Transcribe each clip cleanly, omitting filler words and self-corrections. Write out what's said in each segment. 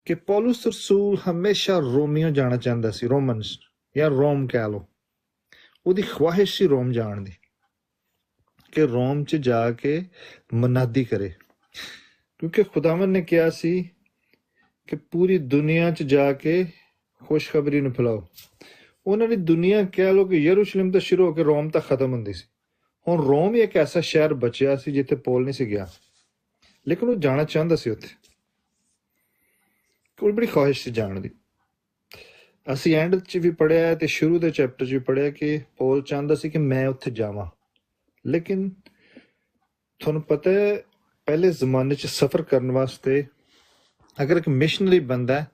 ਕਿ ਪੌਲੁਸ ਰਸੂਲ ਹਮੇਸ਼ਾ ਰੋਮੀਓ ਜਾਣਾ ਚਾਹੁੰਦਾ ਸੀ, ਰੋਮਨਸ ਜਾਂ ਰੋਮ ਕਹਿ ਲਓ। ਉਹਦੀ ਖਵਾਹਿਸ਼ ਸੀ ਰੋਮ ਜਾਣ ਦੀ, ਕਿ ਰੋਮ 'ਚ ਜਾ ਕੇ ਮਨਾਦੀ ਕਰੇ, ਕਿਉਂਕਿ ਖੁਦਾਵੰਦ ਨੇ ਕਿਹਾ ਸੀ ਕਿ ਪੂਰੀ ਦੁਨੀਆ 'ਚ ਜਾ ਕੇ ਖੁਸ਼ਖਬਰੀ ਨੂੰ ਫੈਲਾਓ। ਉਹਨਾਂ ਦੀ ਦੁਨੀਆ ਕਹਿ ਲਓ ਕਿ ਯਰੂਸ਼ਲਮ ਤੋਂ ਸ਼ੁਰੂ ਹੋ ਕੇ ਰੋਮ ਤੱਕ ਖਤਮ ਹੁੰਦੀ ਸੀ। ਹੁਣ ਰੋਮ ਹੀ ਇੱਕ ਐਸਾ ਸ਼ਹਿਰ ਬਚਿਆ ਸੀ ਜਿੱਥੇ ਪੌਲ ਨਹੀਂ ਸੀ ਗਿਆ, ਲੇਕਿਨ ਉਹ ਜਾਣਾ ਚਾਹੁੰਦਾ ਸੀ ਉੱਥੇ। ਕੋਈ ਬੜੀ ਖਵਾਹਿਸ਼ ਸੀ ਜਾਣ ਦੀ। ਅਸੀਂ ਐਂਡ 'ਚ ਵੀ ਪੜ੍ਹਿਆ ਤੇ ਸ਼ੁਰੂ ਦੇ ਚੈਪਟਰ 'ਚ ਵੀ ਪੜ੍ਹਿਆ ਕਿ ਪੌਲ ਚਾਹੁੰਦਾ ਸੀ ਕਿ ਮੈਂ ਉੱਥੇ ਜਾਵਾਂ, ਲੇਕਿਨ ਤੁਹਾਨੂੰ ਪਤਾ ਹੈ ਪਹਿਲੇ ਜ਼ਮਾਨੇ 'ਚ ਸਫ਼ਰ ਕਰਨ ਵਾਸਤੇ ਅਗਰ ਇੱਕ ਮਿਸ਼ਨਰੀ ਬੰਦਾ ਹੈ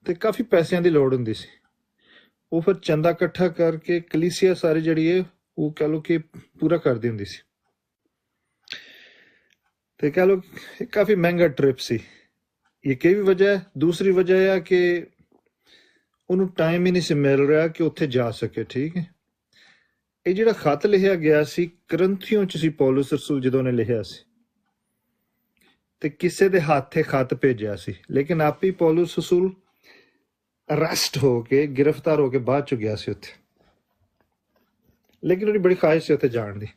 ਤੇ ਕਾਫੀ ਪੈਸਿਆਂ ਦੀ ਲੋੜ ਹੁੰਦੀ ਸੀ। ਉਹ ਫਿਰ ਚੰਦਾ ਇਕੱਠਾ ਕਰਕੇ ਕਲੀਸਿਆ ਸਾਰੀ ਜਿਹੜੀ ਹੈ ਉਹ ਕਹਿ ਲਓ ਕਿ ਪੂਰਾ ਕਰਦੀ ਹੁੰਦੀ ਸੀ, ਤੇ ਕਹਿ ਲਓ ਕਾਫੀ ਮਹਿੰਗਾ ਟ੍ਰਿਪ ਸੀ। ਇੱਕ ਇਹ ਵੀ ਵਜ੍ਹਾ ਹੈ। ਦੂਸਰੀ ਵਜ੍ਹਾ ਇਹ ਆ ਕਿ ਉਹਨੂੰ ਟਾਈਮ ਹੀ ਨਹੀਂ ਸੀ ਮਿਲ ਰਿਹਾ ਕਿ ਉੱਥੇ ਜਾ ਸਕੇ। ਠੀਕ ਹੈ, ਇਹ ਜਿਹੜਾ ਖਤ ਲਿਖਿਆ ਗਿਆ ਸੀ ਕਰੰਥੀਓ 'ਚ ਸੀ, ਪੌਲੁਸ ਰਸੂਲ ਜਦੋਂ ਨੇ ਲਿਖਿਆ ਸੀ ਤੇ ਕਿਸੇ ਦੇ ਹੱਥੇ ਖਤ ਭੇਜਿਆ ਸੀ, ਲੇਕਿਨ ਆਪੇ ਪੌਲੁਸ ਰਸੂਲ ਅਰੈਸਟ ਹੋ ਕੇ ਗ੍ਰਿਫਤਾਰ ਹੋ ਕੇ ਬਾਅਦ ਚ ਗਿਆ ਸੀ ਉੱਥੇ, ਲੇਕਿਨ ਉਹਦੀ ਬੜੀ ਖਵਾਹਿਸ਼ ਸੀ ਉੱਥੇ ਜਾਣ ਦੀ।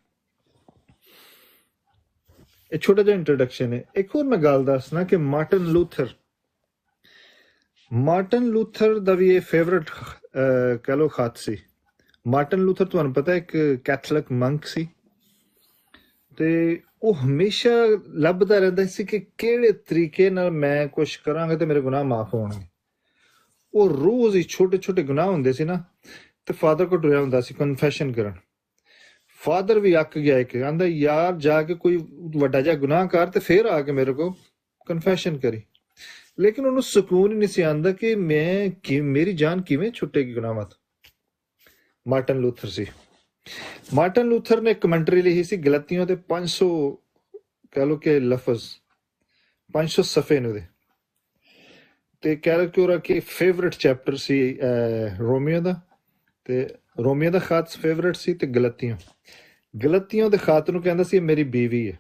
ਇਹ ਛੋਟਾ ਜਿਹਾ ਇੰਟਰੋਡਕਸ਼ਨ ਹੈ। ਇੱਕ ਹੋਰ ਮੈਂ ਗੱਲ ਦੱਸਣਾ ਕਿ ਮਾਰਟਨ ਲੂਥਰ ਦਾ ਵੀ ਇਹ ਫੇਵਰਟ ਕਹਿ ਲਓ ਖਤ ਸੀ। ਮਾਰਟਨ ਲੂਥਰ ਤੁਹਾਨੂੰ ਪਤਾ ਇੱਕ ਕੈਥੋਲਿਕ ਮੰਕ ਸੀ, ਤੇ ਉਹ ਹਮੇਸ਼ਾ ਲੱਭਦਾ ਰਹਿੰਦਾ ਸੀ ਕਿ ਕਿਹੜੇ ਤਰੀਕੇ ਨਾਲ ਮੈਂ ਕੁਛ ਕਰਾਂਗਾ ਤੇ ਮੇਰੇ ਗੁਨਾਹ ਮਾਫ ਹੋਣਗੇ। ਉਹ ਰੋਜ਼ ਹੀ ਛੋਟੇ ਛੋਟੇ ਗੁਨਾਹ ਹੁੰਦੇ ਸੀ ਨਾ, ਤੇ ਫਾਦਰ ਕੋਲ ਟੁਰਿਆ ਹੁੰਦਾ ਸੀ ਕਨਫੈਸ਼ਨ ਕਰਨ। ਫਾਦਰ ਵੀ ਅੱਕ ਗਿਆ, ਇੱਕ ਕਹਿੰਦਾ ਯਾਰ ਜਾ ਕੇ ਕੋਈ ਵੱਡਾ ਜਿਹਾ ਗੁਨਾਹ ਕਰ ਤੇ ਫਿਰ ਆ ਕੇ ਮੇਰੇ ਕੋਲ ਕਨਫੈਸ਼ਨ ਕਰੀ, ਲੇਕਿਨ ਉਹਨੂੰ ਸਕੂਨ ਹੀ ਨਹੀਂ ਸੀ ਆਉਂਦਾ ਕਿ ਮੇਰੀ ਜਾਨ ਕਿਵੇਂ ਛੁੱਟੇਗੀ ਗੁਨਾਹਾਂ ਤੋਂ। ਮਾਰਟਨ ਲੂਥਰ ਸੀ। ਮਾਰਟਨ ਲੂਥਰ ਨੇ ਕਮੈਂਟਰੀ ਲਿਖੀ ਸੀ ਗਲਤੀਆਂ ਤੇ 500 ਕਹਿ ਲਓ ਕਿ ਲਫ਼ਜ਼, 500 ਸਫ਼ੇ ਨੇ ਉਹਦੇ, ਤੇ ਕਹਿ ਲਓ ਕਿ ਉਹਦਾ ਕਿ ਫੇਵਰਟ ਚੈਪਟਰ ਸੀ ਰੋਮੀਓ ਦਾ, ਤੇ ਰੋਮੀਓ ਦਾ ਖਾਤ ਫੇਵਰਟ ਸੀ, ਤੇ ਗਲਤੀਆਂ ਦੇ ਖਾਤ ਨੂੰ ਕਹਿੰਦਾ ਸੀ ਮੇਰੀ ਬੀਵੀ ਹੈ,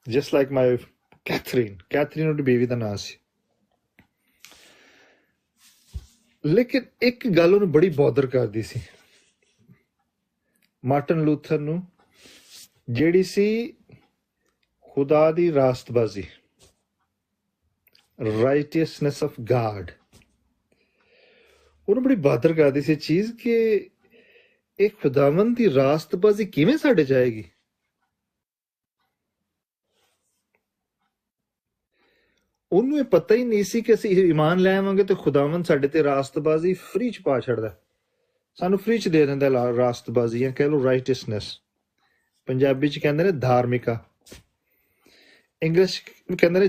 ਜਸਟ ਲਾਈਕ ਮਾਈ ਕੈਥਰੀਨ ਉਹਦੀ ਬੀਵੀ ਦਾ ਨਾਂ ਸੀ। ਲੇਕਿਨ ਇੱਕ ਗੱਲ ਉਹਨੂੰ ਬੜੀ ਬੌਦਰ ਕਰਦੀ ਸੀ ਮਾਰਟਨ ਲੂਥਰ ਨੂੰ, ਜਿਹੜੀ ਸੀ ਖੁਦਾ ਦੀ ਰਾਸਤਬਾਜ਼ੀ, ਰਾਈਟੀਅਸਨੈਸ ਆਫ ਗਾਡ। ਉਹਨੂੰ ਬੜੀ ਬਹਾਦਰ ਕਰਦੀ ਸੀ ਚੀਜ਼ ਕਿ ਇਹ ਖੁਦਾਵੰਦ ਦੀ ਰਾਸਤਬਾਜ਼ੀ ਕਿਵੇਂ ਸਾਡੇ ਜਾਏਗੀ। ਉਹਨੂੰ ਇਹ ਪਤਾ ਹੀ ਨਹੀਂ ਸੀ ਕਿ ਅਸੀਂ ਈਮਾਨ ਲੈ ਆਵਾਂਗੇ ਤੇ ਖੁਦਾਵੰਦ ਸਾਡੇ ਤੇ ਰਾਸਤਬਾਜ਼ੀ ਫ੍ਰੀ ਚ ਪਾ ਛੱਡਦਾ, ਸਾਨੂੰ ਫ੍ਰੀ ਚ ਦੇ ਦਿੰਦਾ ਰਾਸਤਬਾਜ਼ੀਆਂ, ਕਹਿ ਲਓ ਰਾਈਟੀਅਸਨੈਸ। ਪੰਜਾਬੀ ਚ ਕਹਿੰਦੇ ਨੇ ਧਾਰਮਿਕਾ, ਇੰਗਲਿਸ਼ ਕਹਿੰਦੇ ਨੇ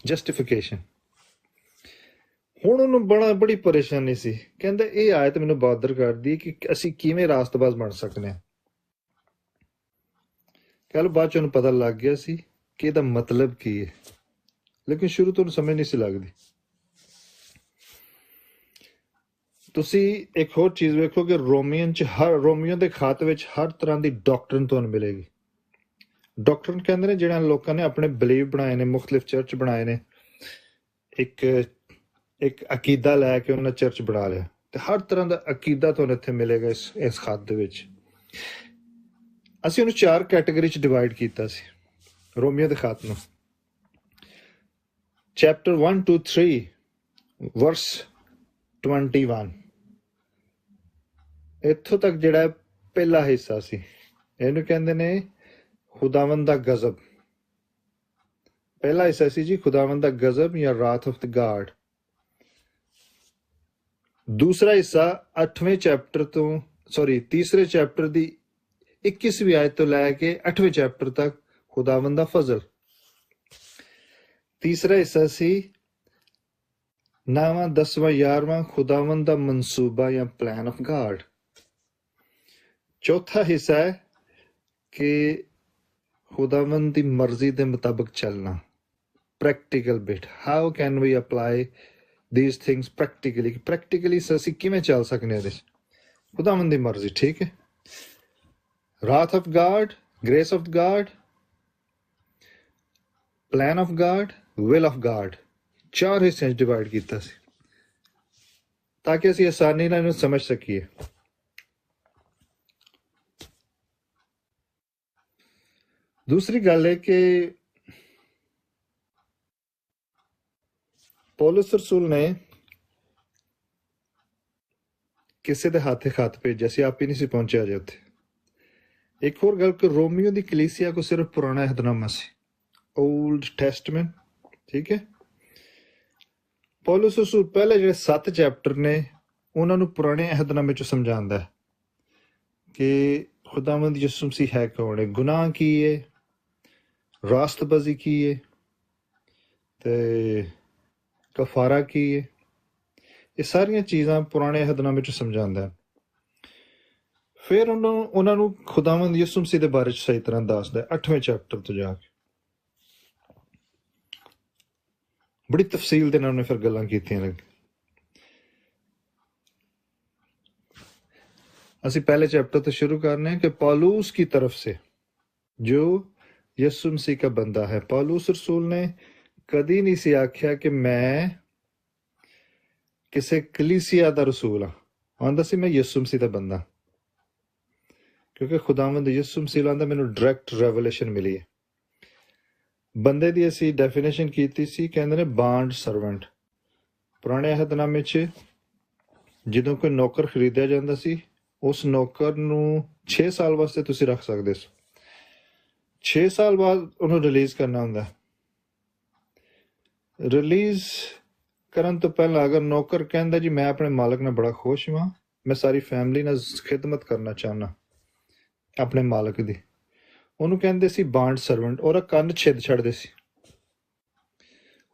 ਜਸਟੀਫਿਕੇਸ਼ਨ। ਹੁਣ ਉਹਨੂੰ ਬੜੀ ਪਰੇਸ਼ਾਨੀ ਸੀ, ਕਹਿੰਦਾ ਇਹ ਆਇਤ ਮੈਨੂੰ ਬਹਾਦਰ ਕਰਦੀ ਕਿ ਅਸੀਂ ਕਿਵੇਂ ਰਾਸਤਬਾਜ਼ ਬਣ ਸਕਦੇ ਹਾਂ। ਕਹਿ ਲਓ ਬਾਅਦ ਚ ਉਹਨੂੰ ਪਤਾ ਲੱਗ ਗਿਆ ਸੀ ਕਿ ਇਹਦਾ ਮਤਲਬ ਕੀ ਹੈ, ਲੇਕਿਨ ਸ਼ੁਰੂ ਤੋਂ ਉਹਨੂੰ ਸਮਝ ਨਹੀਂ ਸੀ ਲੱਗਦੀ। ਤੁਸੀਂ ਇੱਕ ਹੋਰ ਚੀਜ਼ ਵੇਖੋ ਕਿ ਰੋਮੀਓ ਦੇ ਖਾਤ ਵਿੱਚ ਹਰ ਤਰ੍ਹਾਂ ਦੀ ਡਾਕਟਰਨ ਤੁਹਾਨੂੰ ਮਿਲੇਗੀ। ਡਾਕਟਰਨ ਕਹਿੰਦੇ ਨੇ ਜਿਹੜਾ ਲੋਕਾਂ ਨੇ ਆਪਣੇ ਬਿਲੀਵ ਬਣਾਏ ਨੇ, ਮੁਖਤਲਿਫ ਚਰਚ ਬਣਾਏ ਨੇ, ਇੱਕ ਅਕੀਦਾ ਲੈ ਕੇ ਉਹਨਾਂ ਚਰਚ ਬਣਾ ਲਿਆ, ਤੇ ਹਰ ਤਰ੍ਹਾਂ ਦਾ ਅਕੀਦਾ ਤੁਹਾਨੂੰ ਇੱਥੇ ਮਿਲੇਗਾ ਇਸ ਖਾਤ ਦੇ ਵਿੱਚ। ਅਸੀਂ ਉਹਨੂੰ 4 ਕੈਟਾਗਰੀ ਚ ਡਿਵਾਈਡ ਕੀਤਾ ਸੀ ਰੋਮੀਓ ਦੇ ਖਾਤ ਨੂੰ। ਚੈਪਟਰ 1 to 3 ਵਰਸ 21, ਇੱਥੋਂ ਤੱਕ ਜਿਹੜਾ ਪਹਿਲਾ ਹਿੱਸਾ ਸੀ, ਇਹਨੂੰ ਕਹਿੰਦੇ ਨੇ ਖੁਦਾਵੰਦ ਦਾ ਗਜ਼ਬ। ਪਹਿਲਾ ਹਿੱਸਾ ਸੀ ਜੀ ਖੁਦਾਵੰਦ ਦਾ ਗਜ਼ਬ ਜਾਂ ਰਾਥ ਆਫ ਦ ਗਾਡ। ਦੂਸਰਾ ਹਿੱਸਾ 8ਵੇਂ ਚੈਪਟਰ ਤੋਂ ਤੀਸਰੇ ਚੈਪਟਰ ਦੀ 21ਵੀਂ ਆਇਤ ਤੋਂ ਲੈ ਕੇ 8ਵੇਂ ਚੈਪਟਰ ਤੱਕ ਖੁਦਾਵੰਦ ਦਾ ਫਜ਼ਲ। ਤੀਸਰਾ ਹਿੱਸਾ ਸੀ 9ਵਾਂ 10ਵਾਂ 11ਵਾਂ ਖੁਦਾਵੰਦ ਦਾ ਮਨਸੂਬਾ ਜਾਂ ਪਲਾਨ ਆਫ ਗਾਡ। ਚੌਥਾ ਹਿੱਸਾ ਹੈ ਕਿ ਖੁਦਾਵੰਦ ਦੀ ਮਰਜ਼ੀ ਦੇ ਮੁਤਾਬਕ ਚੱਲਣਾ, practical bit, how can we apply these things practically ਅਸੀਂ ਕਿਵੇਂ ਚੱਲ ਸਕਦੇ ਹਾਂ ਇਹਦੇ ਚ, ਖੁਦਾਵੰਦ ਦੀ ਮਰਜ਼ੀ। ਠੀਕ ਹੈ, wrath of God, grace of God, plan of God, will of God, 4 ਹਿੱਸਿਆਂ 'ਚ ਡਿਵਾਈਡ ਕੀਤਾ ਸੀ ਤਾਂ ਕਿ ਅਸੀਂ ਆਸਾਨੀ ਨਾਲ ਇਹਨੂੰ ਸਮਝ ਸਕੀਏ। ਦੂਸਰੀ ਗੱਲ ਹੈ ਕਿ ਪੌਲੁਸ ਰਸੂਲ ਨੇ ਕਿਸੇ ਦੇ ਹੱਥੇ ਖਤ ਭੇਜਿਆ ਸੀ, ਆਪ ਹੀ ਨਹੀਂ ਸੀ ਪਹੁੰਚਿਆ ਜੇ ਉੱਥੇ। ਇੱਕ ਹੋਰ ਗੱਲ ਕਿ ਰੋਮੀਓ ਦੀ ਕਲੀਸਿਆ ਕੋ ਸਿਰਫ ਪੁਰਾਣਾ ਅਹਿਦਨਾਮਾ ਸੀ, ਓਲਡ ਟੈਸਟਮੈਂਟ, ਠੀਕ ਹੈ। ਪੌਲੁਸ ਰਸੂਲ ਪਹਿਲੇ ਜਿਹੜੇ 7 ਚੈਪਟਰ ਨੇ ਉਹਨਾਂ ਨੂੰ ਪੁਰਾਣੇ ਅਹਿਦਨਾਮੇ 'ਚ ਸਮਝਾਉਂਦਾ ਹੈ ਕਿ ਖੁਦਾਵੰਦ ਯਿਸੂ ਮਸੀਹ ਹੈ ਕੌਣ ਹੈ, ਗੁਨਾਹ ਕੀ ਹੈ, ਰਾਸਤਬਾਜ਼ੀ ਕੀ ਹੈ ਤੇ ਕਫਾਰਾ ਕੀ ਹੈ। ਇਹ ਸਾਰੀਆਂ ਚੀਜ਼ਾਂ ਪੁਰਾਣੇ ਅਹਿਦਨਾਮੇ 'ਚ ਸਮਝਾਉਂਦਾ ਹੈ। ਫਿਰ ਉਹਨਾਂ ਨੂੰ ਖੁਦਾਵੰਦ ਯਿਸੂ ਮਸੀਹ ਦੇ ਬਾਰੇ 'ਚ ਸਹੀ ਤਰ੍ਹਾਂ ਦੱਸਦਾ ਹੈ 8ਵੇਂ ਚੈਪਟਰ ਤੋਂ ਜਾ ਕੇ। ਬੜੀ ਤਫਸੀਲ ਦੇ ਨਾਲ ਉਹਨੇ ਫਿਰ ਗੱਲਾਂ ਕੀਤੀਆਂ ਨੇ। ਅਸੀਂ पहले चैप्टर तो शुरू करने हैं कि पौलुस की तरफ से जो यीशु मसीह का बंदा है। पौलुस रसूल ने कदी नहीं सी आख्या कि मैं किसी कलीसिया दा रसूल हाँ, आंदा सी मैं यीशु मसीह दा बंदा, क्योंकि खुदावंद यीशु मसीह आंदा मैनू डायरैक्ट रेवलेशन मिली है। बंदे दी असी डेफिनेशन कीती सी, कहंदे ने बांड सर्वेंट। पुराने अहदनामे च ਜਦੋਂ कोई नौकर खरीदिया जाता सी उस नौकर ਨੂੰ 6 ਸਾਲ ਵਾਸਤੇ ਤੁਸੀਂ ਰੱਖ ਸਕਦੇ ਸੀ। 6 ਸਾਲ ਬਾਅਦ ਉਹਨੂੰ ਰਿਲੀਜ਼ ਕਰਨਾ ਹੁੰਦਾ। ਰਿਲੀਜ਼ ਕਰਨ ਤੋਂ ਪਹਿਲਾਂ ਅਗਰ ਨੌਕਰ ਕਹਿੰਦਾ ਜੀ ਮੈਂ ਆਪਣੇ ਮਾਲਕ ਨਾਲ ਬੜਾ ਖੁਸ਼ ਹਾਂ, ਮੈਂ ਸਾਰੀ ਫੈਮਿਲੀ ਨਾਲ ਖਿਦਮਤ ਕਰਨਾ ਚਾਹੁੰਦਾ ਆਪਣੇ ਮਾਲਕ ਦੀ, ਉਹਨੂੰ ਕਹਿੰਦੇ ਸੀ ਬਾਂਡ ਸਰਵੈਂਟ। ਉਹਦਾ ਕੰਨ ਛਿੱਦ ਛੱਡਦੇ ਸੀ।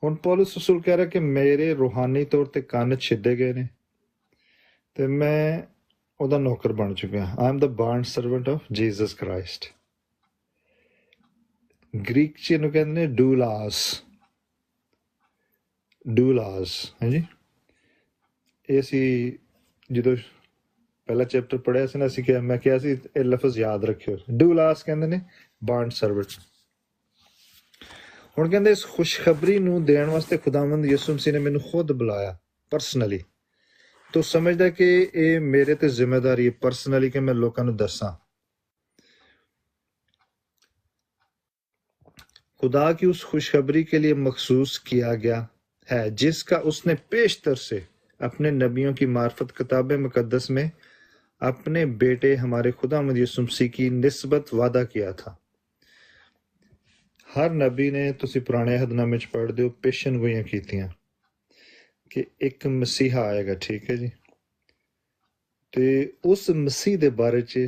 ਹੁਣ ਪੌਲੁਸ ਰਸੂਲ ਕਹਿ ਰਿਹਾ ਕਿ ਮੇਰੇ ਰੂਹਾਨੀ ਤੌਰ ਤੇ ਕੰਨ ਛਿੱਦੇ ਗਏ ਨੇ ਤੇ ਮੈਂ ਉਹਦਾ ਨੌਕਰ ਬਣ ਚੁੱਕਿਆ। I am the bond servant of Jesus Christ. Greek ਚ ਇਹਨੂੰ ਕਹਿੰਦੇ ਨੇ ਡੂਲਾਸ। ਡੂਲਾਸ, ਹਾਂਜੀ। ਇਹ ਅਸੀਂ ਜਦੋਂ ਪਹਿਲਾ ਚੈਪਟਰ ਪੜ੍ਹਿਆ ਸੀ ਨਾ, ਅਸੀਂ ਕਿਹਾ, ਮੈਂ ਕਿਹਾ ਸੀ ਇਹ ਲਫ਼ਜ਼ ਯਾਦ ਰੱਖਿਓ। ਡੂਲਾਸ ਕਹਿੰਦੇ ਨੇ ਬਾਂਡ ਸਰਵੈਂਟ। ਹੁਣ ਕਹਿੰਦੇ ਇਸ ਖੁਸ਼ਖਬਰੀ ਨੂੰ ਦੇਣ ਵਾਸਤੇ ਖੁਦਾਵੰਦ ਯਿਸੂ ਮਸੀਹ ਨੇ ਮੈਨੂੰ ਖੁਦ ਬੁਲਾਇਆ ਪਰਸਨਲੀ। तो समझदा कि ये मेरे ते जिम्मेदारी है पर्सनली कि मैं लोगों को दसा। खुदा की उस खुशखबरी के लिए मखसूस किया गया है जिसका उसने पेशतर से अपने नबियों की मार्फत किताब मुकद्दस में अपने बेटे हमारे खुदावंद यीशु मसीह की निस्बत वादा किया था। हर नबी ने तुसी पुराने अहदनामे च पढ़दे हो पेशन गोइयां कीतियां कि एक मसीहा आएगा, ठीक है जी। ते उस मसीह दे बारे च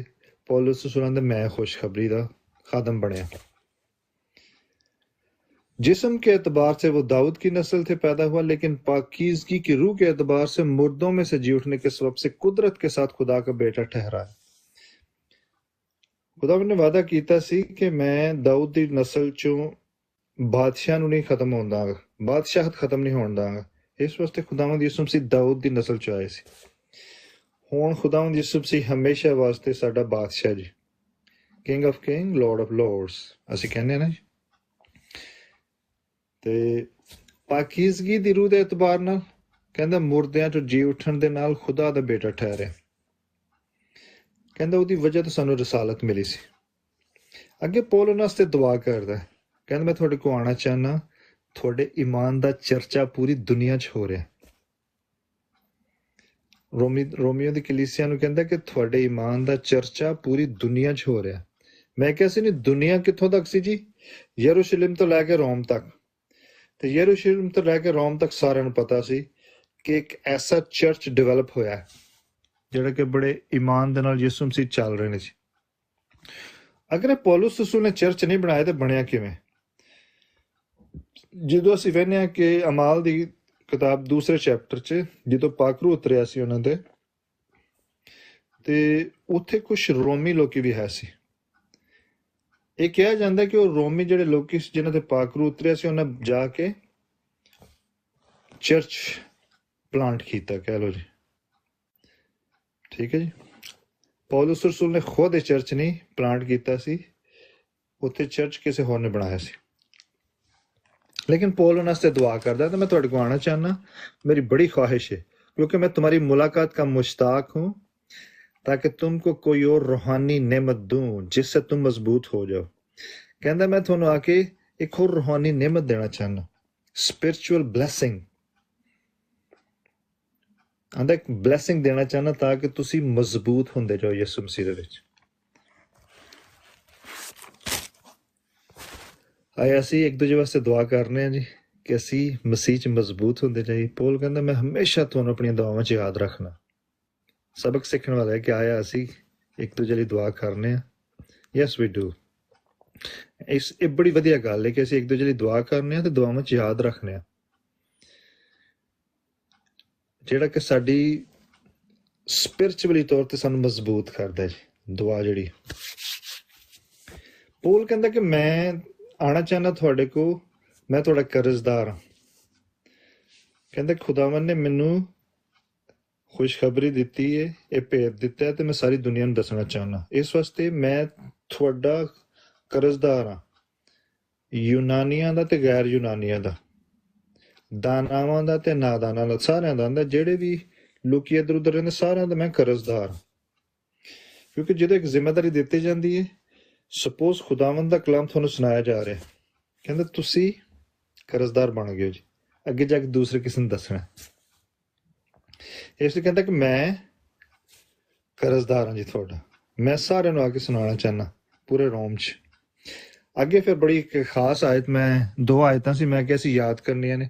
पौलुस रसूल आंदा मैं खुशखबरी दा खादम बनया। जिस्म के एतबार से वो दाऊद की नस्ल से पैदा हुआ, लेकिन पाकीज़गी की रूह के एतबार से मुर्दों में से जी उठने के सबब से कुदरत के साथ खुदा का बेटा ठहरा है। खुदा ने वादा कीता सी कि मैं दाऊद दी नस्ल चों बादशाह नूं नहीं खत्म होण दांगा, बादशाहत खत्म नहीं होण दांगा। इस वास्ते खुदावंद यीशु मसीह दाऊद दी नस्ल चों आए सी। हुण खुदावंद यीशु मसीह हमेशा वास्ते साडा बादशाह जी, king of king, lord of lords असीं कहने ना जी। ते पाकीज़गी दी रूह दे एतबार नाल कहंदा मुर्दियां चों जी उठण दे नाल खुदा दा बेटा ठहरिया। कहंदा ਉਹਦੀ वजह तो सानू रसालत मिली सी। अगे पौल उन्हां वास्ते दुआ करदा है, कहंदा मैं तुहाडे कोल आना चाहना, थोड़े ईमान दा चर्चा पूरी दुनिया च हो रहा। रोमियो दी कलीसिया नूं कहंदा कि थोड़े ईमान दा चर्चा पूरी दुनिया च हो रहा। मैं कहा सी नहीं, दुनिया कित्थों तक सी जी? यरूशलेम तो लैके रोम तक। ते यरूशलेम तो लैके रोम तक सारिआं नूं पता सी कि एक ऐसा चर्च डिवेलप होया जिहड़ा कि बड़े ईमान दे नाल यीशु मसीह चल रहे ने जी। अगर पौलुस रसूल ने चर्च नहीं बनाया तो बनया किवें? ਜਦੋਂ ਅਸੀਂ ਵੇਖਦੇ ਹਾਂ ਕਿ ਅਮਾਲ ਦੀ ਕਿਤਾਬ ਦੂਸਰੇ ਚੈਪਟਰ 'ਚ ਜਦੋਂ ਪਾਖਰੂ ਉਤਰਿਆ ਸੀ ਉਹਨਾਂ ਦੇ, ਤੇ ਉੱਥੇ ਕੁਝ ਰੋਮੀ ਲੋਕੀ ਵੀ ਹੈ ਸੀ। ਇਹ ਕਿਹਾ ਜਾਂਦਾ ਕਿ ਉਹ ਰੋਮੀ ਜਿਹੜੇ ਲੋਕੀ ਜਿਨ੍ਹਾਂ ਤੇ ਪਾਖਰੂ ਉਤਰਿਆ ਸੀ ਉਹਨਾਂ ਜਾ ਕੇ ਚਰਚ ਪਲਾਂਟ ਕੀਤਾ, ਕਹਿ ਲਓ ਜੀ, ਠੀਕ ਹੈ ਜੀ। ਪੌਲੁਸ ਰਸੂਲ ਨੇ ਖੁਦ ਇਹ ਚਰਚ ਨਹੀਂ ਪਲਾਂਟ ਕੀਤਾ ਸੀ, ਉੱਥੇ ਚਰਚ ਕਿਸੇ ਹੋਰ ਨੇ ਬਣਾਇਆ ਸੀ। लेकिन पॉल उनसे दुआ करता, तो मैं थोड़े को आना चाहना, मेरी बड़ी ख्वाहिश है, क्योंकि मैं तुम्हारी मुलाकात का मुश्ताक हूँ, ताकि तुमको कोई और रूहानी नेमत दूं जिससे तुम मजबूत हो जाओ। कहता मैं थोनों आके एक और रूहानी नेमत देना चाहना, स्पिरिचुअल ब्लैसिंग। आंदा एक ब्लैसिंग देना चाहना ताकि तुसी मजबूत होंदे जाओ यसु मसीह दे विच। आए असी एक दूजे वास्ते दुआ करने हैं जी कि असी मसीह च मजबूत होंदे जाइए। पोल कहता मैं हमेशा तुहानू अपनी दुआवां च याद रखना। सबक सीखने वाला है कि आया असी एक दूजे लिए दुआ करने हैं। Yes we do. इस बड़ी वधिया गल है कि असी एक दूजे लिए दुआ करने हैं ते दुआवां च याद रखने हैं, ਜਿਹੜਾ कि साडी स्पिरिचुअली तौर ते सानू मजबूत करदा है जी दुआ जिहड़ी। पोल कहंदा कि मैं आना चाहना थोड़े को, मैं थोड़ा कर्जदार हाँ। कहंदा खुदावन ने मैनू खुशखबरी दी है, ये भेद दिता है, तो मैं सारी दुनिया में दसना चाहना। इस वास्ते मैं थोड़ा कर्जदार हाँ, यूनानियां दा ते गैर यूनानियां दा, दानावां दा ते नादानां दा, सारियां दा। जेड़े भी लोग इधर उधर रहंदे सारियां दा मैं कर्जदार हाँ। क्योंकि जो एक जिम्मेदारी दी जाती है, सपोज खुदावंद दा कलाम थोनू सुनाया जा रहा है, कहंदा तुसी कर्जदार बन गए जी, अगे जाके दूसरे किसी ने दसना। इसलिए कहता कि मैं कर्जदार हाँ जी थोड़ा, मैं सारे आके सुनाना चाहना पूरे रोम च। अगे फिर बड़ी एक खास आयत, मैं दो आयतां सी मैं कैसी याद करनियां ने,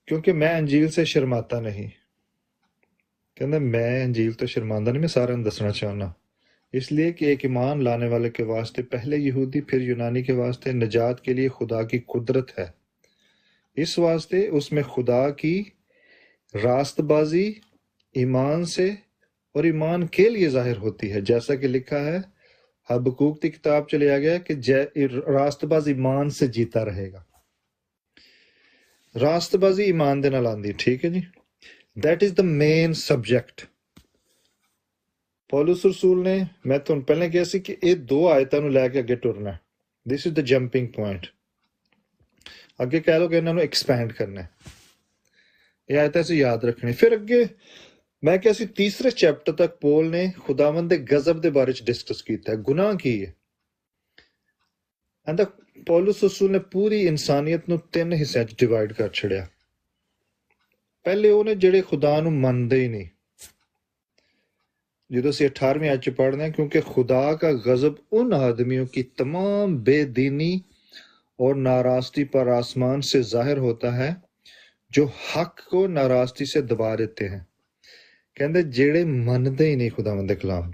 क्योंकि मैं अंजील से शर्माता नहीं। कहंदा मैं अंजील तो शर्मांदा नहीं, मैं सारे दसना चाहना, इसलिए कि एक ईमान लाने वाले के वास्ते पहले यहूदी फिर यूनानी के वास्ते निजात के लिए खुदा की कुदरत है। इस वास्ते उसमें खुदा की रास्तबाजी ईमान से और ईमान के लिए जाहिर होती है, जैसा कि लिखा है हबक्कूक की किताब चले आ गया कि रास्तबाज ईमान से जीता रहेगा। रास्तबाजी ईमान दे नाल आंदी, ठीक है जी। That is the main subject. पौलुस रसूल ने, मैं तुहानू पहले कहा सी कि ये दो आयतां नू लैके अगे टुरना, this is the jumping point. अगे कह लो कि इन्हां नू एक्सपैंड करना है, ये आयतां से याद रखनी। फिर अगे मैं क्या सी तीसरे चैप्टर तक पौल ने खुदावंद दे गजब दे बारे च डिस्कस कीता है, गुनाह की है। आंदा पौलुस रसूल ने पूरी इंसानियत नू तीन हिस्सों च डिवाइड कर छड़िया। पहले उन्हें जेड़े खुदा नू मनदे ही नहीं, जो से 18वीं आयत च पढ़ना है, क्योंकि खुदा का गजब उन आदमियों की तमाम बेदीनी और नाराजगी पर आसमान से जाहिर होता है जो हक को नाराजगी से दबा देते हैं। कहते जेड़े मनदे ही नहीं खुदावंद दे कलाम,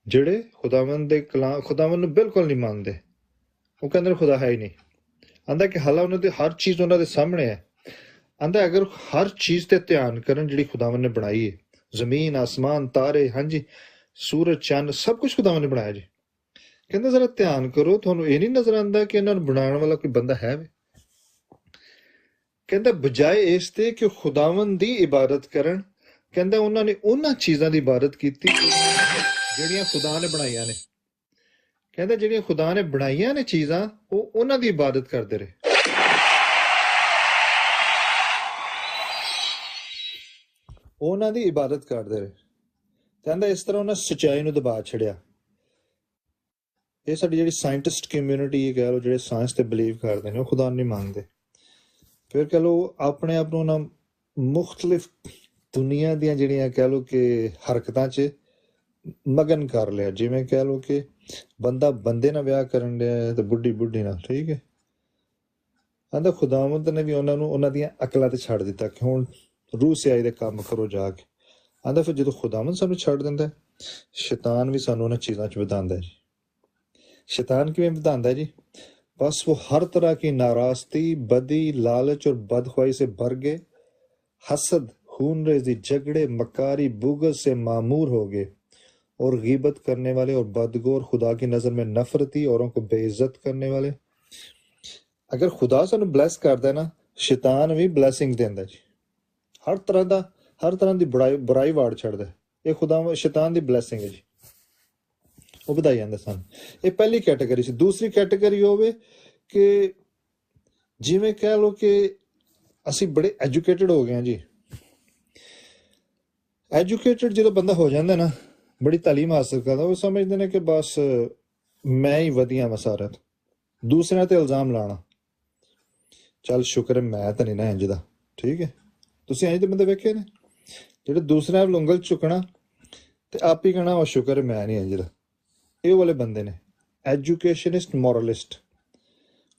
जेड़े खुदावंद दे कलाम खुदावंद नू बिल्कुल नहीं मानते, वो कहते खुदा है ही नहीं। आंदा कि हालां उन्हां दी हर चीज उन्हां दे सामने है। आंदा अगर हर चीज ते ध्यान करन जिहड़ी खुदावंद ने बनाई है, जमीन आसमान तारे, हाँ जी, सूरज चंद, सब कुछ खुदावंद ने बनाया जी। कहते जरा ध्यान करो, तुहानू ये नहीं नजर आंदा कि इन्हां नू बनाने वाला कोई बंदा है वे। कहता बजाए इस ते कि खुदावंद दी इबादत करन, कहता उन्होंने उन्हां चीजां दी इबादत की ਜਿਹੜੀਆਂ खुदा ने बनाइया ने। कहता ਜਿਹੜੀਆਂ खुदा ने बनाइया ने चीजां, वो उन्हां दी इबादत करते रहे। उन्हां दी इबादत करते रहे। कहता इस तरह उन्हें सच्चाई नू दबा छड़िया। ये साडी जिहड़ी साइंटिस्ट कम्यूनिटी कह लो, जिहड़े साइंस ते बिलीव करते हैं, वो खुदा नहीं मानते। फिर कह लो अपने आप नू ना मुख्तलिफ दुनिया दी जिहड़ियां कह लो कि हरकतां च मगन कर लिया। जिवें कह लो कि बंदा बंदे नाल विआह करन दिया है ते बुढ़ी बुढ़ी नाल, ठीक है। आंदा खुदावंद ने भी उन्हां दियां अकलां ते छड्ड दित्ता कि हुण रूह सियाई दे कम करो जाके। आंदा फिर जदों खुदावंद सानू छड्ड दिंदा है, शैतान भी सानू उन्हां चीज़ां च वधांदा है जी। शैतान किवें वधांदा है जी? बस वो हर तरह की नाराजगी, बदी, लालच और बदख्वाही से भर गए, हसद, खूनरेजी, झगड़े, मकारी, बुग़्ज़ से मामूर हो गए और गीबत करने वाले और बदगोर, खुदा की नज़र में नफरती, औरों को बेइज्जत करने वाले। अगर खुदा सानू ब्लैस करदा है ना, शैतान भी ब्लैसिंग देंदा जी। हर तरह दी बुराई वाड़ छड़दा है। ये खुदा शैतान दी ब्लैसिंग है जी। ਉਹ ਵਧਾਈ ਜਾਂਦੇ ਸਨ। ਇਹ ਪਹਿਲੀ ਕੈਟਾਗਰੀ ਸੀ। ਦੂਸਰੀ ਕੈਟਾਗਰੀ ਹੋਵੇ ਕਿ ਜਿਵੇਂ ਕਹਿ ਲਓ ਕਿ ਅਸੀਂ ਬੜੇ ਐਜੂਕੇਟਡ ਹੋ ਗਏ ਹਾਂ ਜੀ। ਐਜੂਕੇਟਡ ਜਦੋਂ ਬੰਦਾ ਹੋ ਜਾਂਦਾ ਨਾ, ਬੜੀ ਤਾਲੀਮ ਹਾਸਲ ਕਰਦਾ, ਉਹ ਸਮਝਦੇ ਨੇ ਕਿ ਬਸ ਮੈਂ ਹੀ ਵਧੀਆ ਵਾ ਸਾਰਾ, ਦੂਸਰਿਆਂ ਤੇ ਇਲਜ਼ਾਮ ਲਾਣਾ। ਚੱਲ ਸ਼ੁਕਰ ਹੈ ਮੈਂ ਤਾਂ ਨਹੀਂ ਨਾ ਇੰਜ ਦਾ, ਠੀਕ ਹੈ। ਤੁਸੀਂ ਇੰਜ ਦੇ ਬੰਦੇ ਵੇਖੇ ਨੇ ਜਿਹੜੇ ਦੂਸਰਿਆਂ ਵੱਲ ਉਂਗਲ ਚੁੱਕਣਾ ਤੇ ਆਪ ਹੀ ਕਹਿਣਾ ਉਹ ਸ਼ੁਕਰ ਹੈ ਮੈਂ ਨਹੀਂ ਇੰਜ ਦਾ। ਇਹ ਵਾਲੇ ਬੰਦੇ ਨੇ ਐਜੂਕੇਸ਼ਨਿਸਟ, ਮੋਰਲਿਸਟ।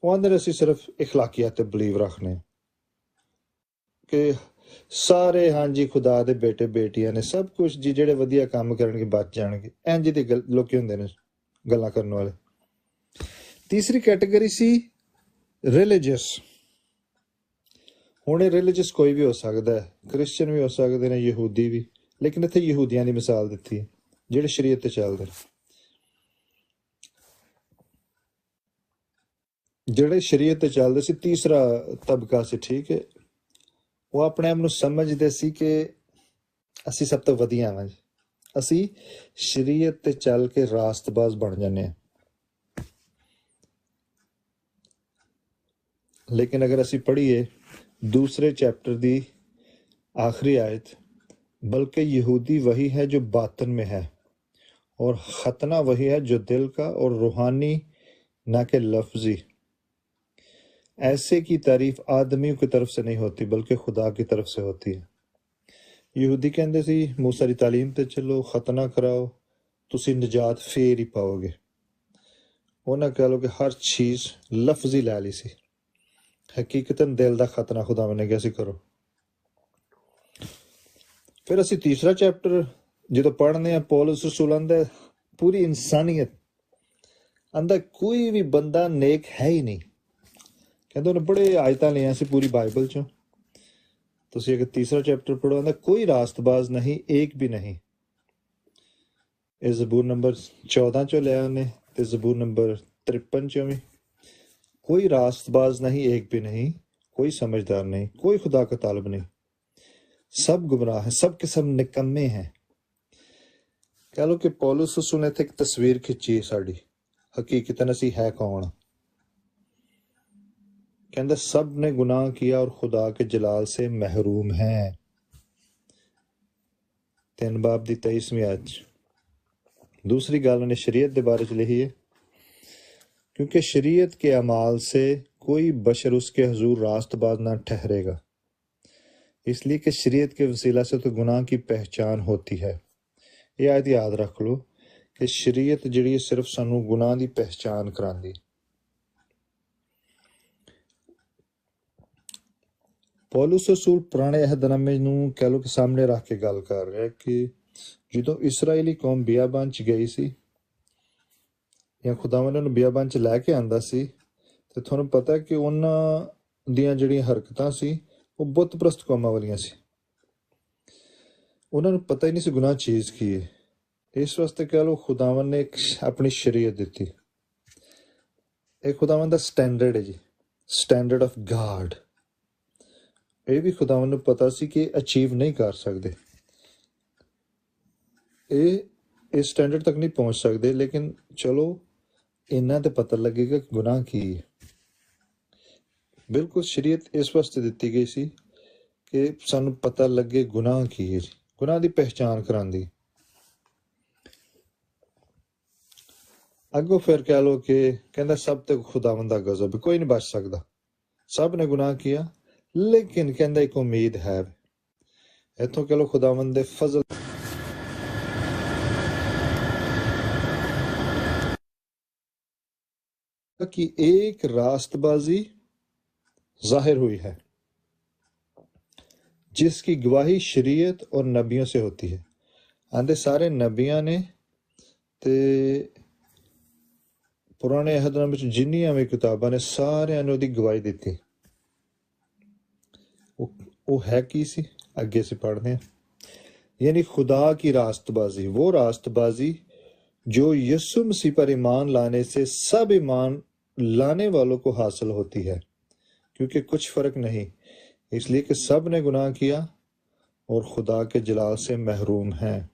ਉਹ ਆਂਦੇ ਅਸੀਂ ਸਿਰਫ ਇਖਲਾਕੀਅਤ ਤੇ ਬਲੀਵ ਰੱਖਨੇ ਕਿ ਸਾਰੇ ਹਾਂਜੀ ਖੁਦਾ ਦੇ ਬੇਟੇ ਬੇਟੀਆਂ ਨੇ, ਸਭ ਕੁਝ ਜੀ, ਜਿਹੜੇ ਵਧੀਆ ਕੰਮ ਕਰਨਗੇ ਬਚ ਜਾਣਗੇ। ਇੰਜ ਦੇ ਲੋਕੀ ਹੁੰਦੇ ਨੇ ਗੱਲਾਂ ਕਰਨ ਵਾਲੇ। ਤੀਸਰੀ ਕੈਟਾਗਰੀ ਸੀ ਰਿਲੀਜੀਅਸ। ਹੁਣ ਇਹ ਰਿਲੀਜੀਅਸ ਕੋਈ ਵੀ ਹੋ ਸਕਦਾ ਹੈ, ਕ੍ਰਿਸਚਨ ਵੀ ਹੋ ਸਕਦੇ ਨੇ, ਯਹੂਦੀ ਵੀ, ਲੇਕਿਨ ਇੱਥੇ ਯਹੂਦੀਆਂ ਦੀ ਮਿਸਾਲ ਦਿੱਤੀ ਹੈ ਜਿਹੜੇ ਸ਼ਰੀਅਤ ਤੇ ਚੱਲਦੇ ਨੇ। ਜਿਹੜੇ ਸ਼ਰੀਅਤ ਤੇ ਚੱਲਦੇ ਸੀ, ਤੀਸਰਾ ਤਬਕਾ ਸੀ, ਠੀਕ ਹੈ। ਉਹ ਆਪਣੇ ਆਪ ਨੂੰ ਸਮਝਦੇ ਸੀ ਕਿ ਅਸੀਂ ਸਭ ਤੋਂ ਵਧੀਆ ਹਾਂ ਜੀ, ਅਸੀਂ ਸ਼ਰੀਅਤ ਤੇ ਚੱਲ ਕੇ ਰਾਸਤਬਾਜ਼ ਬਣ ਜਾਂਦੇ ਹਾਂ। लेकिन अगर असी पढ़िए दूसरे चैप्टर दी आखिरी आयत, बल्कि यहूदी वही है जो बातन में है और खतना वही है जो दिल का और रूहानी ना के लफ्जी। ऐसे की तारीफ आदमियों की तरफ से नहीं होती बल्कि खुदा की तरफ से होती है। यहूदी कहते सी मूसा दी तालीम ते चलो, खतना कराओ, तुसी निजात फेर ही पाओगे। उन्हें कह लो कि हर चीज लफ्जी लै ली सी, हकीकतन दिल का खतना खुदा ने कहा सी करो। फिर असी तीसरा चैप्टर जो पढ़ने हैं, पौलुस रसूल आंदा पूरी इंसानियत आंदा कोई भी बंदा नेक है ही नहीं। कहते उन्हें बड़े आयतां लिया सी पूरी बाइबल चों। तुसीं अगर तीसरा चैप्टर पढ़ो, आंदा कोई रास्तबाज नहीं, एक भी नहीं। इस जबूर नंबर 14 चो लिया उन्हें ते जबूर नंबर 53 चो भी। कोई रास्तबाज नहीं, एक भी नहीं, कोई समझदार नहीं, कोई खुदा का तालब नहीं, सब गुमराह हैं, सब के सब निकम्मे हैं। कह लो कि पौलुस रसूल ने एक तस्वीर खिंची साड़ी, हकीकतन असी है कौन। कहंदा सब ने गुनाह किया और खुदा के जलाल से महरूम हैं। 3 बाब दी 23वीं आयत। दूसरी गल ने शरीयत के बारे च लिखी है, क्योंकि शरीयत के अमाल से कोई बशर उसके हजूर रास्तबाज ना ठहरेगा, इसलिए कि शरीयत के वसीला से तो गुनाह की पहचान होती है। ये आयत याद रख लो कि शरीयत जिहड़ी सिर्फ सानू गुनाह की पहचान करांदी। पौलुस रसूल पुराने अहदनामे नूं कह लो कि सामने रख के गल कर रहा है कि जदों इसराइली कौम बियाबान च गई सी, या खुदावन ने बियाबान च लैके आंदा सी, ते तुहानूं पता कि उन्हां दियां जिहड़ियां हरकतां सी वो बुत प्रस्त कौमां वालियां सी। उन्हां नूं पता ही नहीं सी गुनाह चीज़ की है। इस वास्ते कह लो खुदावन ने एक अपनी शरीयत दिती। एक खुदावन दा स्टैंडर्ड है जी, स्टैंडर्ड ऑफ गॉड। ये भी खुदावन नूं पता सी कि अचीव नहीं कर सकते, ये इस स्टैंडर्ड तक नहीं पहुंच सकते, लेकिन चलो इन्ना तो पता लगेगा कि गुनाह की है। बिल्कुल शरीयत इस वास्ते दी गई सी कि सानू पता लगे गुनाह की है, गुनाह की पहचान करांदी। अगो फिर कह लो कि कहंदा सब ते खुदावंद दा गज़ब, कोई नहीं बच सकता, सब ने गुनाह किया, लेकिन कहंदा एक उम्मीद है। इत्थों कह लो खुदावंद दे फजल की एक रास्तबाजी जाहिर हुई है जिसकी गवाही शरीयत और नबियों से होती है। आंदे सारे नबियां ने ते पुराने अहदनामे में जिन्नियां भी किताबां ने सारियां ने उहदी गवाही दी। वो है की सी, अगे से पढ़ते हैं। यानी खुदा की रास्तबाजी, वो रास्तबाजी जो यीशु मसीह पर ईमान लाने से सब ईमान लाने वालों को हासिल होती है, क्योंकि कुछ फर्क नहीं, इसलिए कि सब ने गुनाह किया और खुदा के जलाल से महरूम हैं।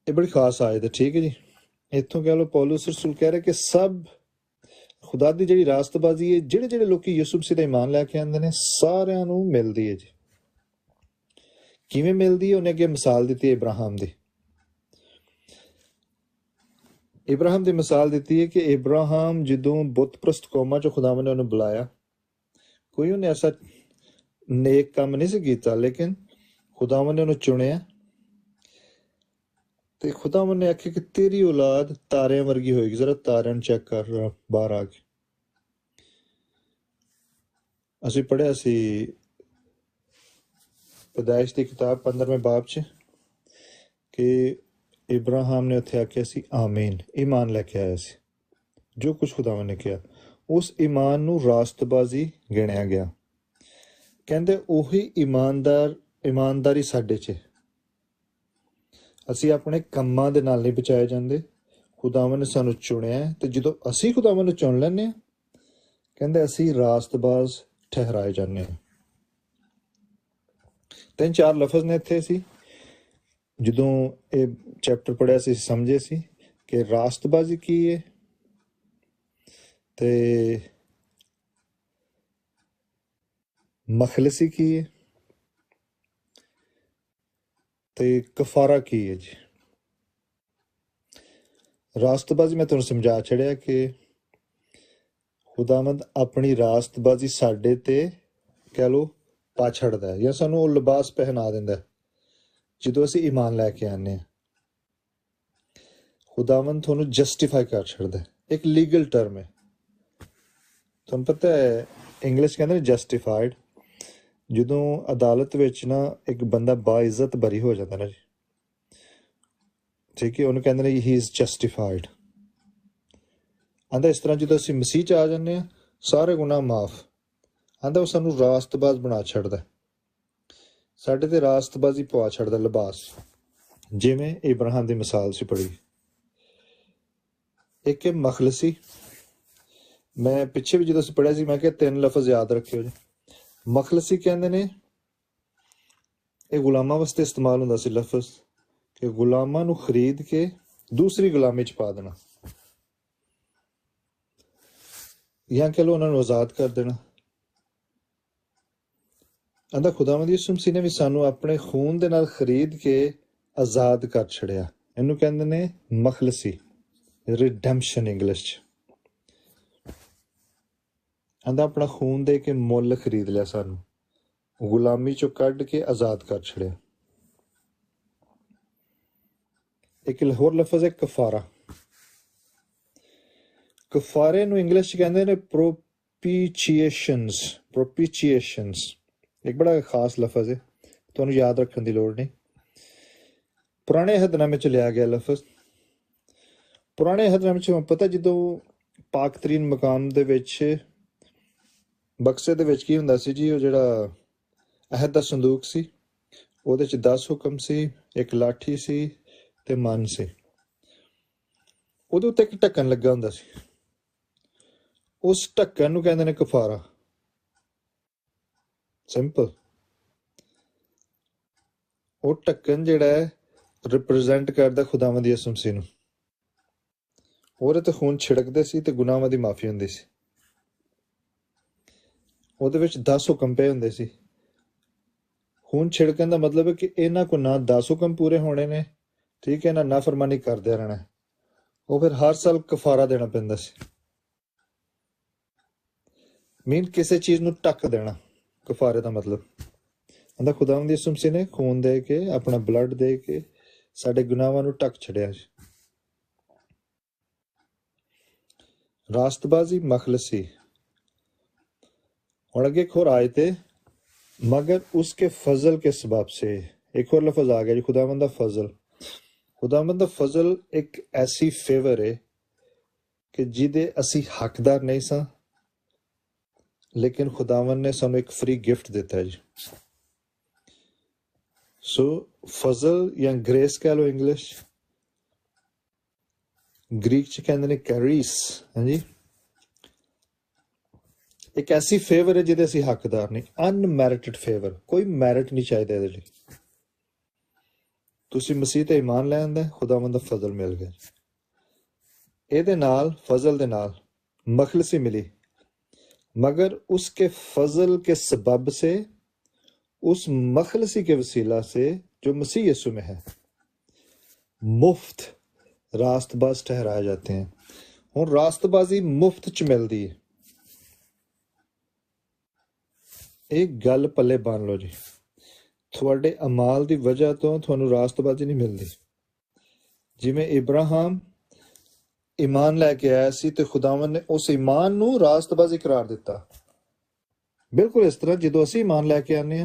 ਇਹ ਬੜੀ ਖਾਸ ਆਇਤ ਹੈ, ਠੀਕ ਹੈ ਜੀ। ਇੱਥੋਂ ਕਹਿ ਲਓ ਪੌਲੁਸ ਰਸੂਲ ਕਹਿ ਰਿਹਾ ਕਿ ਸਭ ਖੁਦਾ ਦੀ ਜਿਹੜੀ ਰਾਸਤਬਾਜ਼ੀ ਹੈ, ਜਿਹੜੇ ਜਿਹੜੇ ਲੋਕੀ ਯਿਸੂ ਮਸੀਹ ਦਾ ਈਮਾਨ ਲੈ ਕੇ ਆਉਂਦੇ ਨੇ, ਸਾਰਿਆਂ ਨੂੰ ਮਿਲਦੀ ਹੈ ਜੀ। ਕਿਵੇਂ ਮਿਲਦੀ ਹੈ? ਉਹਨੇ ਅੱਗੇ ਮਿਸਾਲ ਦਿੱਤੀ ਹੈ ਇਬਰਾਹਿਮ ਦੀ। ਇਬਰਾਹਿਮ ਦੀ ਮਿਸਾਲ ਦਿੱਤੀ ਹੈ ਕਿ ਇਬਰਾਹਿਮ ਜਦੋਂ ਬੁੱਤ ਪ੍ਰਸਤ ਕੌਮਾਂ ਚੋਂ ਖੁਦਾਵੰਦ ਨੇ ਉਹਨੂੰ ਬੁਲਾਇਆ, ਕੋਈ ਉਹਨੇ ਐਸਾ ਨੇਕ ਕੰਮ ਨਹੀਂ ਸੀ ਕੀਤਾ, ਲੇਕਿਨ ਖੁਦਾਵੰਦ ਨੇ ਉਹਨੂੰ ਚੁਣਿਆ ਤੇ ਖੁਦਾਵੰਦ ਨੇ ਆਖਿਆ ਕਿ ਤੇਰੀ ਔਲਾਦ ਤਾਰਿਆਂ ਵਰਗੀ ਹੋਏਗੀ। ਜ਼ਰਾ ਤਾਰਿਆਂ ਨੂੰ ਚੈੱਕ ਕਰ ਬਾਹਰ ਆ ਕੇ। ਅਸੀਂ ਪੜ੍ਹਿਆ ਸੀ ਪੈਦਾਇਸ਼ ਦੀ ਕਿਤਾਬ 15ਵੇਂ ਬਾਬ 'ਚ ਕਿ ਇਬਰਾਹਿਮ ਨੇ ਉੱਥੇ ਆਖਿਆ ਸੀ ਆਮੀਨ, ਈਮਾਨ ਲੈ ਕੇ ਆਇਆ ਸੀ। ਜੋ ਕੁਝ ਖੁਦਾਵੰਦ ਨੇ ਕਿਹਾ, ਉਸ ਈਮਾਨ ਨੂੰ ਰਾਸਤਬਾਜ਼ੀ ਗਿਣਿਆ ਗਿਆ। ਕਹਿੰਦੇ ਉਹੀ ਇਮਾਨਦਾਰੀ ਸਾਡੇ 'ਚ। ਅਸੀਂ ਆਪਣੇ ਕੰਮਾਂ ਦੇ ਨਾਲ ਨਹੀਂ ਬਚਾਏ ਜਾਂਦੇ, ਖੁਦਾਵੰਦ ਨੇ ਸਾਨੂੰ ਚੁਣਿਆ ਤੇ ਜਦੋਂ ਅਸੀਂ ਖੁਦਾਵੰਦ ਨੂੰ ਚੁਣ ਲੈਂਦੇ ਹਾਂ, ਕਹਿੰਦੇ ਅਸੀਂ ਰਾਸਤਬਾਜ਼ ਠਹਿਰਾਏ ਜਾਂਦੇ ਹਾਂ। 3-4 ਲਫ਼ਜ਼ ਨੇ ਇੱਥੇ ਸੀ। ਜਦੋਂ ਇਹ ਚੈਪਟਰ ਪੜ੍ਹਿਆ ਸੀ ਸਮਝੇ ਸੀ ਕਿ ਰਾਸਤਬਾਜ਼ੀ ਕੀ ਹੈ ਤੇ ਮਖਲਸੀ ਕੀ ਹੈ ਤੇ ਕਫਾਰਾ ਕੀ ਹੈ ਜੀ। ਰਾਸਤਬਾਜ਼ੀ ਮੈਂ ਤੁਹਾਨੂੰ ਸਮਝਾ ਛੜਿਆ ਕਿ ਖੁਦਾਵੰਦ ਆਪਣੀ ਰਾਸਤਬਾਜ਼ੀ ਸਾਡੇ ਤੇ ਕਹਿ ਲਓ ਪਾ ਛੱਡਦਾ ਹੈ, ਜਾਂ ਸਾਨੂੰ ਉਹ ਲਿਬਾਸ ਪਹਿਨਾ ਦਿੰਦਾ ਜਦੋਂ ਅਸੀਂ ਈਮਾਨ ਲੈ ਕੇ ਆਉਂਦੇ ਹਾਂ। ਖੁਦਾਵੰਦ ਤੁਹਾਨੂੰ ਜਸਟੀਫਾਈ ਕਰ ਛੱਡਦਾ। ਇੱਕ ਲੀਗਲ ਟਰਮ ਹੈ, ਤੁਹਾਨੂੰ ਪਤਾ ਹੈ ਇੰਗਲਿਸ਼ ਕਹਿੰਦੇ ਨੇ ਜਸਟੀਫਾਈਡ। ਜਦੋਂ ਅਦਾਲਤ ਵਿੱਚ ਨਾ ਇੱਕ ਬੰਦਾ ਬਾਇਜ਼ਤ ਬਰੀ ਹੋ ਜਾਂਦਾ ਨਾ ਜੀ, ਠੀਕ ਹੈ, ਉਹਨੂੰ ਕਹਿੰਦੇ ਨੇ ਹੀ ਇਜ਼ ਜਸਟੀਫਾਈਡ। ਆਂਦਾ ਇਸ ਤਰ੍ਹਾਂ ਜਦੋਂ ਅਸੀਂ ਮਸੀਹ 'ਚ ਆ ਜਾਂਦੇ ਹਾਂ, ਸਾਰੇ ਗੁਨਾਹ ਮਾਫ। ਆਂਦਾ ਉਹ ਸਾਨੂੰ ਰਾਸਤਬਾਜ਼ ਬਣਾ ਛੱਡਦਾ, ਸਾਡੇ ਤੇ ਰਾਸਤਬਾਜ਼ੀ ਪਵਾ ਛੱਡਦਾ ਲਿਬਾਸ, ਜਿਵੇਂ ਇਬਰਾਹਿਮ ਦੀ ਮਿਸਾਲ ਸੀ ਪੜ੍ਹੀ। ਇੱਕ ਮਖਲਸੀ, ਮੈਂ ਪਿੱਛੇ ਵੀ ਜਦੋਂ ਅਸੀਂ ਪੜ੍ਹਿਆ ਸੀ ਮੈਂ ਕਿਹਾ 3 ਲਫ਼ਜ਼ ਯਾਦ ਰੱਖਿਓ ਜੀ। ਮਖਲਸੀ ਕਹਿੰਦੇ ਨੇ ਇਹ ਗੁਲਾਮਾਂ ਵਾਸਤੇ ਇਸਤੇਮਾਲ ਹੁੰਦਾ ਸੀ ਲਫ਼ਜ਼, ਕਿ ਗੁਲਾਮਾਂ ਨੂੰ ਖਰੀਦ ਕੇ ਦੂਸਰੀ ਗੁਲਾਮੀ 'ਚ ਪਾ ਦੇਣਾ, ਜਾਂ ਕਹਿ ਲਓ ਉਹਨਾਂ ਨੂੰ ਆਜ਼ਾਦ ਕਰ ਦੇਣਾ। ਆਂਦਾ ਖੁਦਾਵੰਦ ਯਿਸੂ ਮਸੀਹ ਨੇ ਵੀ ਸਾਨੂੰ ਆਪਣੇ ਖੂਨ ਦੇ ਨਾਲ ਖਰੀਦ ਕੇ ਆਜ਼ਾਦ ਕਰ ਛੜਿਆ। ਇਹਨੂੰ ਕਹਿੰਦੇ ਨੇ ਮਖਲਸੀ, ਰਿਡੈਂਪਸ਼ਨ ਇੰਗਲਿਸ਼ 'ਚ। ਆਂਦਾ ਆਪਣਾ ਖੂਨ ਦੇ ਕੇ ਮੁੱਲ ਖਰੀਦ ਲਿਆ, ਸਾਨੂੰ ਗੁਲਾਮੀ 'ਚੋਂ ਕੱਢ ਕੇ ਆਜ਼ਾਦ ਕਰ ਛੜਿਆ। ਇੱਕ ਹੋਰ ਲਫ਼ਜ਼ ਹੈ ਕਫਾਰਾ। ਕਫਾਰੇ ਨੂੰ ਇੰਗਲਿਸ਼ 'ਚ ਕਹਿੰਦੇ ਨੇ ਪ੍ਰੋਪੀਚੀਏਸ਼ਨਸ। ਇੱਕ ਬੜਾ ਖਾਸ ਲਫ਼ਜ਼ ਹੈ, ਤੁਹਾਨੂੰ ਯਾਦ ਰੱਖਣ ਦੀ ਲੋੜ ਨਹੀਂ। ਪੁਰਾਣੇ ਅਹਿਦਨਾਮੇ 'ਚ ਲਿਆ ਗਿਆ ਲਫ਼ਜ਼। ਪੁਰਾਣੇ ਅਹਿਦਨਾਮੇ 'ਚ ਪਤਾ ਜਦੋਂ ਪਾਕ ਤਰੀਨ ਮਕਾਮ ਦੇ ਵਿੱਚ ਬਕਸੇ ਦੇ ਵਿੱਚ ਕੀ ਹੁੰਦਾ ਸੀ ਜੀ, ਉਹ ਜਿਹੜਾ ਅਹਿਦ ਦਾ ਸੰਦੂਕ ਸੀ ਉਹਦੇ 'ਚ 10 ਹੁਕਮ ਸੀ, ਇੱਕ ਲਾਠੀ ਸੀ ਤੇ ਮਨ ਸੀ। ਉਹਦੇ ਉੱਤੇ ਇੱਕ ਢੱਕਣ ਲੱਗਾ ਹੁੰਦਾ ਸੀ, ਉਸ ਢੱਕਣ ਨੂੰ ਕਹਿੰਦੇ ਨੇ ਕਫਾਰਾ। ਸਿੰਪਲ। ਉਹ ਢੱਕਣ ਜਿਹੜਾ ਹੈ ਰਿਪਰੈਜ਼ੈਂਟ ਕਰਦਾ ਖੁਦਾਵੰਦ ਯਿਸੂ ਮਸੀਹ ਨੂੰ। ਉਹਦੇ ਤੇ ਖੂਨ ਛਿੜਕਦੇ ਸੀ ਤੇ ਗੁਨਾਹਾਂ ਦੀ ਮਾਫੀ ਹੁੰਦੀ ਸੀ। ਉਹਦੇ ਵਿੱਚ 10 ਹੁਕਮ ਪਏ ਹੁੰਦੇ ਸੀ। ਖੂਨ ਛਿੜਕਣ ਦਾ ਮਤਲਬ ਹੈ ਕਿ ਇਹਨਾਂ ਕੋ ਨਾ 10 ਹੁਕਮ ਪੂਰੇ ਹੋਣੇ ਨੇ, ਠੀਕ ਹੈ, ਨਾ ਨਾਫਰਮਾਨੀ ਕਰਦੇ ਰਹਿਣਾ। ਉਹ ਫਿਰ ਹਰ ਸਾਲ ਕਫਾਰਾ ਦੇਣਾ ਪੈਂਦਾ ਸੀ। ਮੀਨ ਕਿਸੇ ਚੀਜ਼ ਨੂੰ ਢੱਕ ਦੇਣਾ, ਕਫਾਰੇ ਦਾ ਮਤਲਬ। ਕਹਿੰਦਾ ਖੁਦਾਵੰਦ ਯਿਸੂ ਮਸੀਹ ਨੇ ਖੂਨ ਦੇ ਕੇ, ਆਪਣਾ ਬਲੱਡ ਦੇ ਕੇ ਸਾਡੇ ਗੁਨਾਹਾਂ ਨੂੰ ਢੱਕ ਛੜਿਆ। रास्तबाजी मखलसी। और आगे एक और आयत है, मगर उसके फजल के सबब से। एक और लफ्ज आ गया जी, खुदावंद दा फजल। खुदावंद दा फजल एक ऐसी फेवर है कि जिदे असी हकदार नहीं सा, लेकिन खुदावंद ने सानू एक फ्री गिफ्ट दिता है जी। सो फजल या ग्रेस कह लो इंग्लिश, ग्रीक च कहते ने कैरिस। हाँ जी, एक ऐसी फेवर है जिदे असी हकदार नहीं, अनमैरिटेड फेवर, कोई मैरिट नहीं चाहिए ਇਹਦੇ ਲਈ। ਤੁਸੀਂ ਮਸੀਹ ਤੇ ਈਮਾਨ ਲੈ ਆਂਦਾ, ਖੁਦਾਵੰਦ ਦਾ ਫਜ਼ਲ ਮਿਲ ਗਿਆ। ਇਹਦੇ ਨਾਲ फजल ਦੇ ਨਾਲ मखलसी मिली, मगर उसके फजल के सबब से, उस मखलसी के वसीला से जो मसीह यीशु में है, मुफ्त रास्तबाज ठहराए जाते हैं। हुण रास्तबाजी मुफ्त च मिलती है। एक गल पल्ले बन लो जी, थोड़े अमाल की वजह तो थानू रास्तबाजी नहीं मिलती। जिवें इब्राहिम ईमान लैके आया सी ते खुदावन ने उस ईमान नू रास्तबाजी करार दिता। बिल्कुल इस तरह जो असीं ईमान लैके आने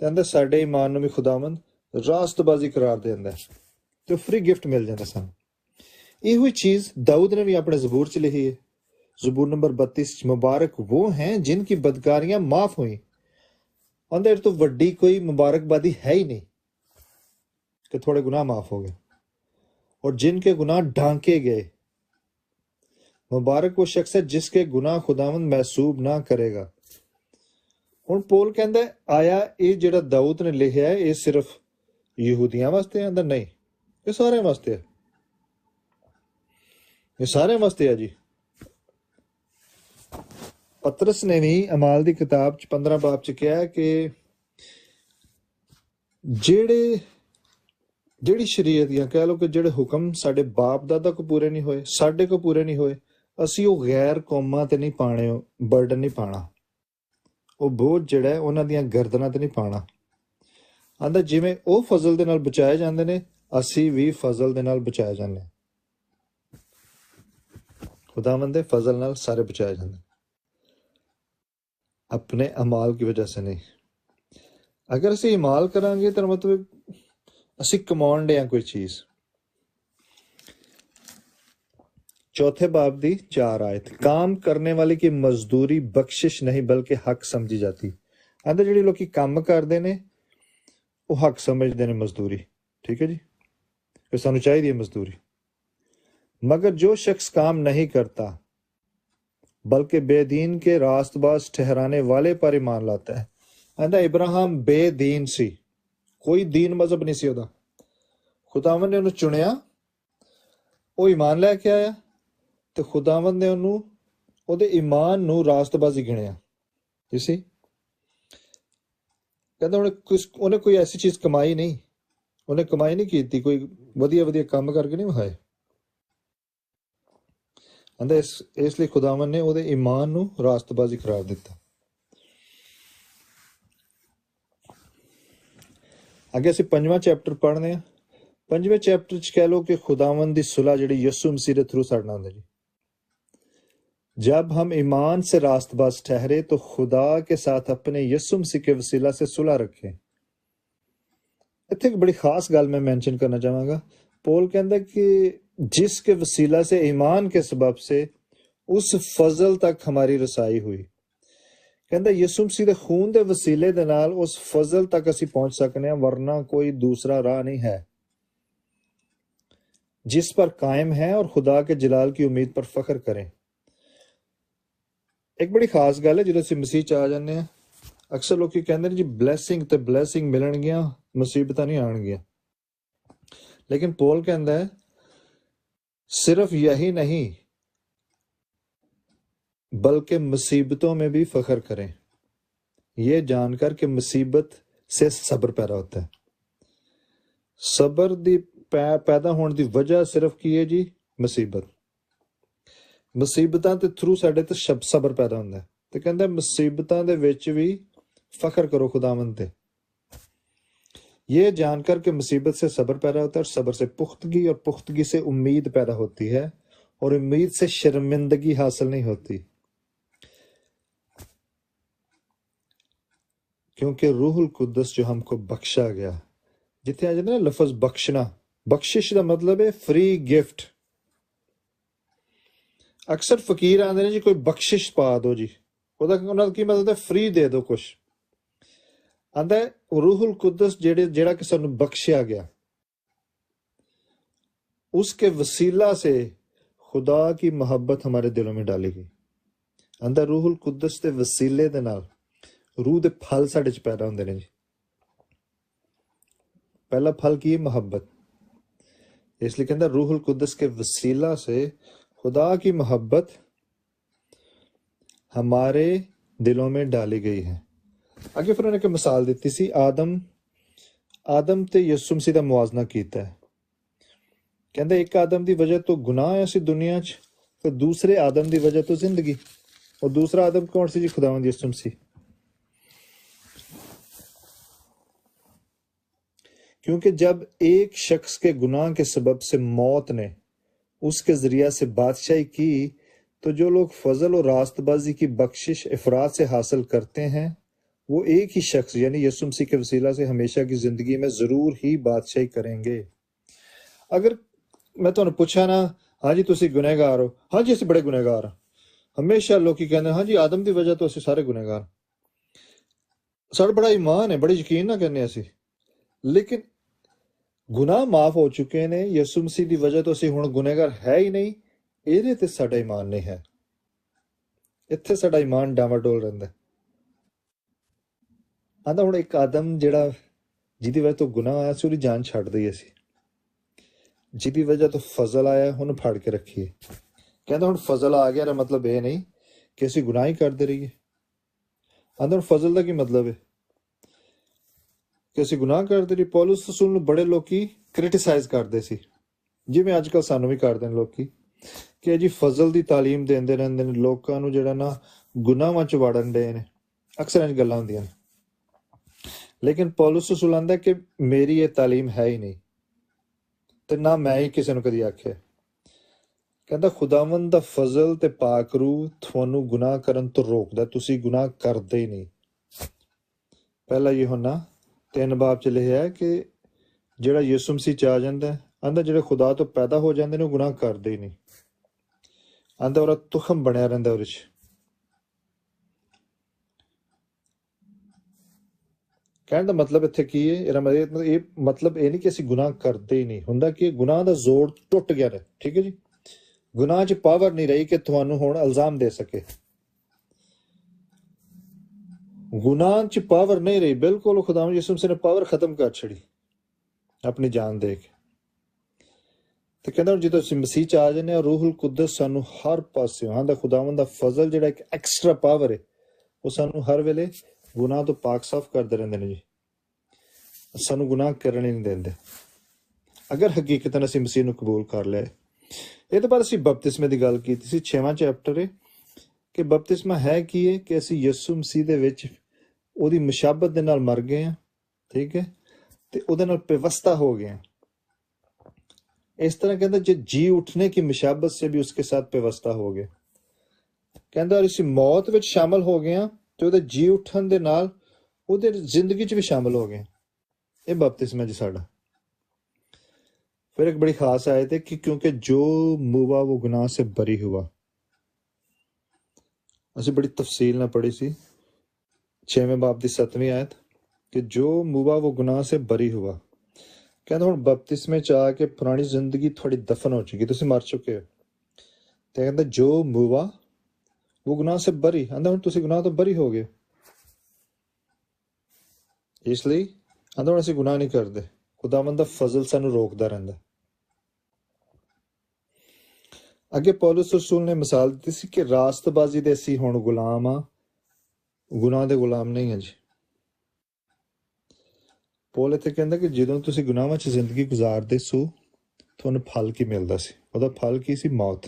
ते आंदा साडे ईमान नू भी खुदावन रास्तबाजी करार देंदा ते फ्री गिफ्ट मिल जाता सन। इहो चीज दाऊद ने भी अपने जबूर च लिखी है। जबूर नंबर 32 मुबारक वो हैं जिनकी बदकारियां माफ हुई। आंदा तो वड्डी कोई मुबारकबादी है ही नहीं कि थोड़े गुनाह माफ हो गए, और जिनके गुनाह ढांके गए। मुबारक वो शख्स है जिसके गुनाह खुदावंद महसूब ना करेगा। हुण पोल कहंदा आया ये जिहड़ा दाऊद ने लिखिया है ये सिर्फ यहूदियां वास्ते है? नहीं, ये सारे वास्ते है। ये सारे वास्ते है जी। पतरस ने भी अमाल की किताब 15 बाब च कहा कि ਜਿਹੜੀ ਸ਼ਰੀਅਤ ਜਾਂ ਕਹਿ ਲਓ ਕਿ ਜਿਹੜੇ ਹੁਕਮ ਸਾਡੇ ਬਾਪ ਦਾਦਾ ਕੋ ਪੂਰੇ ਨਹੀਂ ਹੋਏ, ਸਾਡੇ ਕੋ ਪੂਰੇ ਨਹੀਂ ਹੋਏ, ਅਸੀਂ ਉਹ ਗੈਰ ਕੌਮਾਂ ਤੇ ਨਹੀਂ ਪਾਣੇ, ਬਰਡਨ ਨਹੀਂ ਪਾਣਾ, ਉਹ ਬੋਝ ਜਿਹੜਾ ਹੈ ਉਹਨਾਂ ਦੀਆਂ ਗਰਦਨਾਂ ਤੇ ਨਹੀਂ ਪਾਣਾ। ਆਂਦਾ ਜਿਵੇਂ ਉਹ ਫਜ਼ਲ ਦੇ ਨਾਲ ਬਚਾਏ ਜਾਂਦੇ ਨੇ, ਅਸੀਂ ਵੀ ਫਜ਼ਲ ਦੇ ਨਾਲ ਬਚਾਏ ਜਾਂਦੇ ਹਾਂ। खुदावंद दे फजल नाल सारे बचाए जाते, अपने अमाल की वजह से नहीं। अगर असी अमाल करांगे तो मतलब असी कमाउण डे कोई चीज। चौथे बाब दी 4 आयत, काम करने वाले की मजदूरी बख्शिश नहीं बल्कि हक समझी जाती। आंदे जिहड़े लोग काम करते ने वो हक समझते ने मजदूरी। ठीक है जी, फिर सानू चाहिए मजदूरी। मगर जो शख्स काम नहीं करता बल्कि बेदीन के रास्तबाज ठहराने वाले पर ईमान लाता है। आंदा इब्राहिम बेदीन सी, कोई दीन मजहब नहीं सी ओदा। खुदावन ने उन्हें चुनिया, वो ईमान लैके आया तो खुदावन ने उन्होंने ਉਹਦੇ ईमान ਨੂੰ ਰਾਸਤਬਾਜ਼ੀ ਗਿਣਿਆ। ਤੁਸੀਂ ਕਹਿੰਦਾ ਉਹਨੇ ਕੋਈ ਐਸੀ ਚੀਜ਼ ਕਮਾਈ ਨਹੀਂ, ਉਹਨੇ ਕਮਾਈ ਨਹੀਂ ਕੀਤੀ, ਕੋਈ ਵਧੀਆ ਵਧੀਆ ਕੰਮ ਕਰਕੇ ਨਹੀਂ ਵਿਖਾਏ। ਆਂਦਾ ਇਸ ਲਈ ਖੁਦਾਵੰ ਨੇ ਉਹਦੇ ਈਮਾਨ ਨੂੰ ਰਾਸਤਬਾਜ਼ੀ ਕਰਾਰ ਦਿੱਤਾ। ਅੱਗੇ ਅਸੀਂ 5ਵਾਂ ਚੈਪਟਰ ਪੜ੍ਹਦੇ ਹਾਂ। 5ਵੇਂ ਚੈਪਟਰ 'ਚ ਕਹਿ ਲਓ ਕਿ ਖੁਦਾਵੰ ਦੀ ਸੁਲ੍ਹਾ ਜਿਹੜੀ ਯਿਸੂ ਮਸੀਹ ਦੇ ਥਰੂ ਸਾਡੇ ਨਾਲ ਹੁੰਦੀ ਜੀ। जब हम ईमान से रास्तबाज ठहरे तो खुदा के साथ अपने यीशु मसीह के वसीला से सुलह रखें। इत्थे एक बड़ी खास गल मैं मेंशन करना चाहांगा। पौल कहता कि जिसके वसीला से ईमान के सबब से उस फजल तक हमारी रसाई हुई। कहता यीशु मसीह दे खून दे वसीले दे नाल उस फजल तक असी पहुंच सकने हैं, वरना कोई दूसरा राह नहीं है जिस पर कायम है, और खुदा के जलाल की उम्मीद पर फख्र करें। एक बड़ी खास गल है जो असीं मसीह च आ जाने, अक्सर लोग कहते हैं जी ब्लैसिंग ते ब्लैसिंग मिलणगियां, मुसीबतां नहीं आउणगियां। लेकिन पौल कहता है सिर्फ यही नहीं बल्कि मुसीबतों में भी फख्र करें, ये जानकर कि मुसीबत से सब्र पैदा होता है। सब्र दी पैदा होने की वजह सिर्फ की है जी मुसीबत। मुसीबतां दे थ्रू साडे ते सब्र पैदा होंदा है। ते कहंदा मुसीबतां दे विच भी फख्र करो खुदावंद ते, ये जानकर के मुसीबत से सब्र पैदा होता है, और सब्र से पुख्तगी, और पुख्तगी से उम्मीद पैदा होती है, और उम्मीद से शर्मिंदगी हासिल नहीं होती, क्योंकि रूहुल कुद्दस जो हमको बख्शा गया। जिथे आ जाता ना लफज बख्शना, बख्शिश का मतलब है फ्री गिफ्ट। अक्सर फकीर आते हैं जी कोई बख्शिश पा दो जी, उन्होंने की मतलब है फ्री दे दो कुछ। आंदा रूहुल कुद्दस जेड़ा कि सानू बख्शिया गया, उसके वसीला से खुदा की मोहब्बत हमारे दिलों में डाली गई। आंदा रूहुल कुद्दस के वसीले दे नाल रूह दे फल साडे च पैदा होंदे ने जी। पहला फल की है मोहब्बत, इसलिए कहता रूहुल कुद्दस के वसीला से खुदा की मोहब्बत हमारे दिलों में डाली गई है। आगे फिर उन्हें एक मिसाल दी सी, आदम ते यसु मसीह का मुआजना किया है। कहते एक आदम की वजह तो गुनाह आया सी दुनिया च, फिर दूसरे आदम की वजह तो जिंदगी। और दूसरा आदम कौन सी जी? खुदावंद यसु मसीह। क्योंकि जब एक शख्स के गुनाह के सबब से मौत ने उसके जरिया से बादशाही की, तो जो लोग फजल और रास्तबाजी की बख्शिश इफरात से हासिल करते हैं वो एक ही शख्स यानी यसु मसीह के वसीला से हमेशा की जिंदगी में जरूर ही बादशाही करेंगे। अगर मैं तुहानू पूछा ना, हाँ जी तुसी गुनहगार हो, हाँ जी असीं बड़े गुनहगार हाँ, हमेशा लोग कहते हाँ जी आदम की वजह तो असीं सारे गुनहगार, साड़ा बड़ा ईमान है, बड़े यकीन ना करने असीं। लेकिन गुनाह माफ हो चुके ने, यसु मसीह की वजह तो असीं हुण गुनहगार है ही नहीं, ਇਹਦੇ ਤੇ ਸਾਡਾ ਈਮਾਨ ਨਹੀਂ ਹੈ। ਇੱਥੇ ਸਾਡਾ ਈਮਾਨ ਡਾਵਾਡੋਲ ਰਹਿੰਦਾ। ਆਂਦਾ ਹੁਣ ਇੱਕ ਆਦਮ ਜਿਹੜਾ ਜਿਹਦੀ ਵਜ੍ਹਾ ਤੋਂ ਗੁਨਾਹ ਆਇਆ ਸੀ ਉਹਦੀ ਜਾਨ ਛੱਡ ਦਈ ਅਸੀਂ, ਜਿਹਦੀ ਵਜ੍ਹਾ ਤੋਂ ਫਜ਼ਲ ਆਇਆ ਉਹਨੂੰ ਫੜ ਕੇ ਰੱਖੀਏ। ਕਹਿੰਦਾ ਹੁਣ ਫਜ਼ਲ ਆ ਗਿਆ, ਮਤਲਬ ਇਹ ਨਹੀਂ ਕਿ ਅਸੀਂ ਗੁਨਾਹ ਹੀ ਕਰਦੇ ਰਹੀਏ। ਆਂਦਾ ਹੁਣ ਫਜ਼ਲ ਦਾ ਕੀ ਮਤਲਬ ਹੈ ਕਿ ਅਸੀਂ ਗੁਨਾਹ ਕਰਦੇ ਰਹੀਏ। ਪੌਲਸ ਰਸੂਲ ਨੂੰ ਬੜੇ ਲੋਕੀ ਕ੍ਰਿਟਿਸਾਈਜ਼ ਕਰਦੇ ਸੀ, ਜਿਵੇਂ ਅੱਜ ਕੱਲ੍ਹ ਸਾਨੂੰ ਵੀ ਕਰਦੇ ਨੇ ਲੋਕੀ ਕਿ ਜੀ ਫਜ਼ਲ ਦੀ ਤਾਲੀਮ ਦਿੰਦੇ ਰਹਿੰਦੇ ਨੇ ਲੋਕਾਂ ਨੂੰ, ਜਿਹੜਾ ਨਾ ਗੁਨਾਹਾਂ 'ਚ ਵੜਨ ਦੇ ਨੇ। ਅਕਸਰ ਇੰਝ ਗੱਲਾਂ ਹੁੰਦੀਆਂ ਨੇ। ਲੇਕਿਨ ਪੌਲਸ ਰਸੂਲ ਆਂਦਾ ਕਿ ਮੇਰੀ ਇਹ ਤਾਲੀਮ ਹੈ ਹੀ ਨਹੀਂ, ਤੇ ਨਾ ਮੈਂ ਹੀ ਕਿਸੇ ਨੂੰ ਕਦੀ ਆਖਿਆ। ਕਹਿੰਦਾ ਖੁਦਾਵੰਦ ਦਾ ਫਜ਼ਲ ਤੇ ਪਾਕ ਰੂਹ ਤੁਹਾਨੂੰ ਗੁਨਾਹ ਕਰਨ ਤੋਂ ਰੋਕਦਾ, ਤੁਸੀਂ ਗੁਨਾਹ ਕਰਦੇ ਹੀ ਨਹੀਂ। ਪਹਿਲਾ यूहन्ना 3 'ਚ ਲਿਖਿਆ ਕਿ ਜਿਹੜਾ ਯਿਸੂ ਮਸੀਹ 'ਚ ਆ ਜਾਂਦਾ, ਆਂਦਾ ਜਿਹੜੇ ਖੁਦਾ ਤੋਂ ਪੈਦਾ ਹੋ ਜਾਂਦੇ ਨੇ ਉਹ ਗੁਨਾਹ ਕਰਦੇ ਹੀ ਨਹੀਂ। ਆਂਦਾ ਉਹਦਾ ਤੁਖਮ ਬਣਿਆ ਰਹਿੰਦਾ ਉਹਦੇ 'ਚ। ਕਹਿਣ ਦਾ ਮਤਲਬ ਇੱਥੇ ਕੀ ਹੈ? ਇਹ ਮਤਲਬ ਇਹ ਨਹੀਂ ਕਿ ਅਸੀਂ ਗੁਨਾਹ ਕਰਦੇ ਹੀ ਨਹੀਂ, ਹੁੰਦਾ ਕਿ ਗੁਨਾਹ ਦਾ ਜ਼ੋਰ ਟੁੱਟ ਗਿਆ ਹੈ। ਠੀਕ ਹੈ ਜੀ, ਗੁਨਾਹ 'ਚ ਪਾਵਰ ਨਹੀਂ ਰਹੀ ਕਿ ਤੁਹਾਨੂੰ ਹੁਣ ਇਲਜ਼ਾਮ ਦੇ ਸਕੇ। ਗੁਨਾਹ 'ਚ ਪਾਵਰ ਨਹੀਂ ਰਹੀ, ਬਿਲਕੁਲ ਖੁਦਾਵੰਦ ਯਿਸੂ ਮਸੀਹ ਨੇ ਪਾਵਰ ਖਤਮ ਕਰ ਛੜੀ ਆਪਣੀ ਜਾਨ ਦੇ ਕੇ। ਤੇ ਕਹਿੰਦਾ ਜਦੋਂ ਅਸੀਂ ਮਸੀਹ 'ਚ ਆ ਜਾਂਦੇ ਹਾਂ, ਰੂਹੁਲ ਕੁਦਸ ਸਾਨੂੰ ਹਰ ਪਾਸਿਓਂ, ਆਂਦਾ ਖੁਦਾਵੰਦ ਦਾ ਫਜ਼ਲ ਜਿਹੜਾ ਇੱਕ ਐਕਸਟਰਾ ਪਾਵਰ ਹੈ ਉਹ ਸਾਨੂੰ ਹਰ ਵੇਲੇ ਗੁਨਾਹ ਤੋਂ ਪਾਕ ਸਾਫ਼ ਕਰਦੇ ਰਹਿੰਦੇ ਨੇ ਜੀ, ਸਾਨੂੰ ਗੁਨਾਹ ਕਰਨ ਹੀ ਨਹੀਂ ਦਿੰਦੇ ਅਗਰ ਹਕੀਕਤਨ ਅਸੀਂ ਮਸੀਹ ਨੂੰ ਕਬੂਲ ਕਰ ਲਿਆ। ਇਹਦੇ ਬਾਅਦ ਅਸੀਂ ਬਪਤਿਸਮੇ ਦੀ ਗੱਲ ਕੀਤੀ ਸੀ, 6ਵਾਂ ਚੈਪਟਰ ਹੈ ਕਿ ਬਪਤਿਸਮਾ ਹੈ ਕੀ ਹੈ ਕਿ ਅਸੀਂ ਯਿਸੂ ਮਸੀਹ ਦੇ ਵਿੱਚ ਉਹਦੀ ਮੁਸ਼ਾਬਤ ਦੇ ਨਾਲ ਮਰ ਗਏ ਹਾਂ, ਠੀਕ ਹੈ, ਤੇ ਉਹਦੇ ਨਾਲ ਪਿਵਸਤਾ ਹੋ गए हैं। इस तरह कहता जो जी उठने की मुशाबत से भी उसके साथ पिवस्ता हो गए। कहता और इसी मौत विच शामिल हो गए हैं तो ਉਹਦੇ जी उठन दे नाल ਉਹਦੇ जिंदगी च भी शामिल हो गए। ये बपतिस्मा जी साडा। फिर एक बड़ी खास आयत है कि क्योंकि जो मुआ वो गुनाह से बरी हुआ। ਅਸੀਂ बड़ी तफसील ਨਾਲ पढ़ी सी 6वें बाब ਦੀ 7ਵੀਂ आयत कि जो मुआ वो गुनाह से बरी हुआ। ਕਹਿੰਦਾ ਹੁਣ ਬਪਤਿਸਮੇ 'ਚ ਆ ਕੇ ਪੁਰਾਣੀ ਜ਼ਿੰਦਗੀ ਤੁਹਾਡੀ ਦਫਨ ਹੋ ਚੁੱਕੀ, ਤੁਸੀਂ ਮਰ ਚੁੱਕੇ ਹੋ। ਤੇ ਕਹਿੰਦਾ ਜੋ ਮੁਆ ਉਹ ਗੁਨਾਹ ਸੇ ਬਰੀ, ਆਂਦਾ ਹੁਣ ਤੁਸੀਂ ਗੁਨਾਹ ਤੋਂ ਬਰੀ ਹੋ ਗਏ, ਇਸ ਲਈ ਆਂਦਾ ਹੁਣ ਅਸੀਂ ਗੁਨਾਹ ਨਹੀਂ ਕਰਦੇ। ਖੁਦਾਵੰਦ ਦਾ ਫਜ਼ਲ ਸਾਨੂੰ ਰੋਕਦਾ ਰਹਿੰਦਾ। ਅੱਗੇ ਪੌਲਸ ਰਸੂਲ ਨੇ ਮਿਸਾਲ ਦਿੱਤੀ ਸੀ ਕਿ ਰਾਸਤਬਾਜ਼ੀ ਦੇ ਅਸੀਂ ਹੁਣ ਗੁਲਾਮ ਆ, ਗੁਨਾਹ ਦੇ ਗੁਲਾਮ ਨਹੀਂ ਹਾਂ ਜੀ। ਪੌਲ ਇੱਥੇ ਕਹਿੰਦਾ ਕਿ ਜਦੋਂ ਤੁਸੀਂ ਗੁਨਾਹਾਂ 'ਚ ਜ਼ਿੰਦਗੀ ਗੁਜ਼ਾਰਦੇ ਸੋ ਤੁਹਾਨੂੰ ਫਲ ਕੀ ਮਿਲਦਾ ਸੀ? ਉਹਦਾ ਫਲ ਕੀ ਸੀ? ਮੌਤ।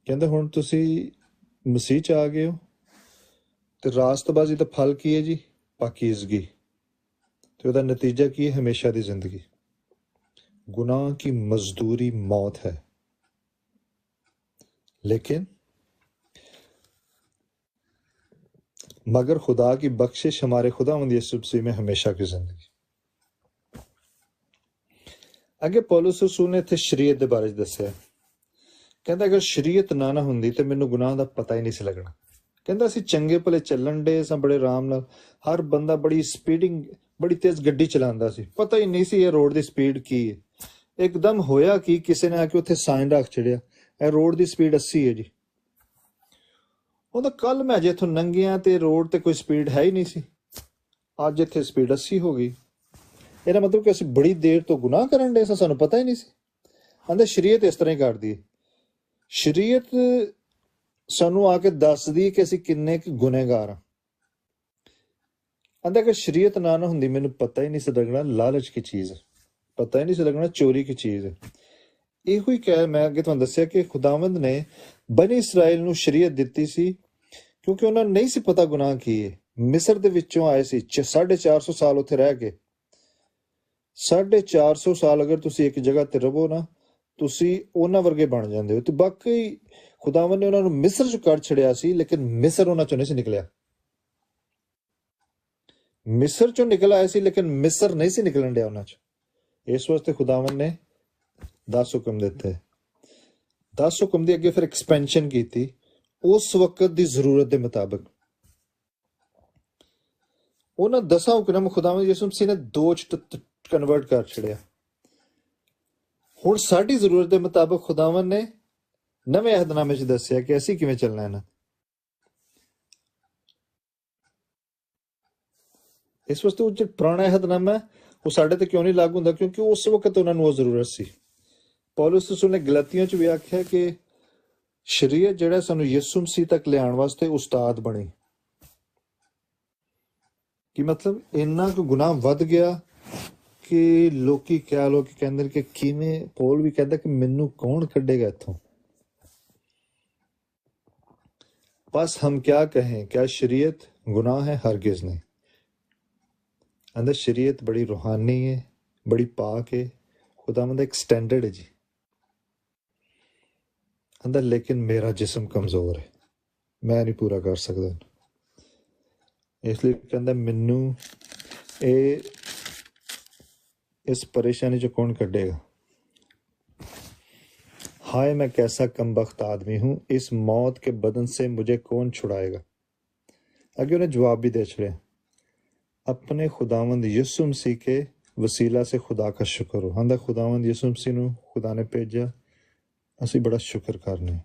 ਕਹਿੰਦਾ ਹੁਣ ਤੁਸੀਂ ਮਸੀਹ 'ਚ ਆ ਗਏ ਹੋ ਤੇ ਰਾਸਤਬਾਜ਼ੀ ਦਾ ਫਲ ਕੀ ਹੈ ਜੀ? ਪਾਕੀਜ਼ਗੀ। ਤੇ ਉਹਦਾ ਨਤੀਜਾ ਕੀ ਹੈ? ਹਮੇਸ਼ਾ ਦੀ ਜ਼ਿੰਦਗੀ। गुनाह की मजदूरी मौत है, लेकिन मगर खुदा की बख्शिश हमारे खुदावंद यीशु मसीह में हमेशा की जिंदगी। अगे पौलुस रसूल ने इत्थे शरीयत दे बारे दस्सिया। कहंदा अगर शरीयत ना हुंदी ते मैनूं गुनाह दा पता ही नहीं सी लगना। कहंदा असीं चंगे भले चलन डे सां बड़े आराम नाल, हर बंदा बड़ी स्पीडिंग बड़ी तेज गड्डी चलांदा सी, पता ही नहीं सी ये रोड दी स्पीड की है। एकदम होया कि किसी ने आके उत्थे साइन रख छड़िया ए रोड दी स्पीड 80 है जी। ਉਹਦਾ ਕੱਲ ਮੈਂ ਜੇ ਇਥੋਂ ਲੰਘਿਆ ਤੇ ਰੋਡ ਤੇ ਕੋਈ ਸਪੀਡ ਹੈ ਹੀ ਨਹੀਂ ਸੀ, ਅੱਜ ਇੱਥੇ ਸਪੀਡ 80 ਹੋ ਗਈ। ਇਹਦਾ ਮਤਲਬ ਕਿ ਅਸੀਂ ਬੜੀ ਦੇਰ ਤੋਂ ਗੁਨਾਹ ਕਰਨ ਦੇ ਸਾਂ, ਸਾਨੂੰ ਪਤਾ ਹੀ ਨਹੀਂ ਸੀ। ਆਂਦਾ ਸ਼ਰੀਅਤ ਇਸ ਤਰ੍ਹਾਂ ਹੀ ਕਰਦੀ ਹੈ। ਸ਼ਰੀਅਤ ਸਾਨੂੰ ਆ ਕੇ ਦੱਸਦੀ ਕਿ ਅਸੀਂ ਕਿੰਨੇ ਕੁ ਗੁਨਹਗਾਰ ਹਾਂ। ਆਂਦਾ ਕਿ ਸ਼ਰੀਅਤ ਨਾ ਹੁੰਦੀ ਮੈਨੂੰ ਪਤਾ ਹੀ ਨਹੀਂ ਸੀ ਲੱਗਣਾ ਲਾਲਚ ਕੀ ਚੀਜ਼ ਹੈ, ਪਤਾ ਹੀ ਨਹੀਂ ਸੀ ਲੱਗਣਾ ਚੋਰੀ ਕੀ ਚੀਜ਼ ਹੈ। ਇਹੋ ਹੀ ਕਹਿ ਮੈਂ ਅੱਗੇ ਤੁਹਾਨੂੰ ਦੱਸਿਆ ਕਿ ਖੁਦਾਵੰਦ ਨੇ ਬਨੀ ਇਸਰਾਇਲ ਨੂੰ ਸ਼ਰੀਅਤ ਦਿੱਤੀ ਸੀ ਕਿਉਂਕਿ ਉਹਨਾਂ ਨੂੰ ਨਹੀਂ ਸੀ ਪਤਾ ਗੁਨਾਹ ਕੀ ਹੈ। ਮਿਸਰ ਦੇ ਵਿੱਚੋਂ ਆਏ ਸੀ 450 ਸਾਲ ਉੱਥੇ ਰਹਿ ਕੇ। 450 ਸਾਲ ਅਗਰ ਤੁਸੀਂ ਇੱਕ ਜਗ੍ਹਾ ਤੇ ਰਹੋ ਨਾ, ਤੁਸੀਂ ਉਹਨਾਂ ਵਰਗੇ ਬਣ ਜਾਂਦੇ ਹੋ। ਤੇ ਬਾਕੀ ਖੁਦਾਵੰਦ ਨੇ ਉਹਨਾਂ ਨੂੰ ਮਿਸਰ ਚ ਕੱਢ ਛੜਿਆ ਸੀ, ਲੇਕਿਨ ਮਿਸਰ ਉਹਨਾਂ ਚੋਂ ਨਹੀਂ ਸੀ ਨਿਕਲਿਆ। ਮਿਸਰ ਚੋਂ ਨਿਕਲ ਆਏ ਸੀ ਲੇਕਿਨ ਮਿਸਰ ਨਹੀਂ ਸੀ ਨਿਕਲਣ ਡਿਆ ਉਹਨਾਂ ਚ। ਇਸ ਵਾਸਤੇ ਖੁਦਾਵੰਦ ਨੇ 10 ਹੁਕਮ ਦਿੱਤੇ। 10 ਹੁਕਮ ਦੀ ਅੱਗੇ ਫਿਰ ਐਕਸਪੈਂਸ਼ਨ ਕੀਤੀ ਉਸ ਵਕਤ ਦੀ ਜ਼ਰੂਰਤ ਦੇ ਮੁਤਾਬਕ। ਉਹਨਾਂ 10 ਹੁਕਮ ਖੁਦਾਵੰਦ ਯਿਸੂ ਮਸੀਹ ਨੇ 2 ਚ ਕਨਵਰਟ ਕਰ ਛੜਿਆ। ਹੁਣ ਸਾਡੀ ਜ਼ਰੂਰਤ ਦੇ ਮੁਤਾਬਕ ਖੁਦਾਵੰਦ ਨੇ ਨਵੇਂ ਅਹਿਦਨਾਮੇ ਚ ਦੱਸਿਆ ਕਿ ਅਸੀਂ ਕਿਵੇਂ ਚੱਲਣਾ ਹੈ ਨਾ। ਇਸ ਵਾਸਤੇ ਉਹ ਜਿਹੜਾ ਪੁਰਾਣਾ ਅਹਿਦਨਾਮਾ ਉਹ ਸਾਡੇ ਤੇ ਕਿਉਂ ਨਹੀਂ ਲਾਗੂ ਹੁੰਦਾ? ਕਿਉਂਕਿ ਉਸ ਵਕਤ ਉਹਨਾਂ ਨੂੰ ਉਹ ਜ਼ਰੂਰਤ ਸੀ। ਪੌਲੁਸ ਰਸੂਲ ਨੇ ਗਲਾਤੀਆਂ ਚ ਵੀ ਆਖਿਆ ਕਿ ਸ਼ਰੀਅਤ ਜਿਹੜਾ ਸਾਨੂੰ ਯਿਸੂ ਮਸੀਹ ਤੱਕ ਲਿਆਉਣ ਵਾਸਤੇ ਉਸਤਾਦ ਬਣੀ। ਕੀ ਮਤਲਬ? ਇੰਨਾ ਕੁ ਗੁਨਾਹ ਵੱਧ ਗਿਆ ਕਿ ਲੋਕੀ ਕਹਿੰਦੇ ਨੇ ਕਿ ਕਿਵੇਂ, ਪੌਲ ਵੀ ਕਹਿੰਦਾ ਕਿ ਮੈਨੂੰ ਕੌਣ ਕੱਢੇਗਾ ਇੱਥੋਂ। बस हम क्या कहें, क्या शरीयत गुनाह है? हरगिज नहीं। अंदर शरीयत बड़ी रूहानी है, बड़ी पाक है, खुदावंद एक स्टैंडर्ड है जी अंदर। लेकिन मेरा जिस्म कमजोर है, मैं नहीं पूरा कर सकता, इसलिए कहता मैनू इस परेशानी चो कौन कढ़ेगा? हाय मैं कैसा कमबख्त आदमी हूँ, इस मौत के बदन से मुझे कौन छुड़ाएगा? आगे उन्हें जवाब भी दे छड़े, अपने खुदावंद यीशु मसीह के वसीला से खुदा का शुक्र हो। हाँ, खुदावंद यीशु मसीह नूं खुदा ने भेजा, असी बड़ा शुक्र करने।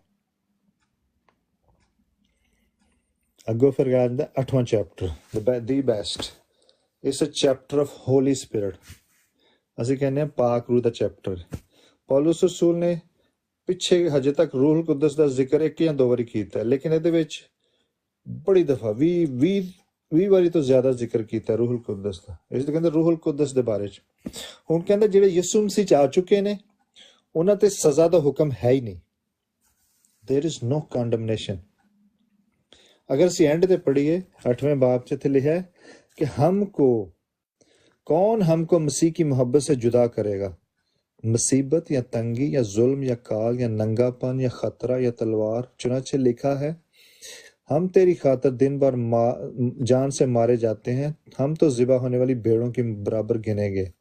अगो फिर कहता 8वां chapter, the best, it's a chapter of holy spirit. असी कहने पाक रूह दा चैप्टर। पौलुस रसूल ने पिछे हजे तक रूहुल कुदस का जिक्र 1 या 2 बारी किया, लेकिन ये बड़ी दफा 20 बारी तो ज्यादा जिक्र किया रूहुल कुदस का। इसलिए कहते रूहुल कुदस के बारे हुण कहते जिहड़े यीशु मसीह च आ चुके ने उन्हां ते सजा का हुक्म है ही नहीं। There is no condemnation. अगर असीं एंड ते पढ़ीए 8वें बाब च इत्थे लिखा है कि कौन हमको मसीह की मोहब्बत से जुदा करेगा? मुसीबत या तंगी या जुल्म या काल या नंगापन या खतरा या तलवार? चुनाचे लिखा है, हम तेरी खातर दिन भर जान से मारे जाते हैं, हम तो ज़िबा होने वाली भेड़ों के बराबर गिने गए।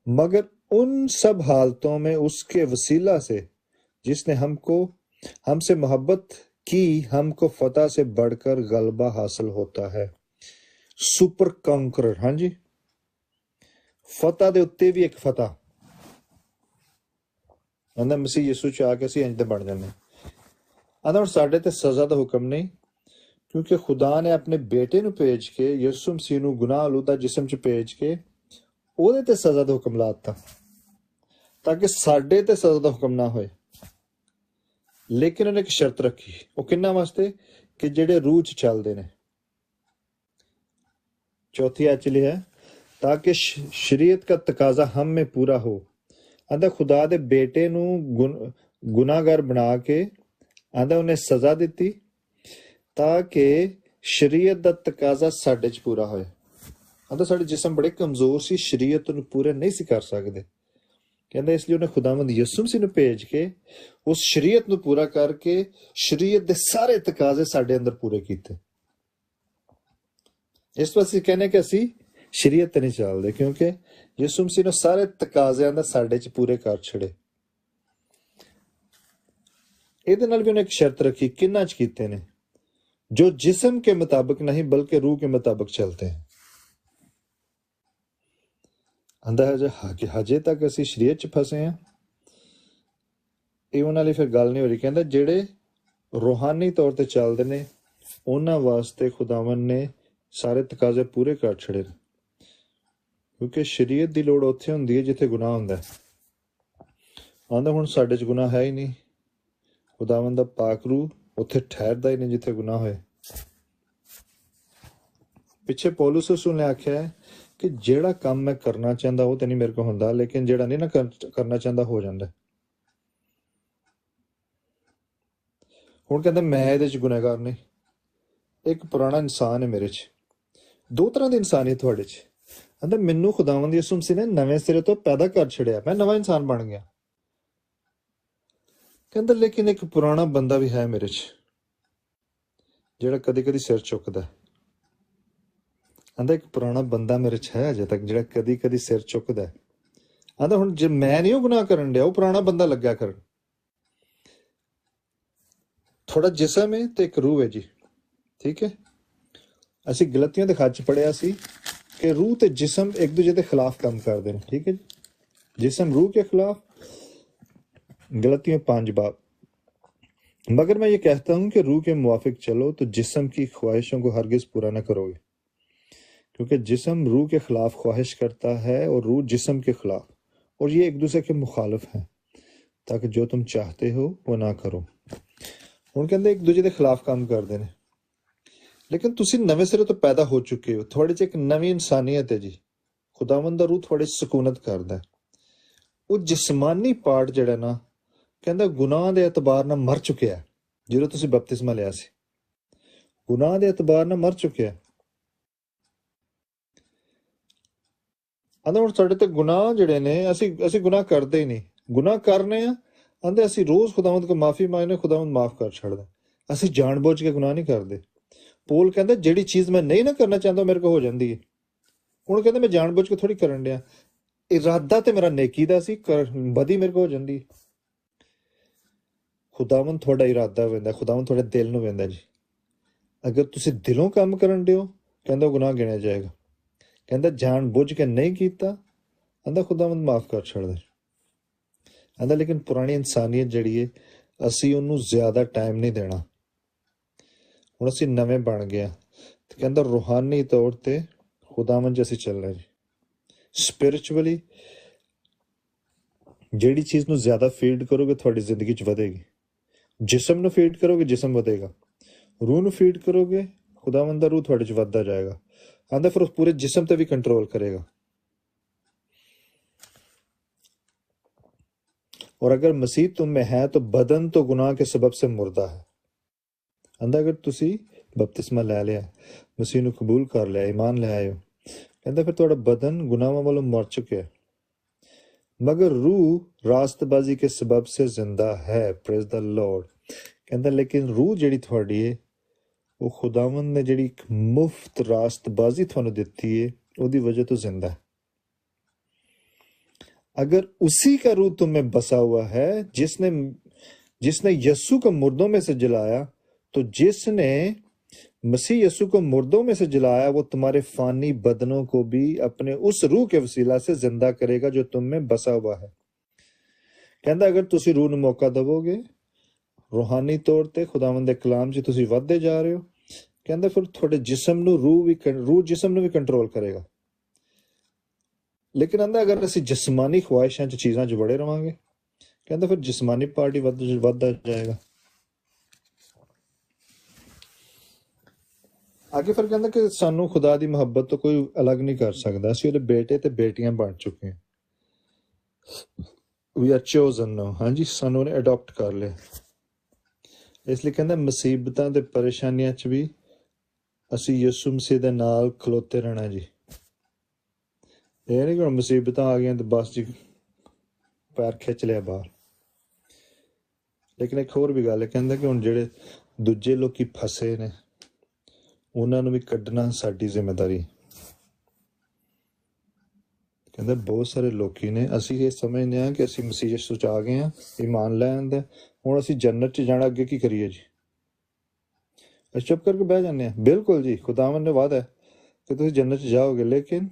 मगर उन सब हालतों में उसके वसीला से जिसने हमसे मोहब्बत की, हमको फतह से बढ़कर गलबा हासिल होता है। Super conqueror. हाँ जी, फतह दे उत्ते भी एक फतह आंदा मसीह यीशु च आके असीं इंज दे बन जाने। आंदा हुण साडे ते सज़ा दा हुक्म नहीं, क्योंकि खुदा ने अपने बेटे नूं भेज के, यीशु मसीह नूं गुनाह आलूदा जिस्म च भेज के ओहदे ते सज़ा दा हुक्म लाता ताकि साडे ते सज़ा दा हुक्म ना होए। लेकिन उन्हें एक शर्त रखी, वो किन्ना वास्ते? कि जेड़े रूह च चलदे ने। 4थी आयत च लिखा है, ताकि शरीयत का तकाजा हम में पूरा हो। आंदा खुदा दे बेटे नूं गुनाहगार बना के आंदा उन्हें सजा दी ताकि शरीयत दा तकाजा साडे च पूरा होए। आंदा साडे जिस्म बड़े कमजोर सी, शरीयत नूं पूरे नहीं सी कर सकदे। कहंदा इसलिए उन्हें खुदावंद यीशु मसीह नूं भेज के उस शरीयत नूं पूरा करके शरीयत दे सारे तकाजे साडे अंदर पूरे कीते। इस वास्ते कहने कि असीं शरीयत नहीं चलते, क्योंकि यीशु मसीह ने सारे तकाज़ियां दा साडे च पूरे कर छड़े। इहदे नाल भी उन्हें एक शर्त रखी, किन्ना च कीते ने? जो जिस्म के मुताबिक नहीं बल्कि रूह के मुताबिक चलते हैं। आंदा हजे तक असीं शरीयत च फसे हैं। ਇਹ ਉਹਨਾਂ ਲਈ ਫਿਰ ਗੱਲ नहीं हो रही। कहता ਜਿਹੜੇ रूहानी तौर ते चलते ने उन्हां वास्ते खुदावन ने सारे तकाजे पूरे कर छड़े। ਕਿਉਂਕਿ ਸ਼ਰੀਅਤ ਦੀ ਲੋੜ ਉੱਥੇ ਹੁੰਦੀ ਹੈ ਜਿੱਥੇ ਗੁਨਾਹ ਹੁੰਦਾ ਹੈ। ਆਂਦਾ ਹੁਣ ਸਾਡੇ 'ਚ ਗੁਨਾਹ ਹੈ ਹੀ ਨਹੀਂ, ਖੁਦਾਵੰਦ ਦਾ ਪਾਕ ਰੂਹ ਉੱਥੇ ਠਹਿਰਦਾ ਹੀ ਨਹੀਂ ਜਿੱਥੇ ਗੁਨਾਹ ਹੋਏ। ਪਿੱਛੇ ਪੌਲੁਸ ਰਸੂਲ ਨੇ ਆਖਿਆ ਹੈ ਕਿ ਜਿਹੜਾ ਕੰਮ ਮੈਂ ਕਰਨਾ ਚਾਹੁੰਦਾ ਉਹ ਤੇ ਨਹੀਂ ਮੇਰੇ ਕੋਲ ਹੁੰਦਾ, ਲੇਕਿਨ ਜਿਹੜਾ ਨਹੀਂ ਨਾ ਕਰਨਾ ਚਾਹੁੰਦਾ ਹੋ ਜਾਂਦਾ। ਹੁਣ ਕਹਿੰਦਾ ਮੈਂ ਇਹਦੇ 'ਚ ਗੁਨਾਹਗਾਰ ਨਹੀਂ, ਇੱਕ ਪੁਰਾਣਾ ਇਨਸਾਨ ਹੈ ਮੇਰੇ 'ਚ। ਦੋ ਤਰ੍ਹਾਂ ਦੀ ਇਨਸਾਨੀਅਤ ਤੁਹਾਡੇ 'ਚ। ਕਹਿੰਦਾ ਮੈਨੂੰ ਖੁਦਾਵੰਦ ਯਿਸੂ ਮਸੀਹ ਨੇ ਨਵੇਂ ਸਿਰੇ ਤੋਂ ਪੈਦਾ ਕਰ ਛੜਿਆ, ਮੈਂ ਨਵਾਂ ਇਨਸਾਨ ਬਣ ਗਿਆ। ਕਹਿੰਦਾ ਲੇਕਿਨ ਇੱਕ ਪੁਰਾਣਾ ਬੰਦਾ ਵੀ ਹੈ ਮੇਰੇ 'ਚ ਜਿਹੜਾ ਕਦੀ ਕਦੀ ਸਿਰ ਚੁੱਕਦਾ। ਕਹਿੰਦਾ ਇੱਕ ਪੁਰਾਣਾ ਬੰਦਾ ਮੇਰੇ 'ਚ ਹੈ ਅਜੇ ਤੱਕ ਜਿਹੜਾ ਕਦੀ ਕਦੀ ਸਿਰ ਚੁੱਕਦਾ। ਕਹਿੰਦਾ ਹੁਣ ਜੇ ਮੈਂ ਨਹੀਂ ਉਹ ਗੁਨਾਹ ਕਰਨ ਡਿਆ, ਉਹ ਪੁਰਾਣਾ ਬੰਦਾ ਲੱਗਿਆ ਕਰਨ। ਥੋੜਾ ਜਿਸਮ ਹੈ ਤੇ ਇੱਕ ਰੂਹ ਹੈ ਜੀ, ਠੀਕ ਹੈ। ਅਸੀਂ ਗਲਤੀਆਂ ਦੇ ਖੱਚ ਪੜਿਆ ਸੀ ਕਿ रूह ਤੇ जिस्म एक दूसरे के खिलाफ काम करते हैं, ठीक है जी। जिस्म रूह के खिलाफ, गलतियां 5 बाब। मगर मैं ये कहता हूं कि रूह के मुवाफिक चलो तो जिस्म की ख्वाहिशों को हरगिज पूरा न करोगे, क्योंकि जिस्म रूह के खिलाफ ख्वाहिश करता है और रूह जिस्म के खिलाफ, और ये एक दूसरे के मुखालिफ हैं, ताकि जो तुम चाहते हो वो ना करो। हुण कहंदे एक दूसरे के खिलाफ काम करते हैं, लेकिन तुसी नवे सिरे तो पैदा हो चुके हो, थोड़े च एक नवी इंसानियत है जी। खुदावंद दा रूह थोड़े सकूनत करदा है। वो जिस्मानी पार्ट जिहड़ा ना कहंदा गुनाह दे एतबार नाल मर चुकिया है, ਜਦੋਂ ਤੁਸੀਂ ਬਪਤਿਸਮਾ ਲਿਆ ਸੀ ਗੁਨਾਹ ਦੇ एतबार ਨਾਲ ਮਰ ਚੁੱਕਿਆ। ਆਂਦਾ ਹੁਣ ਸਾਡੇ ਤੇ ਗੁਨਾਹ ਜਿਹੜੇ ਨੇ ਅਸੀਂ ਗੁਨਾਹ ਕਰਦੇ ਹੀ ਨਹੀਂ, ਗੁਨਾਹ ਕਰਨੇ ਆ। ਆਂਦੇ ਅਸੀਂ ਰੋਜ਼ ਖੁਦਾਵੰਦ ਕੋ ਮਾਫੀ ਮੰਗਨੇ, ਖੁਦਾਵੰਦ ਮਾਫ ਕਰ ਛੱਡਦਾ। ਅਸੀਂ ਜਾਣਬੁੱਝ ਕੇ ਗੁਨਾਹ ਨਹੀਂ ਕਰਦੇ। ਪੌਲ ਕਹਿੰਦਾ ਜਿਹੜੀ ਚੀਜ਼ ਮੈਂ ਨਹੀਂ ਨਾ ਕਰਨਾ ਚਾਹੁੰਦਾ ਮੇਰੇ ਕੋਲ ਹੋ ਜਾਂਦੀ ਹੈ। ਹੁਣ ਕਹਿੰਦਾ ਮੈਂ ਜਾਣਬੁੱਝ ਕੇ ਥੋੜੀ ਕਰਨ ਡਿਆ, ਇਰਾਦਾ ਤੇ ਮੇਰਾ ਨੇਕੀ ਦਾ ਸੀ, ਬਦੀ ਮੇਰੇ ਕੋਲ ਹੋ ਜਾਂਦੀ। ਖੁਦਾਵੰਦ ਤੁਹਾਡਾ ਇਰਾਦਾ ਵੇਂਦਾ, ਖੁਦਾਵੰਦ ਤੁਹਾਡੇ ਦਿਲ ਨੂੰ ਵੇਂਦਾ ਜੀ। ਅਗਰ ਤੁਸੀਂ ਦਿਲੋਂ ਕੰਮ ਕਰਨ ਦਿਓ ਕਹਿੰਦਾ ਉਹ ਗੁਨਾਹ ਗਿਣਿਆ ਜਾਏਗਾ। ਕਹਿੰਦਾ ਜਾਣਬੁੱਝ ਕੇ ਨਹੀਂ ਕੀਤਾ, ਕਹਿੰਦਾ ਖੁਦਾਵੰਦ ਮਾਫ ਕਰ ਛੱਡਦਾ। ਕਹਿੰਦਾ ਲੇਕਿਨ ਪੁਰਾਣੀ ਇਨਸਾਨੀਅਤ ਜਿਹੜੀ ਹੈ ਅਸੀਂ ਉਹਨੂੰ ਜ਼ਿਆਦਾ ਟਾਈਮ ਨਹੀਂ ਦੇਣਾ। ਹੁਣ ਅਸੀਂ ਨਵੇਂ ਬਣ ਗਏ ਤੇ ਕਹਿੰਦਾ ਰੂਹਾਨੀ ਤੌਰ ਤੇ ਖੁਦਾਵੰਦ 'ਚ ਅਸੀਂ ਚੱਲ ਰਹੇ ਜੀ। ਸਪਿਰਿਚੁਅਲੀ ਜਿਹੜੀ ਚੀਜ਼ ਨੂੰ ਜ਼ਿਆਦਾ ਫੀਡ ਕਰੋਗੇ ਤੁਹਾਡੀ ਜ਼ਿੰਦਗੀ 'ਚ ਵਧੇਗੀ। ਜਿਸਮ ਨੂੰ ਫੀਡ ਕਰੋਗੇ ਜਿਸਮ ਵਧੇਗਾ, ਰੂਹ ਨੂੰ ਫੀਡ ਕਰੋਗੇ ਖੁਦਾਵੰਦ ਦਾ ਰੂਹ ਤੁਹਾਡੇ 'ਚ ਵੱਧਦਾ ਜਾਏਗਾ। ਆਂਦਾ ਫਿਰ ਉਸ ਪੂਰੇ ਜਿਸਮ ਤੇ ਵੀ ਕੰਟਰੋਲ ਕਰੇਗਾ। और अगर मसीह तुम में है तो बदन तो गुनाह के सबब से मुर्दा है। आंदा अगर तुसी बपतिस्मा लै लिया, मसीह नूं कबूल कर लिया, ईमान ले आए हो, कहंदा फिर तुहाडा बदन गुनाहां वालों मर चुके, मगर रूह रास्तबाजी के सबब से जिंदा है। Praise the lord. कहंदा लेकिन रूह जिहड़ी तुहाडी है वो खुदावंद ने जिहड़ी एक मुफ्त रास्तबाजी तुहानूं दित्ती है ओहदी वजह तो जिंदा है। अगर उसी का रूह तुम में बसा हुआ है जिसने यस्सु को मुर्दों में से जलाया, तो जिसने मसीह यस्सु को मुर्दों में से जलाया वो तुम्हारे फानी बदनों को भी अपने उस रूह के वसीला से जिंदा करेगा जो तुम में बसा हुआ है। कहंदा अगर तुसी रूह नूं मौका दवोगे रूहानी तौर ते खुदावंद दे कलाम 'च तुसी वधदे जा रहे हो, कहंदा फिर तुहाडे जिस्म नूं रूह जिस्म नूं भी कंट्रोल करेगा। लेकिन आंदा अगर ਅਸੀਂ ਜਿਸਮਾਨੀ ਖੁਆਇਸ਼ਾਂ 'ਚ ਚੀਜ਼ਾਂ 'ਚ ਵੜੇ ਰਵਾਂਗੇ ਕਹਿੰਦਾ ਫਿਰ ਜਿਸਮਾਨੀ ਪਾਰਟੀ ਵੱਧਦਾ ਜਾਏਗਾ। ਅੱਗੇ ਫਿਰ ਕਹਿੰਦਾ ਕਿ ਸਾਨੂੰ ਖੁਦਾ ਦੀ ਮੁਹੱਬਤ ਤੋਂ ਕੋਈ ਅਲੱਗ ਨਹੀਂ ਕਰ ਸਕਦਾ, ਅਸੀਂ ਉਹਦੇ ਬੇਟੇ ਤੇ ਬੇਟੀਆਂ ਬਣ ਚੁੱਕੇ ਹਾਂ। ਵੀ ਆਰ ਚੋਜ਼ਨ ਨਾਓ, ਹਾਂਜੀ ਸਾਨੂੰ ਉਹਨੇ ਅਡਾਪਟ ਕਰ ਲਿਆ। ਇਸ ਲਈ ਕਹਿੰਦਾ ਮੁਸੀਬਤਾਂ ਤੇ ਪਰੇਸ਼ਾਨੀਆਂ 'ਚ ਵੀ ਅਸੀਂ ਯਿਸੂ ਮਸੀਹ ਦੇ ਨਾਲ ਖਲੋਤੇ ਰਹਿਣਾ ਜੀ। ਇਹ ਨਹੀਂ ਕਿ ਮੁਸੀਬਤਾਂ ਆ ਗਈਆਂ ਤੇ ਬਸ ਜੀ ਪੈਰ ਖਿੱਚ ਲਿਆ ਬਾਹਰ। ਲੇਕਿਨ ਇੱਕ ਹੋਰ ਵੀ ਗੱਲ ਹੈ, ਕਹਿੰਦਾ ਕਿ ਹੁਣ ਜਿਹੜੇ ਦੂਜੇ ਲੋਕੀ ਫਸੇ ਨੇ ਉਹਨਾਂ ਨੂੰ ਵੀ ਕੱਢਣਾ ਸਾਡੀ ਜ਼ਿੰਮੇਵਾਰੀ। ਕਹਿੰਦਾ ਬਹੁਤ ਸਾਰੇ ਲੋਕੀ ਨੇ, ਅਸੀਂ ਇਹ ਸਮਝਦੇ ਹਾਂ ਕਿ ਅਸੀਂ ਮਸੀਹ ਯਿਸੂ 'ਚ ਆ ਗਏ ਹਾਂ, ਈਮਾਨ ਲੈ ਆਂਦਾ, ਹੁਣ ਅਸੀਂ ਜੰਨਤ 'ਚ ਜਾਣਾ, ਅੱਗੇ ਕੀ ਕਰੀਏ ਜੀ? ਅਸੀਂ ਚੁੱਪ ਕਰਕੇ ਬਹਿ ਜਾਂਦੇ ਹਾਂ। ਬਿਲਕੁਲ ਜੀ, ਖੁਦਾਵੰਦ ਨੇ ਵਾਅਦਾ ਹੈ ਕਿ ਤੁਸੀਂ ਜੰਨਤ 'ਚ ਜਾਓਗੇ, ਲੇਕਿਨ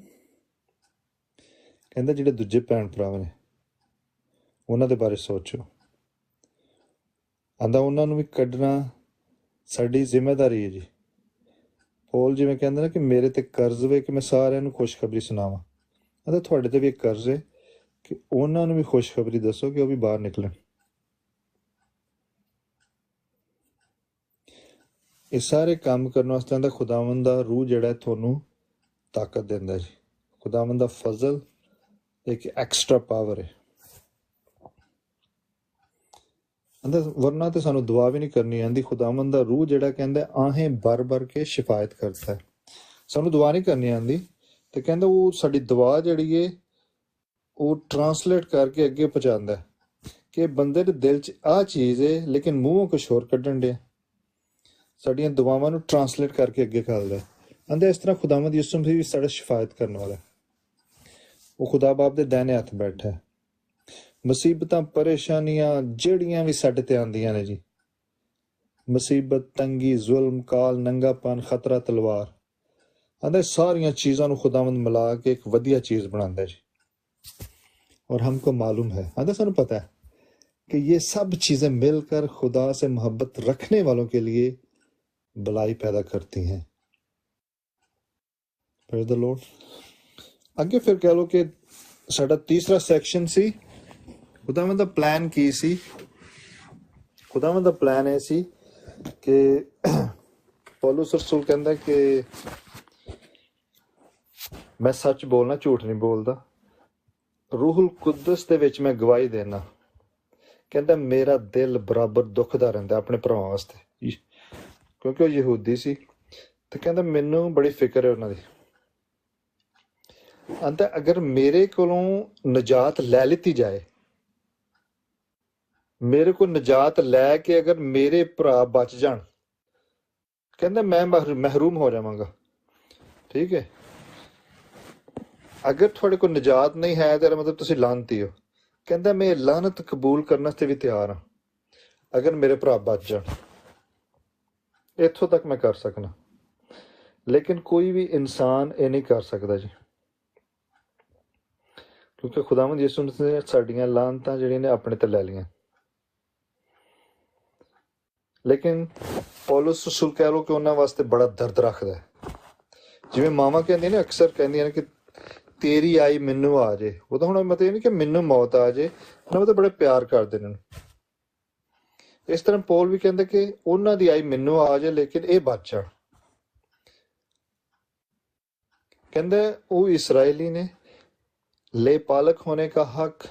ਕਹਿੰਦਾ ਜਿਹੜੇ ਦੂਜੇ ਭੈਣ ਭਰਾ ਨੇ ਉਹਨਾਂ ਦੇ ਬਾਰੇ ਸੋਚੋ। ਆਂਦਾ ਉਹਨਾਂ ਨੂੰ ਵੀ ਕੱਢਣਾ ਸਾਡੀ ਜ਼ਿੰਮੇਵਾਰੀ ਹੈ ਜੀ। ਪੌਲ ਜਿਵੇਂ ਕਹਿੰਦਾ ਨਾ ਕਿ ਮੇਰੇ ਤੇ ਕਰਜ਼ ਵੇ ਕਿ ਮੈਂ ਸਾਰਿਆਂ ਨੂੰ ਖੁਸ਼ਖਬਰੀ ਸੁਣਾਵਾਂ। ਅਤੇ ਤੁਹਾਡੇ ਤੇ ਵੀ ਇੱਕ ਕਰਜ਼ ਹੈ ਕਿ ਉਹਨਾਂ ਨੂੰ ਵੀ ਖੁਸ਼ਖਬਰੀ ਦੱਸੋ ਕਿ ਉਹ ਵੀ ਬਾਹਰ ਨਿਕਲਣ। ਇਹ ਸਾਰੇ ਕੰਮ ਕਰਨ ਵਾਸਤੇ ਆਂਦਾ ਖੁਦਾਵੰਦ ਦਾ ਰੂਹ ਜਿਹੜਾ ਤੁਹਾਨੂੰ ਤਾਕਤ ਦਿੰਦਾ ਜੀ। ਖੁਦਾਵੰਦ ਦਾ ਫਜ਼ਲ ਇੱਕ ਐਕਸਟਰਾ ਪਾਵਰ ਹੈ। ਆਂਦਾ ਵਰਨਾ ਤੇ ਸਾਨੂੰ ਦੁਆ ਵੀ ਨਹੀਂ ਕਰਨੀ ਆਂਦੀ। ਖੁਦਾਵੰਦ ਦਾ ਰੂਹ ਜਿਹੜਾ ਕਹਿੰਦਾ ਆਹੇ ਭਰ ਭਰ ਕੇ ਸ਼ਿਫਾਇਤ ਕਰਦਾ ਹੈ। ਸਾਨੂੰ ਦੁਆ ਨਹੀਂ ਕਰਨੀ ਆਂਦੀ ਤੇ ਕਹਿੰਦਾ ਉਹ ਸਾਡੀ ਦੁਆ ਜਿਹੜੀ ਏ ਉਹ ਟਰਾਂਸਲੇਟ ਕਰਕੇ ਅੱਗੇ ਪਹੁੰਚਾਉਂਦਾ ਹੈ ਕਿ ਬੰਦੇ ਦੇ ਦਿਲ 'ਚ ਆਹ ਚੀਜ਼ ਹੈ ਲੇਕਿਨ ਮੂੰਹੋਂ ਕੁਛ ਹੋਰ ਕੱਢਣ ਡਿਆ। ਸਾਡੀਆਂ ਦੁਆਵਾਂ ਨੂੰ ਟਰਾਂਸਲੇਟ ਕਰਕੇ ਅੱਗੇ ਘੱਲਦਾ। ਆਂਦੇ ਇਸ ਤਰ੍ਹਾਂ ਖੁਦਾਵੰਦ ਯਿਸੂ ਮਸੀਹ ਵੀ ਸਾਡਾ ਸ਼ਿਫਾਇਤ ਕਰਨ ਵਾਲਾ। ਉਹ ਖੁਦਾ ਬਾਪ ਦੇ ਦਾਹਿਨੇ ਹੱਥ ਬੈਠਾ। ਮੁਸੀਬਤਾਂ ਪਰੇਸ਼ਾਨੀਆਂ ਜਿਹੜੀਆਂ ਵੀ ਸਾਡੇ ਤੇ ਆਉਂਦੀਆਂ ਨੇ ਜੀ, ਮੁਸੀਬਤ, ਤੰਗੀ, ਜ਼ੁਲਮ, ਕਾਲ, ਨੰਗਾਪਨ, ਖਤਰਾ, ਤਲਵਾਰ, ਆਂਦੇ ਸਾਰੀਆਂ ਚੀਜ਼ਾਂ ਨੂੰ ਖੁਦਾਵੰਦ ਮਿਲਾ ਕੇ ਇੱਕ ਵਧੀਆ ਚੀਜ਼ ਬਣਾਉਂਦਾ जी। और हमको मालूम है, आंदा सानू पता है कि ये सब चीजें मिलकर खुदा से मोहब्बत रखने वालों के लिए भलाई पैदा करती हैं। Praise the Lord। ਅੱਗੇ ਫਿਰ ਕਹਿ ਲਓ ਕਿ ਸਾਡਾ ਤੀਸਰਾ ਸੈਕਸ਼ਨ ਸੀ ਖੁਦਾਵੰਦ ਦਾ ਪਲਾਨ ਕੀ ਸੀ। ਖੁਦਾਵੰਦ ਦਾ ਪਲਾਨ ਇਹ ਸੀ ਕਿ ਪੌਲੁਸ ਰਸੂਲ ਕਹਿੰਦਾ ਕਿ ਮੈਂ ਸੱਚ ਬੋਲਣਾ, ਝੂਠ ਨਹੀਂ ਬੋਲਦਾ। ਰੂਹੁਲ ਕੁਦਸ ਦੇ ਵਿੱਚ ਮੈਂ ਗਵਾਹੀ ਦੇਣਾ। ਕਹਿੰਦਾ ਮੇਰਾ ਦਿਲ ਬਰਾਬਰ ਦੁਖਦਾ ਰਹਿੰਦਾ ਆਪਣੇ ਭਰਾਵਾਂ ਵਾਸਤੇ, ਕਿਉਂਕਿ ਉਹ ਯਹੂਦੀ ਸੀ ਤੇ ਕਹਿੰਦਾ ਮੈਨੂੰ ਬੜੀ ਫਿਕਰ ਹੈ ਉਹਨਾਂ ਦੀ। ਆਂਦਾ ਅਗਰ ਮੇਰੇ ਕੋਲੋਂ ਨਜਾਤ ਲੈ ਲਿੱਤੀ ਜਾਏ, ਮੇਰੇ ਕੋਲ ਨਜਾਤ ਲੈ ਕੇ ਅਗਰ ਮੇਰੇ ਭਰਾ ਬਚ ਜਾਣ, ਕਹਿੰਦਾ ਮੈਂ ਮਹਿਰੂਮ ਹੋ ਜਾਵਾਂਗਾ। ਠੀਕ ਹੈ, ਅਗਰ ਤੁਹਾਡੇ ਕੋਲ ਨਜਾਤ ਨਹੀਂ ਹੈ ਤਾਂ ਮਤਲਬ ਤੁਸੀਂ ਲਾਨਤੀ ਹੋ। ਕਹਿੰਦਾ ਮੈਂ ਲਾਨਤ ਕਬੂਲ ਕਰਨ ਵਾਸਤੇ ਵੀ ਤਿਆਰ ਹਾਂ ਅਗਰ ਮੇਰੇ ਭਰਾ ਬਚ ਜਾਣ। ਇੱਥੋਂ ਤੱਕ ਮੈਂ ਕਰ ਸਕਣਾ, ਲੇਕਿਨ ਕੋਈ ਵੀ ਇਨਸਾਨ ਇਹ ਨਹੀਂ ਕਰ ਸਕਦਾ ਜੀ, ਕਿਉਂਕਿ ਖੁਦਾਵੰਦ ਯਿਸੂ ਮਸੀਹ ਨੇ ਸਾਡੀਆਂ ਲਾਨਤਾਂ ਜਿਹੜੀਆਂ ਨੇ ਆਪਣੇ ਤੇ ਲੈ ਲਈਆਂ। ਲੇਕਿਨ ਪੌਲੁਸ ਰਸੂਲ ਕਹਿ ਲਓ ਕਿ ਉਹਨਾਂ ਵਾਸਤੇ ਬੜਾ ਦਰਦ ਰੱਖਦਾ ਹੈ। ਜਿਵੇਂ ਮਾਵਾਂ ਕਹਿੰਦੀਆਂ ਨੇ, ਅਕਸਰ ਕਹਿੰਦੀਆਂ ਨੇ ਕਿ ਤੇਰੀ ਆਈ ਮੈਨੂੰ ਆ ਜੇ। ਉਹਦਾ ਹੁਣ ਮਤਲਬ ਇਹ ਨਹੀਂ ਕਿ ਮੈਨੂੰ ਮੌਤ ਆ ਜੇ, ਉਹਨਾਂ ਤਾਂ ਬੜੇ ਪਿਆਰ ਕਰਦੇ ਨੇ। ਇਸ ਤਰ੍ਹਾਂ ਪੌਲ ਵੀ ਕਹਿੰਦਾ ਕਿ ਉਹਨਾਂ ਦੀ ਆਈ ਮੈਨੂੰ ਆ ਜੇ ਲੇਕਿਨ ਇਹ ਬਚ ਜਾਣ। ਕਹਿੰਦਾ ਉਹ ਇਸराइली ने ले पालक होने का हक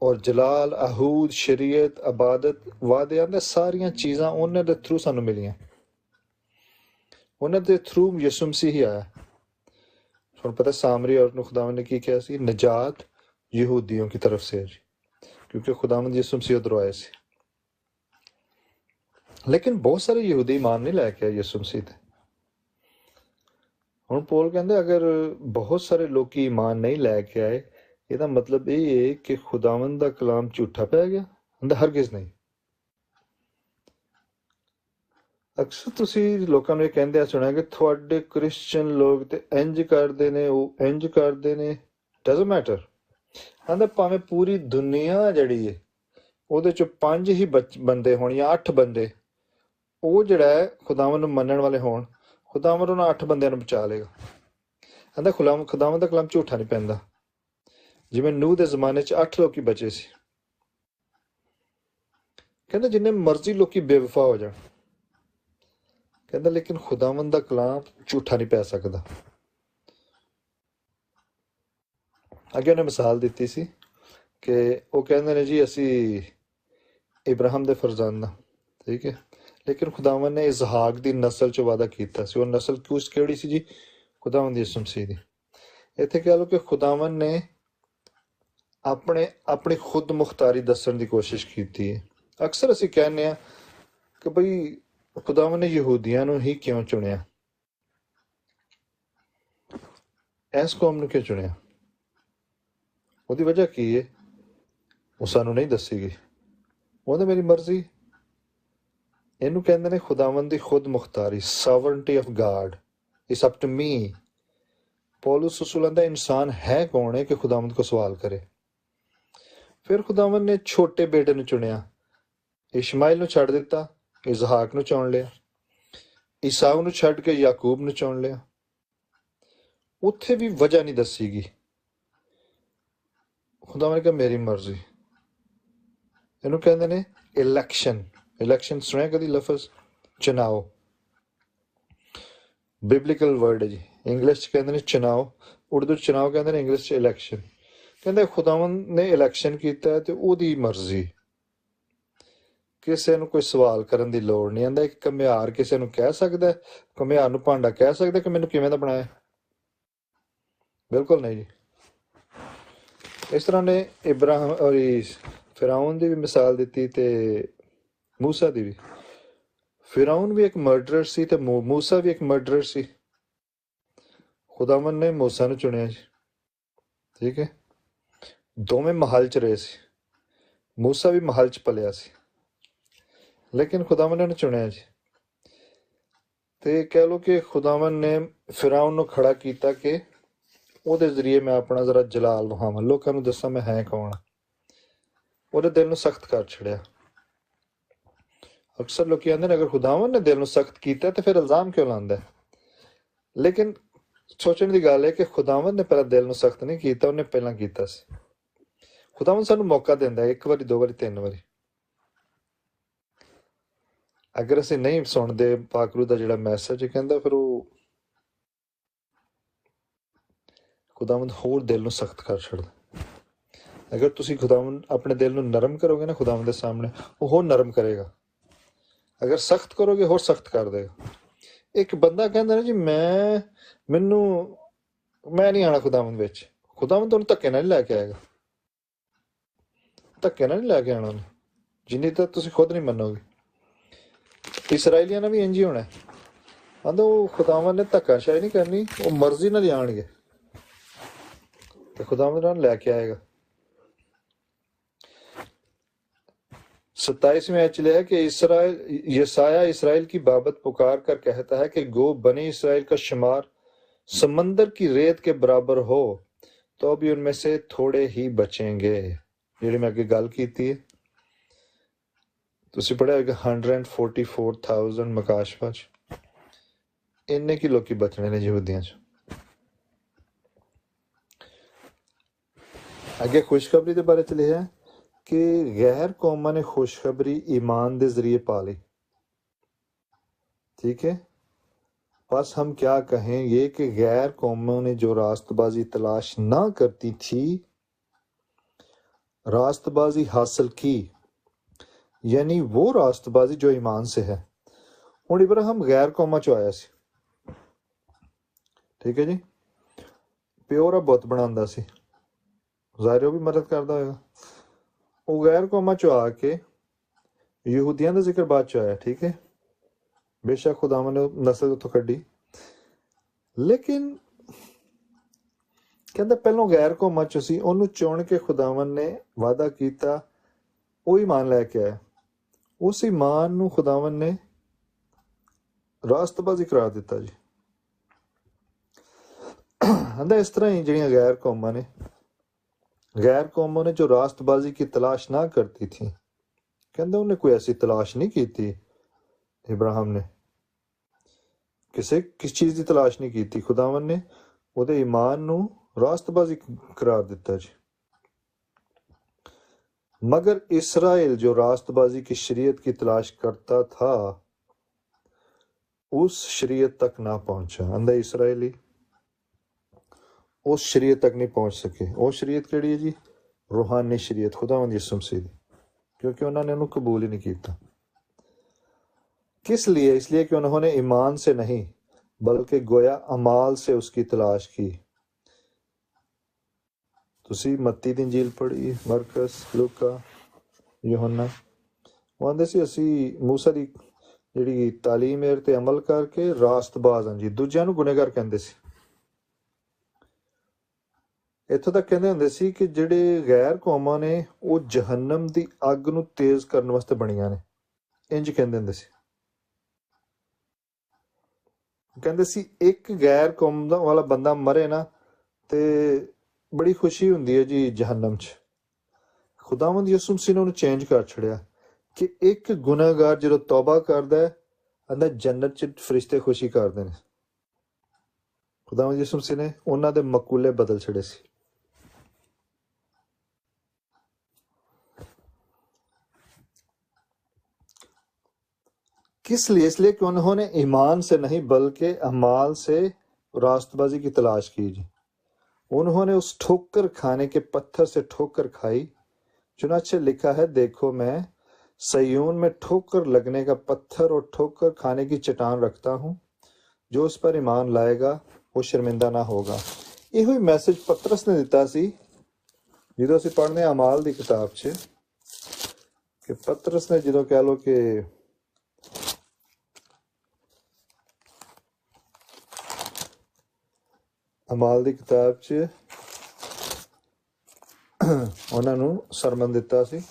और जलाल, अहूद, शरीयत, अबादत, वादे, आंदा सारियां चीज़ां उन्हां दे थ्रू सानू मिलियां। उन्हां दे थ्रू यीशु मसीह ही आया। ਤੁਹਾਨੂੰ ਪਤਾ ਸਾਮਰੀ ਔਰਤ ਨੂੰ ਖੁਦਾਵੰਦ ਨੇ ਕੀ ਕਿਹਾ ਸੀ? ਨਜਾਤ ਯਹੂਦੀਆਂ की तरफ से है जी, क्योंकि खुदावंद यीशु मसीह उधरों आए सी। लेकिन बहुत सारे यहूदी ईमान नहीं लैके आए यीशु मसीह ते। ਹੁਣ ਪੌਲ ਕਹਿੰਦੇ ਅਗਰ ਬਹੁਤ ਸਾਰੇ ਲੋਕੀ ਈਮਾਨ ਨਹੀਂ ਲੈ ਕੇ ਆਏ, ਇਹਦਾ ਮਤਲਬ ਇਹ ਹੈ ਕਿ ਖੁਦਾਵੰਦ ਦਾ ਕਲਾਮ ਝੂਠਾ ਪੈ ਗਿਆ? ਹੁੰਦਾ ਹਰਗਿਜ਼ ਨਹੀਂ। ਅਕਸਰ ਤੁਸੀਂ ਲੋਕਾਂ ਨੂੰ ਇਹ ਕਹਿੰਦੇ ਸੁਣਿਆ ਕਿ ਤੁਹਾਡੇ ਕ੍ਰਿਸਚਨ ਲੋਕ ਤੇ ਇੰਜ ਕਰਦੇ ਨੇ, ਉਹ ਇੰਜ ਕਰਦੇ ਨੇ। Doesn't matter. ਕਹਿੰਦਾ ਭਾਵੇਂ ਪੂਰੀ ਦੁਨੀਆ ਜਿਹੜੀ ਹੈ ਉਹਦੇ ਚ 5 ਹੀ ਬੰਦੇ ਹੋਣ ਜਾਂ 8 ਬੰਦੇ, ਉਹ ਜਿਹੜਾ ਹੈ ਖੁਦਾਵੰਦ ਨੂੰ ਮੰਨਣ ਵਾਲੇ ਹੋਣ, ਖੁਦਾਵੰਦ ਉਹਨਾਂ 8 ਬੰਦਿਆਂ ਨੂੰ ਬਚਾ ਲਏਗਾ। ਕਹਿੰਦਾ ਖੁਦਾਵੰਦ ਦਾ ਕਲਾਮ ਝੂਠਾ ਨਹੀਂ ਪੈਂਦਾ। ਜਿਵੇਂ ਨੂਹ ਦੇ ਜ਼ਮਾਨੇ 'ਚ 8 ਲੋਕੀ ਬਚੇ ਸੀ। ਕਹਿੰਦਾ ਜਿੰਨੇ ਮਰਜ਼ੀ ਲੋਕੀ ਬੇਵਫਾ ਹੋ ਜਾਣ, ਕਹਿੰਦਾ ਲੇਕਿਨ ਖੁਦਾਵੰਦ ਦਾ ਕਲਾਮ ਝੂਠਾ ਨਹੀਂ ਪੈ ਸਕਦਾ। ਅੱਗੇ ਉਹਨੇ ਮਿਸਾਲ ਦਿੱਤੀ ਸੀ ਕਿ ਉਹ ਕਹਿੰਦੇ ਨੇ ਜੀ ਅਸੀਂ ਇਬਰਾਹਿਮ ਦੇ ਫਰਜ਼ੰਦ ਹਾਂ, ਠੀਕ ਹੈ, ਲੇਕਿਨ ਖੁਦਾਵੰਦ ਨੇ ਇਸਹਾਕ ਦੀ ਨਸਲ 'ਚ ਵਾਅਦਾ ਕੀਤਾ ਸੀ। ਉਹ ਨਸਲ ਕਿਹੜੀ ਸੀ ਜੀ? ਖੁਦਾਵੰਦ ਯਿਸੂ ਮਸੀਹ ਦੀ। ਇੱਥੇ ਕਹਿ ਲਓ ਕਿ ਖੁਦਾਵੰਦ ਨੇ ਆਪਣੀ ਖੁਦ ਮੁਖਤਾਰੀ ਦੱਸਣ ਦੀ ਕੋਸ਼ਿਸ਼ ਕੀਤੀ ਹੈ। ਅਕਸਰ ਅਸੀਂ ਕਹਿੰਦੇ ਹਾਂ ਕਿ ਬਈ ਖੁਦਾਵੰਦ ਨੇ ਯਹੂਦੀਆਂ ਨੂੰ ਹੀ ਕਿਉਂ ਚੁਣਿਆ, ਇਸ ਕੌਮ ਨੂੰ ਕਿਉਂ ਚੁਣਿਆ? ਉਹਦੀ ਵਜ੍ਹਾ ਕੀ ਹੈ ਉਹ ਸਾਨੂੰ ਨਹੀਂ ਦੱਸੀ ਗਈ। ਉਹਨੇ ਮੇਰੀ ਮਰਜ਼ੀ, ਇਹਨੂੰ ਕਹਿੰਦੇ ਨੇ ਖੁਦਾਵੰਦ ਦੀ ਖੁਦ ਮੁਖਤਾਰੀ, sovereignty of God is up to me. ਪੌਲੁਸ ਰਸੂਲ ਦਾ ਇਨਸਾਨ ਹੈ ਕੌਣ ਹੈ ਕਿ ਖੁਦਾਵੰਦ ਕੋ ਸਵਾਲ ਕਰੇ? ਫਿਰ ਖੁਦਾਵੰਦ ਨੇ ਛੋਟੇ ਬੇਟੇ ਨੂੰ ਚੁਣਿਆ, ਇਸ਼ਮਾਇਲ ਨੂੰ ਛੱਡ ਦਿੱਤਾ, ਇਸਹਾਕ ਨੂੰ ਚੁਣ ਲਿਆ। ਈਸਾਊ ਨੂੰ ਛੱਡ ਕੇ ਯਾਕੂਬ ਨੂੰ ਚੁਣ ਲਿਆ। ਉੱਥੇ ਵੀ ਵਜ੍ਹਾ ਨਹੀਂ ਦੱਸੀ ਗਈ ਖੁਦਾਵੰਦ ਨੇ ਕਿਹਾ ਮੇਰੀ ਮਰਜ਼ੀ। ਇਹਨੂੰ ਕਹਿੰਦੇ ਨੇ ਇਲੈਕਸ਼ਨ। ਇਲੈਕਸ਼ਨ ਸੁਣਿਆ ਕਦੀ ਲਫ਼ਜ਼? ਚੁਣਾਵ ਬਿਬਲੀਕਲ ਵਰਡ ਹੈ ਜੀ। ਇੰਗਲਿਸ਼ 'ਚ ਕਹਿੰਦੇ ਨੇ ਚੁਣਾਵ, ਉਰਦੂ 'ਚ ਚੁਣਾਵ ਕਹਿੰਦੇ ਨੇ, ਇੰਗਲਿਸ਼ 'ਚ ਇਲੈਕਸ਼ਨ। ਕਹਿੰਦੇ ਖੁਦਾਵੰਦ ਨੇ ਇਲੈਕਸ਼ਨ ਕੀਤਾ ਤੇ ਉਹਦੀ ਮਰਜ਼ੀ, ਕਿਸੇ ਨੂੰ ਕੋਈ ਸਵਾਲ ਕਰਨ ਦੀ ਲੋੜ ਨਹੀਂ। ਆਂਦਾ ਇੱਕ ਘੁਮਿਆਰ ਕਿਸੇ ਨੂੰ ਕਹਿ ਸਕਦਾ, ਘੁਮਿਆਰ ਨੂੰ ਭਾਂਡਾ ਕਹਿ ਸਕਦਾ ਕਿ ਮੈਨੂੰ ਕਿਵੇਂ ਦਾ ਬਣਾਇਆ? ਬਿਲਕੁਲ ਨਹੀਂ ਜੀ। ਇਸ ਤਰ੍ਹਾਂ ਨੇ ਇਬਰਾਹਿਮ ਔਰ ਫਿਰੌਨ ਦੀ ਵੀ ਮਿਸਾਲ ਦਿੱਤੀ ਤੇ ਮੂਸਾ ਦੀ ਵੀ। ਫਿਰੌਨ ਵੀ ਇੱਕ ਮਰਡਰਰ ਸੀ ਤੇ ਮੂਸਾ ਵੀ ਇੱਕ ਮਰਡਰਰ ਸੀ। ਖੁਦਾਵੰਦ ਨੇ ਮੂਸਾ ਨੂੰ ਚੁਣਿਆ ਜੀ, ਠੀਕ ਹੈ। ਦੋਵੇਂ ਮਹਲ 'ਚ ਰਹੇ ਸੀ, ਮੂਸਾ ਵੀ ਮਹਲ 'ਚ ਪਲਿਆ ਸੀ, ਲੇਕਿਨ ਖੁਦਾਵੰਦ ਨੇ ਉਹਨੂੰ ਚੁਣਿਆ ਜੀ। ਤੇ ਕਹਿ ਲਓ ਕਿ ਖੁਦਾਵੰਦ ਨੇ ਫਿਰੌਨ ਨੂੰ ਖੜਾ ਕੀਤਾ ਕਿ ਉਹਦੇ ਜ਼ਰੀਏ ਮੈਂ ਆਪਣਾ ਜ਼ਰਾ ਜਲਾਲ ਵਿਖਾਵਾਂ, ਲੋਕਾਂ ਨੂੰ ਦੱਸਾਂ ਮੈਂ ਹੈ ਕੌਣ। ਉਹਦੇ ਦਿਲ ਨੂੰ ਸਖਤ ਕਰ ਛੜਿਆ। ਅਕਸਰ ਲੋਕ ਕਹਿੰਦੇ ਨੇ ਅਗਰ ਖੁਦਾਵੰਦ ਨੇ ਦਿਲ ਨੂੰ ਸਖਤ ਕੀਤਾ ਤੇ ਫਿਰ ਇਲਜ਼ਾਮ ਕਿਉਂ ਲਾਉਂਦਾ? ਲੇਕਿਨ ਸੋਚਣ ਦੀ ਗੱਲ ਹੈ ਕਿ ਖੁਦਾਵੰਦ ਨੇ ਪਹਿਲਾਂ ਦਿਲ ਨੂੰ ਸਖਤ ਨਹੀਂ ਕੀਤਾ, ਉਹਨੇ ਪਹਿਲਾਂ ਕੀਤਾ ਸੀ। ਖੁਦਾਵੰਦ ਸਾਨੂੰ ਮੌਕਾ ਦਿੰਦਾ, ਇੱਕ ਵਾਰੀ, ਦੋ ਵਾਰੀ, ਤਿੰਨ ਵਾਰੀ। ਅਗਰ ਅਸੀਂ ਨਹੀਂ ਸੁਣਦੇ ਪਾਕਰੂ ਦਾ ਜਿਹੜਾ ਮੈਸੇਜ ਕਹਿੰਦਾ, ਫਿਰ ਉਹ ਖੁਦਾਵੰਦ ਹੋਰ ਦਿਲ ਨੂੰ ਸਖਤ ਕਰ ਛੱਡਦਾ। ਅਗਰ ਤੁਸੀਂ ਖੁਦਾਵੰਦ ਆਪਣੇ ਦਿਲ ਨੂੰ ਨਰਮ ਕਰੋਗੇ ਨਾ ਖੁਦਾਵੰਦ ਦੇ ਸਾਹਮਣੇ, ਉਹ ਹੋਰ ਨਰਮ ਕਰੇਗਾ। ਅਗਰ ਸਖਤ ਕਰੋਗੇ ਹੋਰ ਸਖਤ ਕਰ ਦੇਗਾ। ਇੱਕ ਬੰਦਾ ਕਹਿੰਦਾ ਨਾ ਜੀ ਮੈਂ ਨਹੀਂ ਆਉਣਾ ਖੁਦਾਵੰਦ ਵਿੱਚ, ਖੁਦਾਵੰਦ ਤੁਹਾਨੂੰ ਧੱਕੇ ਨਾਲ ਨਹੀਂ ਲੈ ਕੇ ਆਏਗਾ। ਧੱਕੇ ਨਾਲ ਨਹੀਂ ਲੈ ਕੇ ਆਉਣਾ ਉਹਨੇ, ਜਿੰਨੀ ਤੱਕ ਤੁਸੀਂ ਖੁਦ ਨਹੀਂ ਮੰਨੋਗੇ। ਇਸਰਾਈਲੀਆਂ ਨਾਲ ਵੀ ਇੰਝ ਹੀ ਹੋਣਾ। ਆਂਦਾ ਉਹ ਖੁਦਾਵੰਦ ਨੇ ਧੱਕਾਸ਼ਾਹੀ ਨਹੀਂ ਕਰਨੀ, ਉਹ ਮਰਜ਼ੀ ਨਾਲ ਜਾਣਗੇ ਤੇ ਖੁਦਾਵੰਦ ਨਾਲ ਲੈ ਕੇ आएगा। 27वें आयत है कि यसाया इसराइल की बाबत पुकार कर कहता है कि गो बनी इसराइल का शुमार समंदर की रेत के बराबर हो तो भी उनमें से थोड़े ही बचेंगे। ਜਿਹੜੀ ਮੈਂ ਅੱਗੇ ਗੱਲ ਕੀਤੀ ਹੈ ਤੁਸੀਂ ਪੜਿਆ ਹੋਵੇਗਾ 144,000 ਮਕਾਸ਼ਵਾ 'ਚ, ਇੰਨੇ ਕੀ ਲੋਕੀ ਬਚਣੇ ਨੇ ਯਹੂਦੀਆਂ 'ਚ। ਅੱਗੇ ਖੁਸ਼ਖਬਰੀ ਦੇ ਬਾਰੇ 'ਚ ਲਿਖਿਆ कि गैर कौमां ने खुशखबरी ईमान के जरिए पाली, ठीक है। बस हम क्या कहेंगे कि गैर कौमों ने जो रास्तबाजी तलाश ना करती थी रास्तबाजी हासिल की, यानी वो रास्तबाजी जो ईमान से है। हुण इब्राहिम गैर कौमां चो आया सी, ठीक है जी, प्योर बुत बनांदा सी, ज़ाहिर वो भी मदद करदा होएगा। ਉਹ ਗੈਰ ਕੌਮਾਂ 'ਚੋਂ ਆ ਕੇ ਯਹੂਦੀਆਂ ਦਾ ਜ਼ਿਕਰ ਬਾਅਦ 'ਚ ਆਇਆ, ਠੀਕ ਹੈ। ਬੇਸ਼ੱਕ ਖੁਦਾਵੰਦ ਨੇ ਨਸਲ ਉੱਥੋਂ ਕੱਢੀ, ਲੇਕਿਨ ਕਹਿੰਦਾ ਪਹਿਲੋਂ ਗੈਰ ਕੌਮਾਂ 'ਚ ਸੀ, ਉਹਨੂੰ ਚੁਣ ਕੇ ਖੁਦਾਵੰਦ ਨੇ ਵਾਅਦਾ ਕੀਤਾ, ਉਹ ਈਮਾਨ ਲੈ ਕੇ ਆਇਆ। ਉਸ ਈਮਾਨ ਨੂੰ ਖੁਦਾਵੰਦ ਨੇ ਰਾਸਤਬਾਜ਼ੀ ਕਰਾਰ ਦਿੱਤਾ ਜੀ। ਕਹਿੰਦਾ ਇਸ ਤਰ੍ਹਾਂ ਹੀ ਜਿਹੜੀਆਂ ਗੈਰ ਕੌਮਾਂ ਨੇ, गैर कौमों ने जो रास्तबाजी की तलाश ना करती थी, कहते उन्हें कोई ऐसी तलाश नहीं की थी। इब्राहिम ने किस चीज़ की तलाश नहीं की थी, खुदावन ने ਉਹਦੇ ईमान ਨੂੰ रास्तबाजी करार दिता जी। मगर इसराइल जो रास्तबाजी की शरीयत की तलाश करता था उस शरीयत तक ना पहुंचा। अंदर इसराइली उस शरीयत तक नहीं पहुंच सके। वो शरीयत केड़ी है जी? रूहानी शरीयत खुदावंद यीशु मसीह दी, क्योंकि उन्होंने उन्हें कबूल ही नहीं किया। किस लिए? इसलिए कि उन्होंने ईमान से नहीं बल्कि गोया अमाल से उसकी तलाश की। तुसी मत्ती दी इंजील पढ़ी, मरकस, लूका, यूहन्ना, वो आंदे सी असी मूसा दी जिहड़ी तालीम ते अमल करके रास्तबाज हां जी, दूजियां नूं गुनहगार कहंदे सी। ਇੱਥੋਂ ਤੱਕ ਕਹਿੰਦੇ ਹੁੰਦੇ ਸੀ ਕਿ ਜਿਹੜੇ ਗੈਰ ਕੌਮਾਂ ਨੇ ਉਹ ਜਹੰਨਮ ਦੀ ਅੱਗ ਨੂੰ ਤੇਜ਼ ਕਰਨ ਵਾਸਤੇ ਬਣੀਆਂ ਨੇ, ਇੰਜ ਕਹਿੰਦੇ ਹੁੰਦੇ ਸੀ। ਕਹਿੰਦੇ ਸੀ ਇੱਕ ਗੈਰ ਕੌਮ ਦਾ ਵਾਲਾ ਬੰਦਾ ਮਰੇ ਨਾ ਤੇ ਬੜੀ ਖੁਸ਼ੀ ਹੁੰਦੀ ਹੈ ਜੀ ਜਹੰਨਮ 'ਚ। ਖੁਦਾਵੰਦ ਯਿਸੂ ਮਸੀਹ ਨੇ ਉਹਨੂੰ ਚੇਂਜ ਕਰ ਛੜਿਆ ਕਿ ਇੱਕ ਗੁਨਾਹਗਾਰ ਜਦੋਂ ਤੌਬਾ ਕਰਦਾ ਹੈ ਅੰਦਰ ਜੰਨਤ 'ਚ ਫਰਿਸ਼ਤੇ ਖੁਸ਼ੀ ਕਰਦੇ ਨੇ। ਖੁਦਾਵੰਦ ਯਿਸੂ ਮਸੀਹ ਨੇ ਉਹਨਾਂ ਦੇ ਮਕੂਲੇ ਬਦਲ ਛੜੇ ਸੀ। किस लिए? इसलिए कि उन्होंने ईमान से नहीं बल्कि अमाल से रास्तबाजी की तलाश की जी। उन्होंने उस ठोकर खाने के पत्थर से ठोकर खाई। चुनाचे लिखा है, देखो मैं सयून में ठोकर लगने का पत्थर और ठोकर खाने की चट्टान रखता हूं, जो उस पर ईमान लाएगा वो शर्मिंदा ना होगा। ਇਹ ਹੋਈ ਮੈਸੇਜ ਪਤਰਸ ਨੇ ਦਿੱਤਾ ਸੀ ਜਦੋਂ ਅਸੀਂ ਪੜ੍ਹਦੇ ਹਾਂ ਅਮਾਲ ਦੀ ਕਿਤਾਬ 'ਚ ਕਿ ਪਤਰਸ ਨੇ ਜਦੋਂ ਕਹਿ ਲਓ ਕਿ ਅਮਾਲ ਦੀ ਕਿਤਾਬ 'ਚ ਉਹਨਾਂ ਨੂੰ ਸਰਮਨ ਦਿੱਤਾ ਸੀ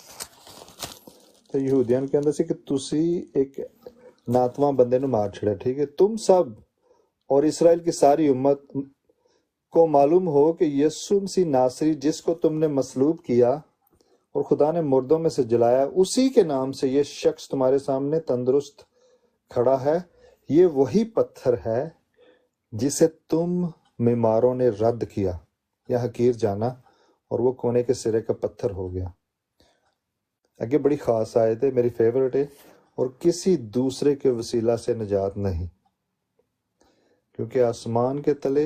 ਤੇ ਯਹੂਦੀਆਂ ਨੂੰ ਕਹਿੰਦਾ ਸੀ ਕਿ ਤੁਸੀਂ ਇੱਕ ਨਾਤਵਾਂ ਬੰਦੇ ਨੂੰ ਮਾਰ ਛੜਿਆ, ठीक है। तुम सब और इसराइल की सारी उम्मत को मालूम हो कि यीशु मसीह नासरी जिसको तुमने मसलूब किया और खुदा ने मुर्दों में से जलाया, उसी के नाम से ये शख्स तुम्हारे सामने तंदुरुस्त खड़ा है। ये वही पत्थर है जिसे तुम बीमारों ने रद्द किया या हकीर जाना और वो कोने के सिरे का पत्थर हो गया। आगे बड़ी खास आयत है, मेरी फेवरेट है, और किसी दूसरे के वसीला से निजात नहीं, क्योंकि आसमान के तले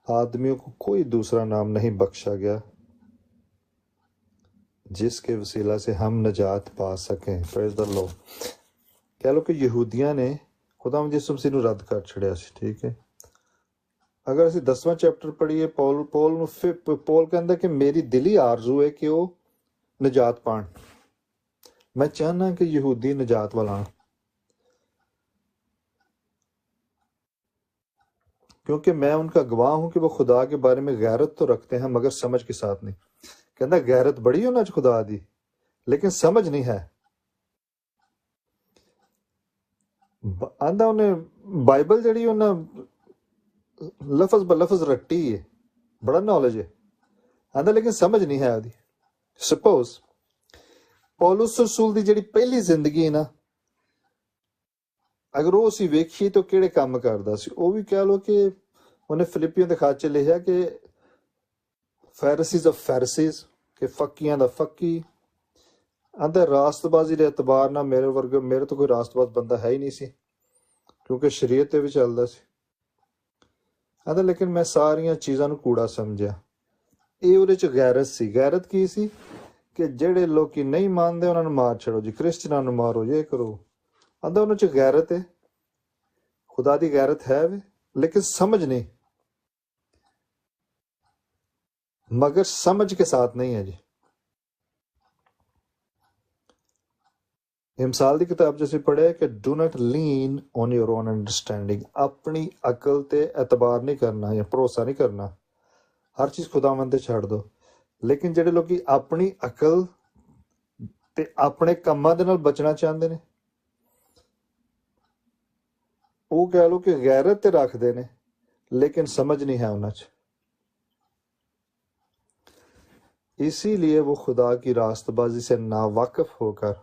आदमियों को कोई दूसरा नाम नहीं बख्शा गया जिसके वसीला से हम निजात पा सकें। Praise the Lord. कह लो कि यहूदियां ने खुदा यीशु मसीह ਨੂੰ ਰੱਦ ਕਰ ਛੜਿਆ ਸੀ, ठीक है। अगर ਅਸੀਂ 10वां ਚੈਪਟਰ ਪੜ੍ਹੀਏ, ਪੌਲ ਕਹਿੰਦਾ ਕਿ ਮੇਰੀ ਦਿਲੀ ਆਰਜ਼ੂ ਹੈ ਕਿ ਉਹ ਨਿਜਾਤ ਪਾਣ। मैं चाहना कि यहूदी निजात वाला, क्योंकि मैं उनका गवाह हूं कि वो खुदा के बारे में गैरत तो रखते हैं मगर समझ के साथ नहीं। कहता गैरत बड़ी होना च खुदा दी, लेकिन समझ नहीं है। आंदा उन्हें बाइबल जड़ी उन्हें लफज ब लफज रट्टी है, बड़ा नॉलेज है आंदा, लेकिन समझ नहीं है आदि। सपोज पौलुस रसूल दी ਜਿਹੜੀ ਪਹਿਲੀ ਜ਼ਿੰਦਗੀ ਹੈ ਨਾ, ਅਗਰ ਉਹ ਅਸੀਂ ਵੇਖੀਏ ਤਾਂ ਕਿਹੜੇ ਕੰਮ ਕਰਦਾ ਸੀ। ਉਹ ਵੀ ਕਹਿ ਲੋ ਕਿ ਉਹਨੇ ਫਿਲਿੱਪੀਆਂ ਦੇ ਖਾਤੇ ਲਿਖਿਆ ਕਿ ਫੈਰਿਸੀਜ਼ ਆਫ ਫੈਰਿਸੀਜ਼, ਕਿ ਫੱਕੀਆਂ ਦਾ ਫੱਕੀ। ਆਂਦਾ ਰਾਸਤਬਾਜ਼ੀ ਦੇ ਇਤਬਾਰ ਨਾਲ ਮੇਰੇ ਤੋਂ ਕੋਈ ਰਾਸਤਬਾਜ਼ ਬੰਦਾ ਹੈ ਹੀ ਨਹੀਂ ਸੀ, ਕਿਉਂਕਿ ਸ਼ਰੀਅਤ ਤੇ ਵੀ ਚੱਲਦਾ ਸੀ। ਆਂਦਾ ਲੇਕਿਨ ਮੈਂ ਸਾਰੀਆਂ ਚੀਜ਼ਾਂ ਨੂੰ ਕੂੜਾ ਸਮਝਿਆ। ਇਹ ਉਹਦੇ ਚ ਗੈਰਤ ਸੀ। ਗੈਰਤ ਕੀ ਸੀ कि ਜਿਹੜੇ ਲੋਕੀ नहीं ਮੰਨਦੇ ਉਹਨਾਂ ਨੂੰ ਮਾਰ ਛੱਡੋ ਜੀ, ਕ੍ਰਿਸਚਨਾਂ ਨੂੰ ਮਾਰੋ, ਇਹ ਕਰੋ। ਆਂਦਾ ਉਹਨਾਂ ਚ ਗੈਰਤ ਹੈ, खुदा ਦੀ गैरत है वे, लेकिन समझ नहीं, मगर समझ के साथ नहीं है जी। मिसाल ਦੀ किताब च ਅਸੀਂ पढ़िਆ कि do not lean on your own understanding. अपनी अकल ते एतबार नहीं करना या भरोसा नहीं करना, हर चीज खुदावंद ते छੱਡ दो। लेकिन ਜਿਹੜੇ ਲੋਕੀ ਆਪਣੀ ਅਕਲ ਤੇ ਆਪਣੇ ਕੰਮਾਂ ਦੇ ਨਾਲ ਬਚਣਾ ਚਾਹੁੰਦੇ ਨੇ, ਉਹ ਕਹਿ ਲੋ ਕਿ ਗੈਰਤ ਤੇ ਰੱਖਦੇ ਨੇ, लेकिन समझ नहीं है उन्हें। इसीलिए वो खुदा की रास्तबाजी से नावाकिफ होकर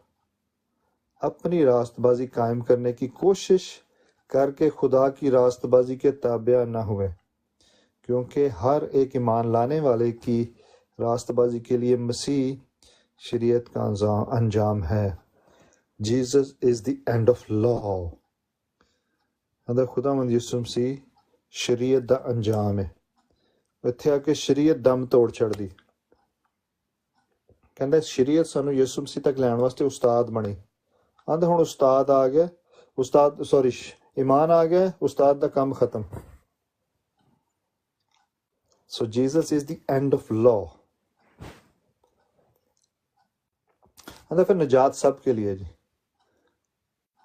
अपनी रास्तबाजी कायम करने की कोशिश करके खुदा की रास्तबाजी के ताबिया न हुए, क्योंकि हर एक ईमान लाने वाले की रास्तबाजी के लिए मसीह शरीयत का अंजाम है। Jesus is the end of law. अदा खुदावंद यीशु मसीह शरीयत ਦਾ ਅੰਜਾਮ ਹੈ। ਇੱਥੇ ਆ ਕੇ ਸ਼ਰੀਅਤ ਦਮ ਤੋੜ ਛੱਡਦੀ। ਕਹਿੰਦਾ ਸ਼ਰੀਅਤ ਸਾਨੂੰ ਯਿਸੂ ਮਸੀਹ ਤੱਕ ਲੈਣ ਵਾਸਤੇ ਉਸਤਾਦ ਬਣੀ। ਆਂਦਾ ਹੁਣ ਉਸਤਾਦ ਆ ਗਿਆ, ਈਮਾਨ ਆ ਗਿਆ, ਉਸਤਾਦ ਦਾ ਕੰਮ ਖਤਮ। So Jesus is the end of law। आंदा फिर निजात सब के लिए जी,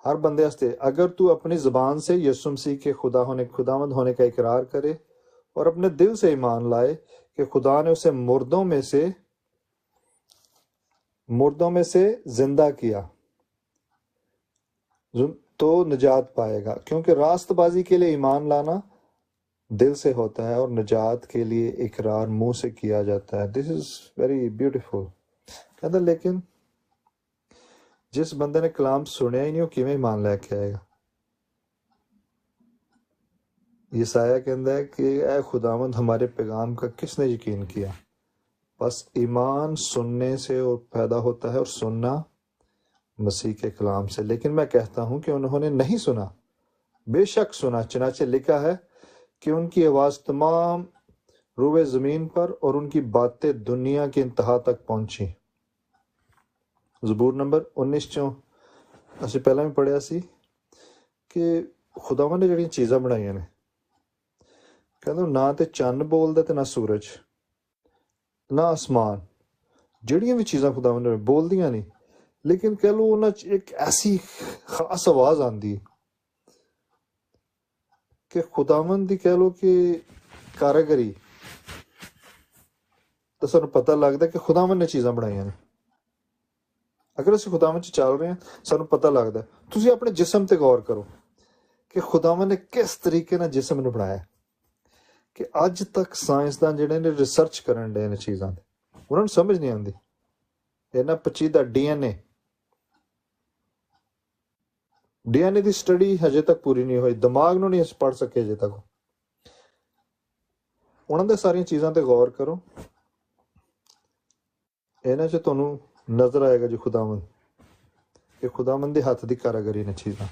हर बंदे वास्ते। अगर तू अपनी जुबान से यीशु मसीह के खुदावंद होने का इकरार करे और अपने दिल से ईमान लाए कि खुदा ने उसे मुर्दों में से जिंदा किया, तो निजात पाएगा। क्योंकि रास्तबाजी के लिए ईमान लाना दिल से होता है और निजात के लिए इकरार मुंह से किया जाता है। This is very beautiful. कहता लेकिन जिस बंदे ने कलाम सुनिया ही नहीं, वो किवें ईमान लैके आएगा। यसाया कहता है कि ऐ खुदावंद हमारे पैगाम का किसने यकीन किया। बस ईमान सुनने से और पैदा होता है, और सुनना मसीह के कलाम से, लेकिन मैं कहता हूं कि उन्होंने नहीं सुना। बेशक सुना, चनाचे लिखा है कि उनकी आवाज तमाम रूए जमीन पर और उनकी बातें दुनिया की इंतहा तक पहुंची। ਜ਼ਬੂਰ ਨੰਬਰ 19 ਚੋਂ ਅਸੀਂ ਪਹਿਲਾਂ ਵੀ ਪੜ੍ਹਿਆ ਸੀ ਕਿ ਖੁਦਾਵੰਦ ਨੇ ਜਿਹੜੀਆਂ ਚੀਜ਼ਾਂ ਬਣਾਈਆਂ ਨੇ, ਕਹਿੰਦਾ ਨਾ ਤੇ ਚੰਨ ਬੋਲਦਾ ਤੇ ਨਾ ਸੂਰਜ, ਨਾ ਆਸਮਾਨ, ਜਿਹੜੀਆਂ ਵੀ ਚੀਜ਼ਾਂ ਖੁਦਾਵੰਦ ਨੇ ਬੋਲਦੀਆਂ ਨਹੀਂ, ਲੇਕਿਨ ਕਹਿ ਲਓ ਉਹਨਾਂ 'ਚ ਇੱਕ ਐਸੀ ਖਾਸ ਆਵਾਜ਼ ਆਉਂਦੀ ਕਿ ਖੁਦਾਵੰਦ ਦੀ ਕਹਿ ਲਓ ਕਿ ਕਾਰੀਗਰੀ ਤਾਂ ਸਾਨੂੰ ਪਤਾ ਲੱਗਦਾ ਕਿ ਖੁਦਾਵੰਦ ਨੇ ਚੀਜ਼ਾਂ ਬਣਾਈਆਂ ਨੇ। ਅਗਰ ਅਸੀਂ ਖੁਦਾਵੰਦ 'ਚ ਚੱਲ ਰਹੇ ਹਾਂ, ਸਾਨੂੰ ਪਤਾ ਲੱਗਦਾ। ਤੁਸੀਂ ਆਪਣੇ ਜਿਸਮ ਤੇ ਗੌਰ ਕਰੋ ਕਿ ਖੁਦਾਵੰਦ ਨੇ ਕਿਸ ਤਰੀਕੇ ਨਾਲ ਜਿਸਮ ਨੂੰ ਬਣਾਇਆ, ਕਿ ਅੱਜ ਤੱਕ ਸਾਇੰਸਦਾਨ ਜਿਹੜੇ ਨੇ ਰਿਸਰਚ ਕਰਨ ਡਏ ਨੇ ਚੀਜ਼ਾਂ ਤੇ, ਉਹਨਾਂ ਨੂੰ ਸਮਝ ਨਹੀਂ ਆਉਂਦੀ। ਇਹਨਾਂ ਪਚੀਦਾ ਡੀਐਨਏ ਦੀ ਸਟੱਡੀ ਹਜੇ ਤੱਕ ਪੂਰੀ ਨਹੀਂ ਹੋਈ, ਦਿਮਾਗ ਨੂੰ ਨਹੀਂ ਪੜ੍ਹ ਸਕੇ ਹਜੇ ਤੱਕ। ਉਹਨਾਂ ਦੇ ਸਾਰੀਆਂ ਚੀਜ਼ਾਂ ਤੇ ਗੌਰ ਕਰੋ, ਇਹਨਾਂ 'ਚ ਤੁਹਾਨੂੰ ਨਜ਼ਰ ਆਏਗਾ ਜੀ ਖੁਦਾਵੰਦ, ਕਿ ਖੁਦਾਵੰਦ ਦੇ ਹੱਥ ਦੀ ਕਾਰੀਗਰੀ ਨੇ ਚੀਜ਼ਾਂ।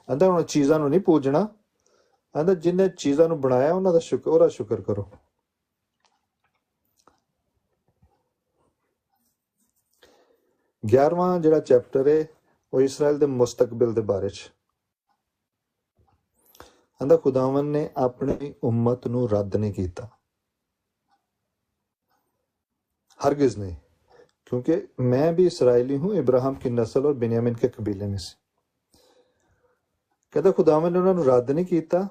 ਕਹਿੰਦਾ ਹੁਣ ਚੀਜ਼ਾਂ ਨੂੰ ਨਹੀਂ ਪੂਜਣਾ, ਕਹਿੰਦਾ ਜਿਹਨੇ ਚੀਜ਼ਾਂ ਨੂੰ ਬਣਾਇਆ ਉਹਦਾ ਸ਼ੁਕਰ ਕਰੋ। ਗਿਆਰਵਾਂ ਜਿਹੜਾ ਚੈਪਟਰ ਹੈ ਉਹ ਇਸਰਾਇਲ ਦੇ ਮੁਸਤਕਬਲ ਦੇ ਬਾਰੇ 'ਚ ਕਹਿੰਦਾ ਖੁਦਾਵੰਦ ਨੇ ਆਪਣੀ ਉਮਤ ਨੂੰ ਰੱਦ ਨਹੀਂ ਕੀਤਾ, हरगिज नहीं, क्योंकि मैं भी इसराइली हूं, इब्राहिम की नस्ल और बिन्यामिन के कबीले में से। कहता खुदावंद ने उन्होंने रद्द नहीं किया,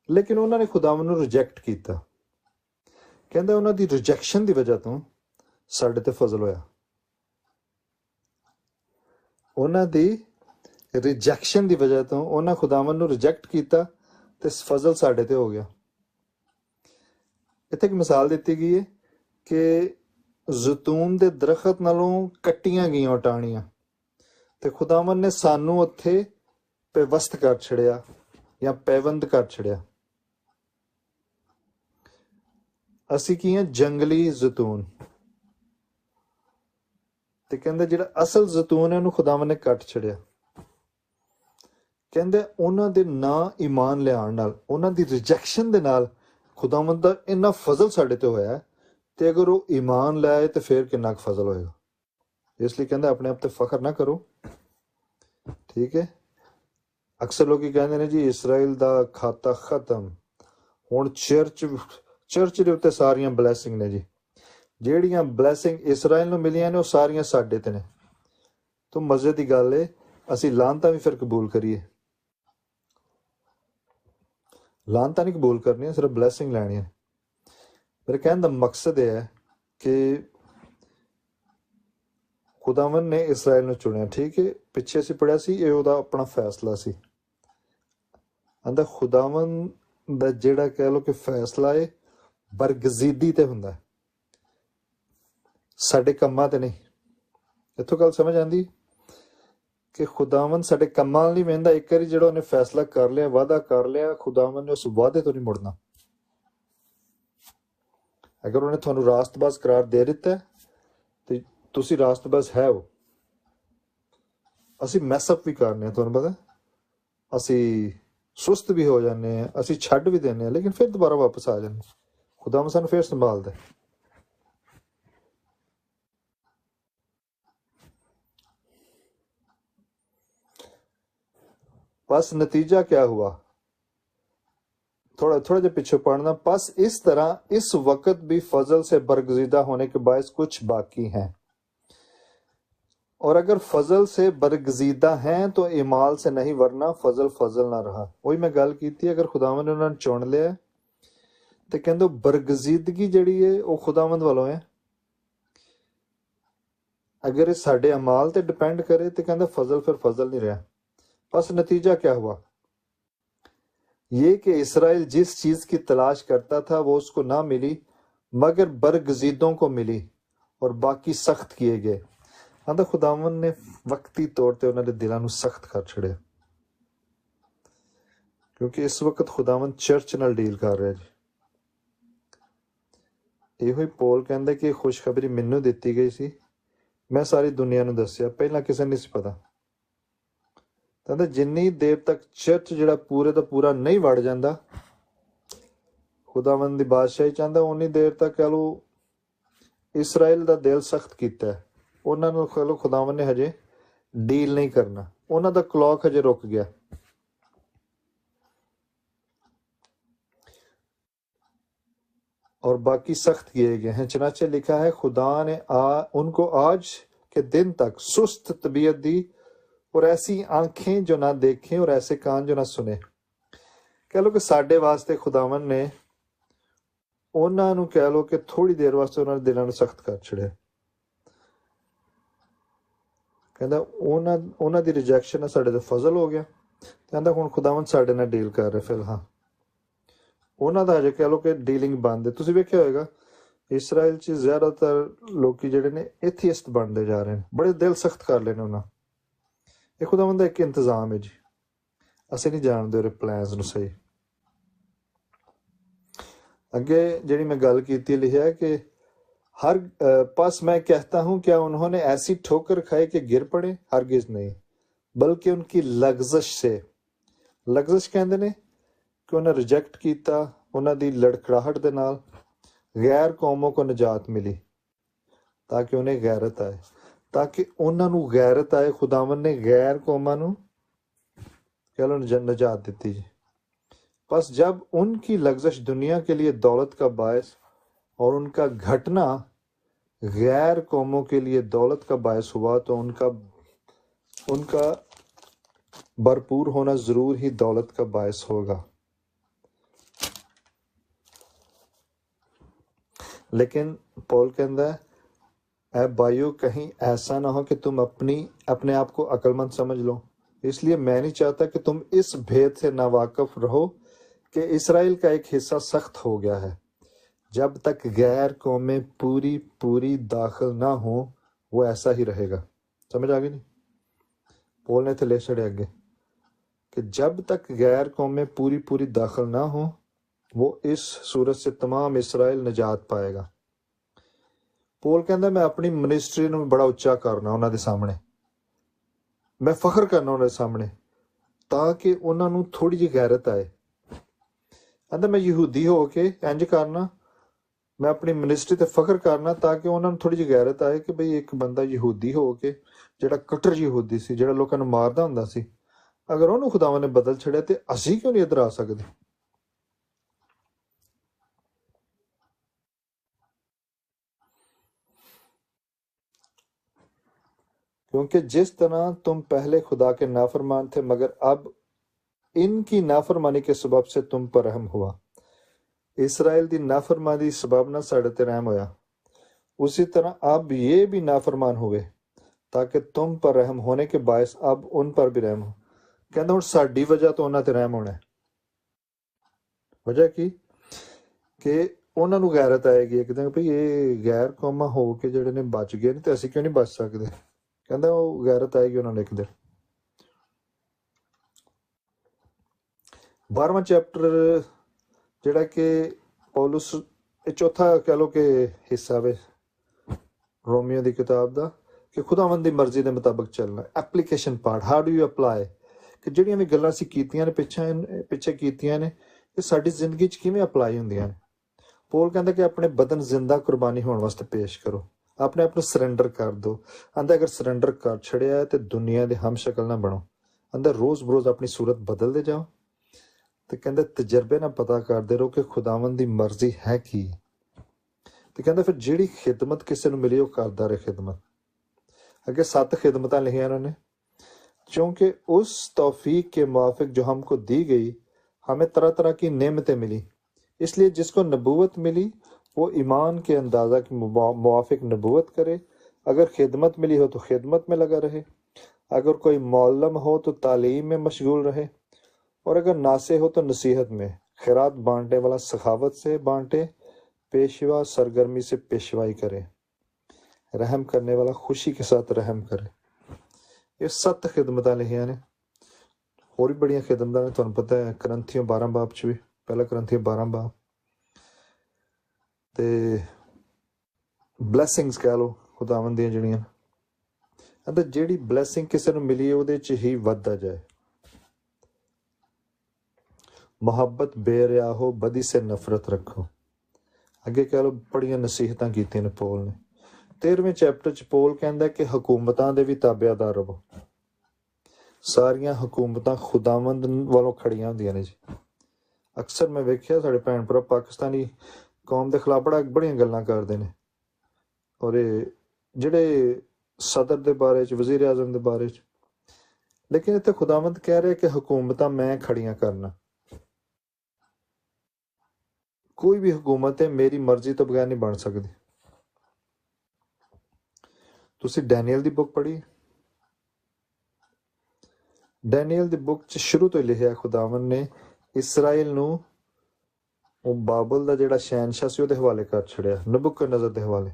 लेकिन उन्होंने खुदावंद ਨੂੰ ਰਿਜੈਕਟ ਕੀਤਾ। ਕਹਿੰਦਾ ਉਹਨਾਂ ਦੀ ਰਿਜੈਕਸ਼ਨ ਦੀ ਵਜ੍ਹਾ ਤੋਂ ਸਾਡੇ ਤੇ ਫਜ਼ਲ ਹੋਇਆ। ਉਹਨਾਂ ਦੀ ਰਿਜੈਕਸ਼ਨ ਦੀ ਵਜ੍ਹਾ ਤੋਂ ਉਹਨਾਂ ਖੁਦਾਵੰਦ ਨੂੰ ਰਿਜੈਕਟ ਕੀਤਾ ਤੇ ਫਜ਼ਲ ਸਾਡੇ ਤੇ ਹੋ ਗਿਆ। ਇੱਥੇ ਇੱਕ ਮਿਸਾਲ ਦਿੱਤੀ ਗਈ ਹੈ ਕਿ ਜ਼ੈਤੂਨ ਦੇ ਦਰਖਤ ਨਾਲੋਂ ਕੱਟੀਆਂ ਗਈਆਂ ਟਾਹਣੀਆਂ, ਤੇ ਖੁਦਾਵੰਦ ਨੇ ਸਾਨੂੰ ਉੱਥੇ ਪੇਵਸਤ ਕਰ ਛੜਿਆ ਜਾਂ ਪੈਵੰਦ ਕਰ ਛੜਿਆ। ਅਸੀਂ ਕੀ ਹਾਂ? ਜੰਗਲੀ ਜ਼ੈਤੂਨ। ਤੇ ਕਹਿੰਦੇ ਜਿਹੜਾ ਅਸਲ ਜ਼ੈਤੂਨ ਹੈ ਉਹਨੂੰ ਖੁਦਾਵੰਦ ਨੇ ਕੱਟ ਛੜਿਆ। ਕਹਿੰਦੇ ਉਹਨਾਂ ਦੇ ਨਾ ਈਮਾਨ ਲਿਆਉਣ ਨਾਲ, ਉਹਨਾਂ ਦੀ ਰਿਜੈਕਸ਼ਨ ਦੇ ਨਾਲ ਖੁਦਾਵੰਦ ਦਾ ਇੰਨਾ ਫਜ਼ਲ ਸਾਡੇ ਤੇ ਹੋਇਆ, ਤੇ ਅਗਰ ਉਹ ਈਮਾਨ ਲੈ ਆਏ ਤੇ ਫਿਰ ਕਿੰਨਾ ਕੁ ਫਜ਼ਲ ਹੋਏਗਾ। ਇਸ ਲਈ ਕਹਿੰਦਾ ਆਪਣੇ ਆਪ ਤੇ ਫਖਰ ਨਾ ਕਰੋ, ਠੀਕ ਹੈ। ਅਕਸਰ ਲੋਕੀ ਕਹਿੰਦੇ ਨੇ ਜੀ ਇਸਰਾਇਲ ਦਾ ਖਾਤਾ ਖਤਮ, ਹੁਣ ਚਰਚ ਦੇ ਉੱਤੇ ਸਾਰੀਆਂ ਬਲੈਸਿੰਗ ਨੇ ਜੀ, ਜਿਹੜੀਆਂ ਬਲੈਸਿੰਗ ਇਸਰਾਇਲ ਨੂੰ ਮਿਲੀਆਂ ਨੇ ਉਹ ਸਾਰੀਆਂ ਸਾਡੇ ਤੇ ਨੇ। ਤਾਂ ਮਜ਼ੇ ਦੀ ਗੱਲ ਏ ਅਸੀਂ ਲਾਨਤਾਂ ਵੀ ਫਿਰ ਕਬੂਲ ਕਰੀਏ। ਲਾਨਤਾਂ ਨਹੀਂ ਕਬੂਲ ਕਰਨੀਆਂ, ਸਿਰਫ ਬਲੈਸਿੰਗ ਲੈਣੀ ਹੈ। ਮੇਰੇ ਕਹਿਣ ਦਾ ਮਕਸਦ ਇਹ ਹੈ ਕਿ ਖੁਦਾਵੰਦ ਨੇ ਇਸਰਾਇਲ ਨੂੰ ਚੁਣਿਆ, ਠੀਕ ਹੈ। ਪਿੱਛੇ ਅਸੀਂ ਪੜ੍ਹਿਆ ਸੀ ਇਹ ਉਹਦਾ ਆਪਣਾ ਫੈਸਲਾ ਸੀ। ਕਹਿੰਦਾ ਖੁਦਾਵੰਦ ਦਾ ਜਿਹੜਾ ਕਹਿ ਲਓ ਕਿ ਫੈਸਲਾ ਹੈ ਬਰਗਜ਼ੀਦੀ ਤੇ ਹੁੰਦਾ, ਸਾਡੇ ਕੰਮਾਂ ਤੇ ਨਹੀਂ। ਇੱਥੋਂ ਗੱਲ ਸਮਝ ਆਉਂਦੀ ਕਿ ਖੁਦਾਵੰਦ ਸਾਡੇ ਕੰਮਾਂ ਨਾਲ ਨਹੀਂ ਵਹਿੰਦਾ। ਇੱਕ ਵਾਰੀ ਜਿਹੜਾ ਉਹਨੇ ਫੈਸਲਾ ਕਰ ਲਿਆ, ਵਾਅਦਾ ਕਰ ਲਿਆ, ਖੁਦਾਵੰਦ ਨੇ ਉਸ ਵਾਅਦੇ ਤੋਂ ਨਹੀਂ ਮੁੜਨਾ। ਅਗਰ ਉਹਨੇ ਤੁਹਾਨੂੰ ਰਾਸਤਬਾਜ਼ ਕਰਾਰ ਦੇ ਦਿੱਤਾ ਤੇ ਤੁਸੀਂ ਰਾਸਤਬਾਜ਼ ਹੈ ਹੋ। ਅਸੀਂ ਮੈਸਅਪ ਵੀ ਕਰਨੇ ਆ, ਤੁਹਾਨੂੰ ਪਤਾ, ਅਸੀਂ ਸੁਸਤ ਵੀ ਹੋ ਜਾਂਦੇ ਹਾਂ, ਅਸੀਂ ਛੱਡ ਵੀ ਦਿੰਦੇ ਹਾਂ, ਲੇਕਿਨ ਫਿਰ ਦੁਬਾਰਾ ਵਾਪਸ ਆ ਜਾਂਦੇ। ਖੁਦਾਵੰਦ ਸਾਨੂੰ ਫਿਰ ਸੰਭਾਲਦਾ। बस नतीजा क्या हुआ? थोड़ा जो पीछे पढ़ना। बस इस तरह इस वक्त भी फजल से बरगजीदा होने के बायस कुछ बाकी हैं, और अगर फजल से बरगजीदा हैं तो इमाल से नहीं, वरना फजल ना रहा। वही मैं गल की थी, अगर खुदावंद ने उन्होंने चुन लिया तो कहते बरगजीदगी जिहड़ी है वो खुदावंद वालों है। अगर ये साडे अमाल ते डिपेंड करे तो कहते फजल फिर फजल नहीं रहा। बस नतीजा क्या हुआ? ये कि इसराइल जिस चीज की तलाश करता था वो उसको ना मिली, मगर बरगजीदों को मिली और बाकी सख्त किए गए। आंदा खुदावंद ने वक्ती तौर पर उन्होंने दिलों को सख्त कर छड़िया, क्योंकि इस वक्त खुदावंद चर्च नाल डील कर रहा जी। ਇਹੋ ਹੀ ਪੌਲ ਕਹਿੰਦਾ ਕਿ ਖੁਸ਼ਖਬਰੀ ਮੈਨੂੰ ਦਿੱਤੀ ਗਈ ਸੀ, ਮੈਂ ਸਾਰੀ ਦੁਨੀਆ ਨੂੰ ਦੱਸਿਆ, ਪਹਿਲਾਂ ਕਿਸੇ ਨੂੰ ਨਹੀਂ ਸੀ ਪਤਾ। ਕਹਿੰਦਾ ਜਿੰਨੀ ਦੇਰ ਤੱਕ ਚਰਚ ਜਿਹੜਾ ਪੂਰੇ ਦਾ ਪੂਰਾ ਨਹੀਂ ਵੜ ਜਾਂਦਾ ਖੁਦਾਵੰਦ ਦੀ ਬਾਦਸ਼ਾਹੀ ਚਾਹੁੰਦਾ, ਉਨੀ ਦੇਰ ਤੱਕ ਕਹ ਲਓ ਇਸਰਾਇਲ ਦਾ ਦਿਲ ਸਖਤ ਕੀਤਾ ਹੈ। ਉਹਨਾਂ ਨੂੰ ਕਹ ਲਓ ਖੁਦਾਵੰਦ ਨੇ ਹਜੇ ਡੀਲ नहीं करना, ਉਹਨਾਂ ਦਾ ਕਲੌਕ ਹਜੇ ਰੁਕ ਗਿਆ। और बाकी सख्त किए गए हैं। चनाचे लिखा है खुदा ने उनको आज के दिन तक सुस्त तबीयत दी और ऐसी आंखें जो ना देखें और ऐसे कान जो ना सुने। कह लो कि साडे वास्ते खुदावन ने ਉਹਨਾਂ ਨੂੰ कह लो कि थोड़ी देर वास्ते ਉਹਨਾਂ ਦੇ ਦਿਲਾਂ ਨੂੰ ਸਖਤ ਕਰ ਛੜਿਆ। ਕਹਿੰਦਾ ਉਹਨਾਂ ਦੀ ਰਿਜੈਕਸ਼ਨ ਸਾਡੇ ਤੇ ਫਜ਼ਲ ਹੋ ਗਿਆ। ਕਹਿੰਦਾ ਹੁਣ ਖੁਦਾਵੰਦ ਸਾਡੇ ਨਾਲ ਡੀਲ ਕਰ ਰਿਹਾ ਫਿਲਹਾਲ। ਉਹਨਾਂ ਦਾ ਹਜੇ ਕਹਿ ਲਓ ਕਿ ਡੀਲਿੰਗ ਬੰਦ ਹੈ। ਤੁਸੀਂ ਵੇਖਿਆ ਹੋਏਗਾ ਇਸਰਾਇਲ 'ਚ ਜ਼ਿਆਦਾਤਰ ਲੋਕੀ ਜਿਹੜੇ ਨੇ ਐਥੀਇਸਟ ਬਣਦੇ ਜਾ ਰਹੇ ਨੇ, ਬੜੇ ਦਿਲ ਸਖਤ ਕਰ ਲਏ ਨੇ ਉਹਨਾਂ। ਇਹ ਖੁਦਾਵੰਦ ਦਾ ਇੱਕ ਇੰਤਜ਼ਾਮ ਹੈ ਜੀ, ਅਸੀਂ ਨਹੀਂ ਜਾਣਦੇ ਉਹਦੇ ਪਲਾਨਸ ਨੂੰ ਸਹੀ। ਅੱਗੇ ਜਿਹੜੀ ਮੈਂ ਗੱਲ ਕੀਤੀ ਲਿਖਿਆ कि हर पास मैं कहता हूं क्या उन्होंने ऐसी ठोकर खाई कि गिर पड़े? हरगिज नहीं, बल्कि उनकी लग्जश से। लग्जश कहते ने कि उन्हें रिजेक्ट किया, उन्होंने लड़खड़ाहट के नाल गैर कौमों को निजात मिली ताकि उन्हें गैरत आए, ताकि उन्होंने गैरत आए। खुदावन ने गैर कौमां नूं कह लो निजात दी जी। बस जब उनकी लग्जश दुनिया के लिए दौलत का बायस और उनका घटना गैर कौमों के लिए दौलत का बायस हुआ तो उनका भरपूर होना जरूर ही दौलत का बायस होगा। लेकिन पौल कहता है ऐ भाइयों कहीं ऐसा ना हो कि तुम अपने आप को अक्लमंद समझ लो। इसलिए मैं नहीं चाहता कि तुम इस भेद से नावाकिफ रहो कि इस्राएल का एक हिस्सा सख्त हो गया है। जब तक गैर कौमें पूरी दाखिल ना हो वो ऐसा ही रहेगा। समझ आ गई नहीं? पौल ने ले छड़े आगे कि जब तक गैर कौमें पूरी दाखिल ना हो वो इस सूरत से तमाम इस्राएल निजात पाएगा। पौल कहता मैं अपनी मिनिस्ट्री ਨੂੰ बड़ा ਉੱਚਾ करना ਉਹਨਾਂ ਦੇ ਸਾਹਮਣੇ, मैं फख्र करना ਉਹਨਾਂ ਦੇ ਸਾਹਮਣੇ ਤਾਂ ਕਿ ਉਹਨਾਂ ਨੂੰ ਥੋੜੀ ਜਿਹੀ ਗੈਰਤ ਆਏ। ਕਹਿੰਦਾ मैं ਯਹੂਦੀ ਹੋ ਕੇ ਇੰਜ ਕਰਨਾ, मैं अपनी मिनिस्ट्री ਤੇ ਫਖਰ ਕਰਨਾ ਤਾਂ ਕਿ ਉਹਨਾਂ ਨੂੰ ਥੋੜੀ ਜਿਹੀ ਗੈਰਤ ਆਏ ਕਿ ਬਈ ਇੱਕ ਬੰਦਾ ਯਹੂਦੀ ਹੋ ਕੇ ਜਿਹੜਾ ਕਟਰ ਯਹੂਦੀ ਸੀ, ਜਿਹੜਾ ਲੋਕਾਂ ਨੂੰ ਮਾਰਦਾ ਹੁੰਦਾ ਸੀ, ਅਗਰ ਉਹਨੂੰ ਖੁਦਾਵੰਦ ਨੇ ਬਦਲ ਛੜਿਆ ਤੇ ਅਸੀਂ ਕਿਉਂ ਨਹੀਂ ਇੱਧਰ ਆ ਸਕਦੇ। क्योंकि जिस तरह तुम पहले खुदा के नाफरमान थे मगर अब इनकी नाफरमानी के सबब से तुम पर रहम हुआ। इसराइल दी नाफरमानी सबब ना साढ़े ते रहम होया, उसी तरह अब ये भी नाफरमान हुए ताकि तुम पर रहम होने के बायस अब उन पर भी रहम हो। कहंदा हुण साडी वजह तो उन्हां ते रहम होना है। वजह की कि उन्हां नूं गैरत आएगी एक दिन भई ये गैर कौमां हो के ਜਿਹੜੇ ਨੇ ਬਚ ਗਏ ਨੇ ਤੇ ਅਸੀਂ ਕਿਉਂ ਨਹੀਂ ਬਚ ਸਕਦੇ। ਕਹਿੰਦਾ ਉਹ ਗੈਰਤ ਆਏਗੀ ਉਹਨਾਂ ਨੂੰ ਇੱਕ ਦਿਨ। 12ਵਾਂ ਚੈਪਟਰ ਜਿਹੜਾ ਕਿ ਪੌਲਸ ਇਹ ਚੌਥਾ ਕਹਿ ਲਓ ਕਿ ਹਿੱਸਾ ਵੇ ਰੋਮੀਓ ਦੀ ਕਿਤਾਬ ਦਾ ਕਿ ਖੁਦਾਵੰਦ ਦੀ ਮਰਜ਼ੀ ਦੇ ਮੁਤਾਬਕ ਚੱਲਣਾ। Application part, how do you apply, ਕਿ ਜਿਹੜੀਆਂ ਵੀ ਗੱਲਾਂ ਅਸੀਂ ਕੀਤੀਆਂ ਨੇ ਪਿੱਛੇ ਕੀਤੀਆਂ ਨੇ ਇਹ ਸਾਡੀ ਜ਼ਿੰਦਗੀ 'ਚ ਕਿਵੇਂ ਅਪਲਾਈ ਹੁੰਦੀਆਂ ਨੇ। ਪੌਲ ਕਹਿੰਦਾ ਕਿ ਆਪਣੇ ਬਦਨ ਜ਼ਿੰਦਾ ਕੁਰਬਾਨੀ ਹੋਣ ਵਾਸਤੇ ਪੇਸ਼ ਕਰੋ, ਆਪਣੇ ਆਪ ਨੂੰ ਸਰੈਂਡਰ ਕਰ ਦੋ। ਆਂਦਾ ਅਗਰ ਸਰੈਂਡਰ ਕਰ ਛੜਿਆ ਤੇ ਦੁਨੀਆ ਦੇ ਹਮ ਸ਼ਕਲ ਨਾ ਬਣੋ। ਆਂਦਾ ਰੋਜ਼ ਬਰੋਜ਼ ਆਪਣੀ ਸੂਰਤ ਬਦਲਦੇ ਜਾਓ ਤੇ ਕਹਿੰਦਾ ਤਜਰਬੇ ਨਾਲ ਪਤਾ ਕਰਦੇ ਰਹੋ ਕਿ ਖੁਦਾਵੰਦ ਦੀ ਮਰਜ਼ੀ ਹੈ ਕੀ। ਤੇ ਕਹਿੰਦਾ ਫਿਰ ਜਿਹੜੀ ਖਿਦਮਤ ਕਿਸੇ ਨੂੰ ਮਿਲੀ ਉਹ ਕਰਦਾ ਰਹੇ ਖਿਦਮਤ। ਅੱਗੇ 7 ਖਿਦਮਤਾਂ ਲਿਖੀਆਂ ਉਹਨਾਂ ਨੇ। क्योंकि उस तौफीक के मुआफिक जो हमको दी गई हमें तरह तरह की नेमतें मिली, इसलिए जिसको नबूवत मिली वो ईमान के अंदाज़ा के मुआफिक नबूवत करे। अगर खिदमत मिली हो तो खिदमत में लगा रहे, अगर कोई मौलम हो तो तालीम में मशगूल रहे, और अगर नासे हो तो नसीहत में। खैरात बांटने वाला सखावत से बांटे, पेशवा सरगर्मी से पेशवाई करे, रहम करने वाला खुशी के साथ रहम करे। ये 7 खिदमतां लिखियां ने। होर भी बड़ियां खिदमतां ने, तुहानूं पता है करंथियों 12 बाब च भी, पहला करंथियों 12 बाब ते ब्लैसिंग्स कह लो खुदावंद दियां ਜਿਹੜੀਆਂ। ਕਹਿੰਦਾ ਜਿਹੜੀ ਬਲੈਸਿੰਗ ਕਿਸੇ ਨੂੰ ਮਿਲੀ ਉਹਦੇ 'ਚ ਹੀ ਵੱਧਦਾ ਜਾਏ। ਮੁਹੱਬਤ ਬੇਰਿਆ ਹੋ, ਬਦੀ ਸੇ ਨਫ਼ਰਤ ਰੱਖੋ। ਅੱਗੇ ਕਹਿ ਲਓ ਬੜੀਆਂ ਨਸੀਹਤਾਂ ਕੀਤੀਆਂ ਨੇ ਪੌਲ ਨੇ। 13ਵੇਂ ਚੈਪਟਰ 'ਚ ਪੌਲ ਕਹਿੰਦਾ ਕਿ ਹਕੂਮਤਾਂ ਦੇ ਵੀ ਤਾਬਿਆਦਾਰ ਰਹੋ। ਸਾਰੀਆਂ ਹਕੂਮਤਾਂ ਖੁਦਾਵੰਦ ਵੱਲੋਂ ਖੜੀਆਂ ਹੁੰਦੀਆਂ ਨੇ ਜੀ। ਅਕਸਰ ਮੈਂ ਵੇਖਿਆ ਸਾਡੇ ਭੈਣ ਭਰਾ ਪਾਕਿਸਤਾਨੀ ਕੌਮ ਦੇ ਖਿਲਾਫ ਬੜੀਆਂ ਗੱਲਾਂ ਕਰਦੇ ਨੇ, ਔਰ ਇਹ ਜਿਹੜੇ ਸਦਰ ਦੇ ਬਾਰੇ 'ਚ, ਵਜ਼ੀਰ ਆਜ਼ਮ ਦੇ ਬਾਰੇ 'ਚ, ਲੇਕਿਨ ਇੱਥੇ ਖੁਦਾਵੰਦ ਕਹਿ ਰਿਹਾ ਕਿ ਹਕੂਮਤਾਂ ਮੈਂ ਖੜੀਆਂ ਕਰਨਾ। ਕੋਈ ਵੀ ਹਕੂਮਤ ਹੈ ਮੇਰੀ ਮਰਜ਼ੀ ਤੋਂ ਬਗੈਰ ਨਹੀਂ ਬਣ ਸਕਦੀ। ਤੁਸੀਂ ਡੈਨੀਅਲ ਦੀ ਬੁੱਕ ਪੜ੍ਹੀ? ਡੈਨੀਅਲ ਦੀ ਬੁੱਕ 'ਚ ਸ਼ੁਰੂ ਤੋਂ ਹੀ ਲਿਖਿਆ ਖੁਦਾਵੰਦ ਨੇ ਇਸਰਾਈਲ ਨੂੰ ਉਹ ਬਾਬਲ ਦਾ ਜਿਹੜਾ ਸ਼ਹਿਨਸ਼ਾਹ ਸੀ ਉਹਦੇ ਹਵਾਲੇ ਕਰ ਛੜਿਆ, ਨਬੂਕਦਨਜ਼ਰ ਦੇ ਹਵਾਲੇ।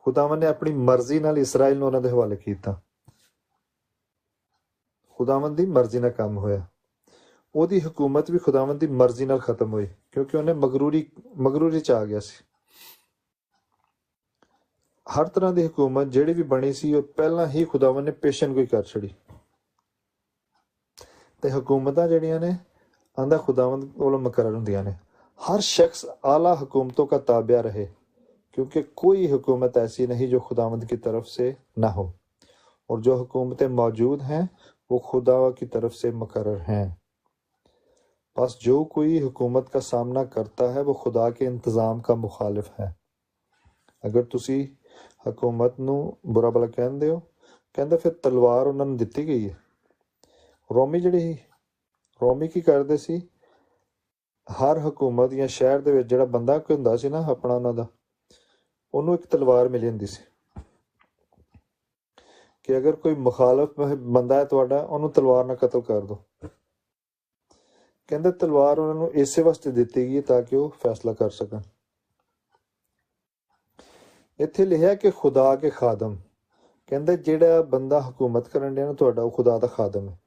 ਖੁਦਾਵੰਦ ਨੇ ਆਪਣੀ ਮਰਜ਼ੀ ਨਾਲ ਇਸਰਾਈਲ ਨੂੰ ਉਹਨਾਂ ਦੇ ਹਵਾਲੇ ਕੀਤਾ। ਖੁਦਾਵੰਦ ਦੀ ਮਰਜ਼ੀ ਨਾਲ ਕੰਮ ਹੋਇਆ। ਉਹਦੀ ਹਕੂਮਤ ਵੀ ਖੁਦਾਵੰਦ ਦੀ ਮਰਜ਼ੀ ਨਾਲ ਖਤਮ ਹੋਈ, ਕਿਉਂਕਿ ਉਹਨੇ ਮਗਰੂਰੀ 'ਚ ਆ ਗਿਆ ਸੀ। ਹਰ ਤਰ੍ਹਾਂ ਦੀ ਹਕੂਮਤ ਜਿਹੜੀ ਵੀ ਬਣੀ ਸੀ ਉਹ ਪਹਿਲਾਂ ਹੀ ਖੁਦਾਵੰਦ ਨੇ ਪੇਸ਼ਨਗੋਈ ਕਰ ਛੜੀ। ਤੇ ਹਕੂਮਤਾਂ ਜਿਹੜੀਆਂ ਨੇ ਆਂਦਾ ਖੁਦਾਵੰਦ ਕੋਲੋਂ ਮੁਕਰਰ ਹੁੰਦੀਆਂ ਨੇ। हर शख्स आला हुकूमतों का ताबिया रहे, क्योंकि कोई हुकूमत ऐसी नहीं जो खुदावंद की तरफ से ना हो, और जो हुकूमतें मौजूद हैं वो खुदा की तरफ से मुकर्रर हैं। बस जो कोई हुकूमत का सामना करता है वो खुदा के इंतज़ाम का मुखालिफ है। अगर तुसी हुकूमत नूं बुरा भला कहंदे हो, कहंदे फिर तलवार उन्हां नूं दित्ती गई है। रोमी की करदे सी, हर हुकूमत या शहर दे विच जिहड़ा बंदा कोई हुंदा सी ना अपना उन्हां दा, ਉਹਨੂੰ ਇੱਕ ਤਲਵਾਰ ਮਿਲੀ ਹੁੰਦੀ ਸੀ ਕਿ ਅਗਰ ਕੋਈ ਮੁਖਾਲਫ ਬੰਦਾ ਹੈ ਤੁਹਾਡਾ, ਉਹਨੂੰ ਤਲਵਾਰ ਨਾਲ ਕਤਲ ਕਰ ਦਿਓ। ਕਹਿੰਦੇ ਤਲਵਾਰ ਉਹਨਾਂ ਨੂੰ ਇਸੇ ਵਾਸਤੇ ਦਿੱਤੀ ਗਈ ਤਾਂ ਕਿ ਉਹ ਫੈਸਲਾ ਕਰ ਸਕਣ। ਇੱਥੇ ਲਿਖਿਆ ਕਿ ਖੁਦਾ ਕੇ ਖਾਦਮ, ਕਹਿੰਦੇ ਜਿਹੜਾ ਬੰਦਾ ਹਕੂਮਤ ਕਰਨ ਡਿਆ ਨਾ ਤੁਹਾਡਾ, ਉਹ ਖੁਦਾ ਦਾ ਖਾਦਮ ਹੈ।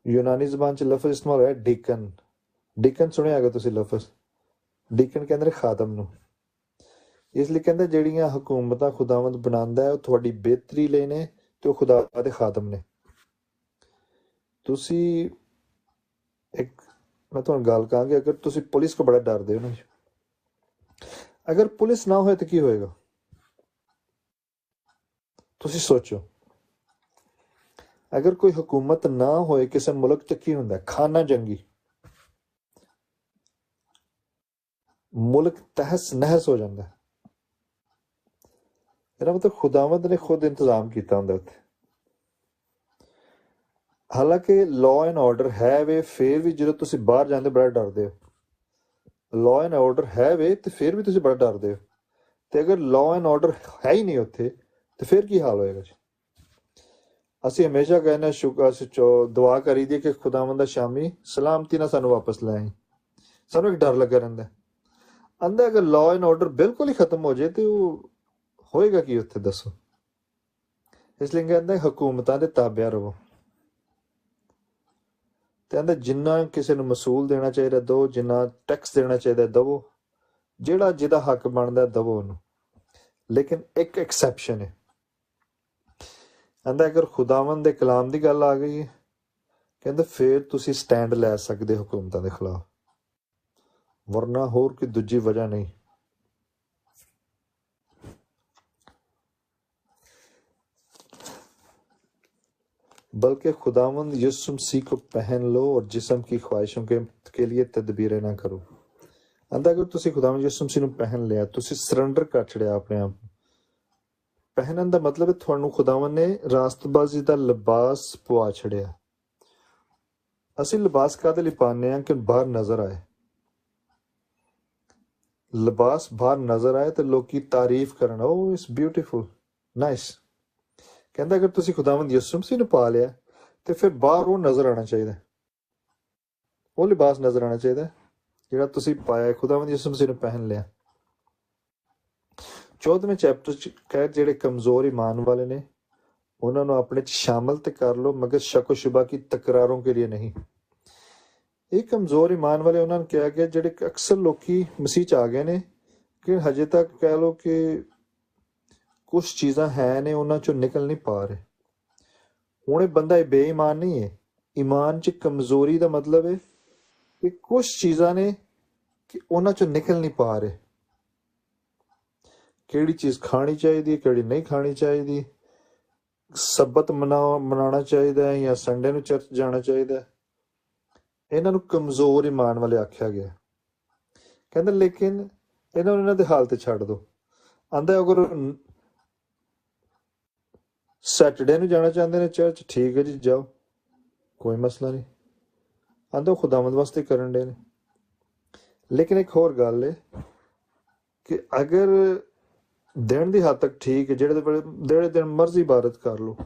यूनानी ਜ਼ਬਾਨ 'ਚ ਲਫ਼ਜ਼ ਇਸਤੇਮਾਲ ਹੋਇਆ ਡੀਕਨ। ਡੀਕਨ ਸੁਣਿਆ ਹੈਗਾ ਤੁਸੀਂ ਲਫ਼ਜ਼? ਡੀਕਨ ਕਹਿੰਦੇ ਨੇ ਖਾਦਮ ਨੂੰ। ਇਸ ਲਈ ਕਹਿੰਦੇ ਜਿਹੜੀਆਂ ਹਕੂਮਤਾਂ ਖੁਦਾਵੰਦ ਬਣਾਉਂਦਾ ਹੈ ਉਹ ਤੁਹਾਡੀ ਬਿਹਤਰੀ ਲਈ ਨੇ ਤੇ ਉਹ ਖੁਦਾ ਦੇ ਖਾਦਮ ਨੇ। ਤੁਸੀਂ ਮੈਂ ਤੁਹਾਨੂੰ ਗੱਲ ਕਹਾਂਗੀ, ਅਗਰ ਤੁਸੀਂ ਪੁਲਿਸ ਕੋ ਬੜਾ ਡਰਦੇ ਹੋ ਨਾ, ਅਗਰ ਪੁਲਿਸ ਨਾ ਹੋਏ ਤਾਂ ਕੀ ਹੋਏਗਾ? ਤੁਸੀਂ ਸੋਚੋ, अगर कोई हुकूमत ना होए किसी मुल्क च की हुंदा? खाना जंगी, मुल्क तहस नहस हो जाता है। ਇਹਦਾ मतलब खुदावंद ने खुद इंतजाम किया हुंदा उत्थे। हालांकि लॉ एंड ऑर्डर है वे, फिर भी जो तुसी बाहर जांदे बड़ा डरदे हो। लॉ एंड ऑर्डर है वे ते फिर भी तुसी बड़ा डरदे हो। ते अगर लॉ एंड ऑर्डर है ही नहीं उत्थे ते फिर की हाल होएगा जी? ਅਸੀਂ ਹਮੇਸ਼ਾ ਕਹਿੰਦੇ ਦੁਆ ਕਰੀ ਦੀ ਕਿ ਖੁਦਾਵੰਦ ਦਾ ਸ਼ਾਮੀ ਸਲਾਮਤੀ ਨਾਲ ਸਾਨੂੰ ਵਾਪਸ ਲੈ ਆਈ। ਸਾਨੂੰ ਇੱਕ ਡਰ ਲੱਗਾ ਰਹਿੰਦਾ ਅੰਦਰ, ਅਗਰ ਲਾਅ ਐਂਡ ਆਰਡਰ ਬਿਲਕੁਲ ਹੀ ਖਤਮ ਹੋ ਜਾਏ ਤੇ ਉਹ ਹੋਏਗਾ ਕੀ ਉੱਥੇ ਦੱਸੋ? ਇਸ ਲਈ ਕਹਿੰਦੇ ਹਕੂਮਤਾਂ ਦੇ ਤਾਬਿਆ ਰਹੋ। ਤੇ ਕਹਿੰਦੇ ਜਿੰਨਾ ਕਿਸੇ ਨੂੰ ਮਸੂਲ ਦੇਣਾ ਚਾਹੀਦਾ ਦੋ, ਜਿੰਨਾ ਟੈਕਸ ਦੇਣਾ ਚਾਹੀਦਾ ਦਵੋ, ਜਿਹੜਾ ਜਿਹਦਾ ਹੱਕ ਬਣਦਾ ਦਵੋ ਉਹਨੂੰ। ਲੇਕਿਨ ਇੱਕ ਐਕਸੈਪਸ਼ਨ ਹੈ, ਕਹਿੰਦਾ ਅਗਰ ਖੁਦਾਵੰਦ ਦੇ ਕਲਾਮ ਦੀ ਗੱਲ ਆ ਗਈ ਹੈ, ਕਹਿੰਦੇ ਫਿਰ ਤੁਸੀਂ ਸਟੈਂਡ ਲੈ ਸਕਦੇ ਹੁਕੂਮਤਾਂ ਦੇ ਖਿਲਾਫ, ਵਰਨਾ ਹੋਰ ਕੋਈ ਦੂਜੀ ਵਜ੍ਹਾ ਨਹੀਂ। बल्कि खुदावंद यीशु मसीह को पहन लो और जिस्म की ख्वाहिशों के लिए तदबीरें ना करो। आंदा अगर तुसी खुदावंद यीशु मसीह ਨੂੰ ਪਹਿਨ ਲਿਆ, ਤੁਸੀਂ ਸਰੈਂਡਰ ਕਰ ਛੜਿਆ ਆਪਣੇ ਆਪ ਨੂੰ। ਪਹਿਨਣ ਦਾ ਮਤਲਬ ਹੈ ਤੁਹਾਨੂੰ ਖੁਦਾਵੰਦ ਨੇ ਰਾਸਤਬਾਜ਼ੀ ਦਾ ਲਿਬਾਸ ਪਵਾ ਛੜਿਆ। ਅਸੀਂ ਲਿਬਾਸ ਕਾਹਦੇ ਲਈ ਪਾਉਂਦੇ ਹਾਂ ਕਿ ਬਾਹਰ ਨਜ਼ਰ ਆਏ। ਲਿਬਾਸ ਬਾਹਰ ਨਜ਼ਰ ਆਏ ਤੇ ਲੋਕੀ ਤਾਰੀਫ ਕਰਨ, ਓ ਇਟਸ ਬਿਊਟੀਫੁਲ, ਨਾਈਸ। ਕਹਿੰਦਾ ਅਗਰ ਤੁਸੀਂ ਖੁਦਾਵੰਦ ਯਿਸੂ ਮਸੀਹ ਨੂੰ ਪਾ ਲਿਆ ਤੇ ਫਿਰ ਬਾਹਰ ਉਹ ਨਜ਼ਰ ਆਉਣਾ ਚਾਹੀਦਾ, ਉਹ ਲਿਬਾਸ ਨਜ਼ਰ ਆਉਣਾ ਚਾਹੀਦਾ ਜਿਹੜਾ ਤੁਸੀਂ ਪਾਇਆ, ਖੁਦਾਵੰਦ ਯਿਸੂ ਮਸੀਹ ਨੂੰ ਪਹਿਨ ਲਿਆ। 14ਵੇਂ ਚੈਪਟਰ 'ਚ ਕਹਿ ਜਿਹੜੇ ਕਮਜ਼ੋਰ ਈਮਾਨ ਵਾਲੇ ਨੇ ਉਹਨਾਂ ਨੂੰ ਆਪਣੇ 'ਚ ਸ਼ਾਮਲ ਤੇ ਕਰ ਲਓ, ਮਗਰ ਸ਼ੱਕ ਸ਼ੁਬਾ ਕੀ ਤਕਰਾਰੋਂ ਕੇ ਲਈ ਨਹੀਂ। ਇਹ ਕਮਜ਼ੋਰ ਈਮਾਨ ਵਾਲੇ ਉਹਨਾਂ ਨੂੰ ਕਿਹਾ ਗਿਆ ਜਿਹੜੇ ਅਕਸਰ ਲੋਕੀ ਮਸੀਹ 'ਚ ਆ ਗਏ ਨੇ ਕਿ ਹਜੇ ਤੱਕ ਕਹਿ ਲਓ ਕਿ ਕੁਛ ਚੀਜ਼ਾਂ ਹੈ ਨੇ ਉਹਨਾਂ 'ਚੋਂ ਨਿਕਲ ਨਹੀਂ ਪਾ ਰਹੇ। ਹੁਣ ਇਹ ਬੰਦਾ ਇਹ ਬੇਈਮਾਨ ਨਹੀਂ ਹੈ। ਈਮਾਨ 'ਚ ਕਮਜ਼ੋਰੀ ਦਾ ਮਤਲਬ ਹੈ ਕਿ ਕੁਝ ਚੀਜ਼ਾਂ ਨੇ ਕਿ ਉਹਨਾਂ 'ਚੋਂ ਨਿਕਲ ਨਹੀਂ ਪਾ ਰਹੇ। ਕਿਹੜੀ ਚੀਜ਼ ਖਾਣੀ ਚਾਹੀਦੀ ਹੈ, ਕਿਹੜੀ ਨਹੀਂ ਖਾਣੀ ਚਾਹੀਦੀ, ਸਬਤ ਮਨਾਉਣਾ ਚਾਹੀਦਾ ਹੈ ਜਾਂ ਸੰਡੇ ਨੂੰ ਚਰਚ ਜਾਣਾ ਚਾਹੀਦਾ ਹੈ। ਇਹਨਾਂ ਨੂੰ ਕਮਜ਼ੋਰ ਈਮਾਨ ਵਾਲੇ ਆਖਿਆ ਗਿਆ। ਕਹਿੰਦਾ ਲੇਕਿਨ ਇਹਨਾਂ ਦੇ ਹਾਲ ਤੇ ਛੱਡ ਦਿਓ। ਆਂਦਾ ਅਗਰ ਸੈਟਰਡੇ ਨੂੰ ਜਾਣਾ ਚਾਹੁੰਦੇ ਨੇ ਚਰਚ, ਠੀਕ ਹੈ ਜੀ ਜਾਓ, ਕੋਈ ਮਸਲਾ ਨਹੀਂ। ਆਂਦਾ ਖੁਦਾਵੰਦ ਵਾਸਤੇ ਕਰਨ ਦੇ ਨੇ। ਲੇਕਿਨ ਇੱਕ ਹੋਰ ਗੱਲ ਹੈ ਕਿ ਅਗਰ ਦਿਨ ਦੀ ਹੱਦ ਤੱਕ ਠੀਕ ਹੈ, ਜਿਹੜੇ ਦਿਨ ਮਰਜ਼ੀ ਇਬਾਦਤ ਕਰ ਲਓ,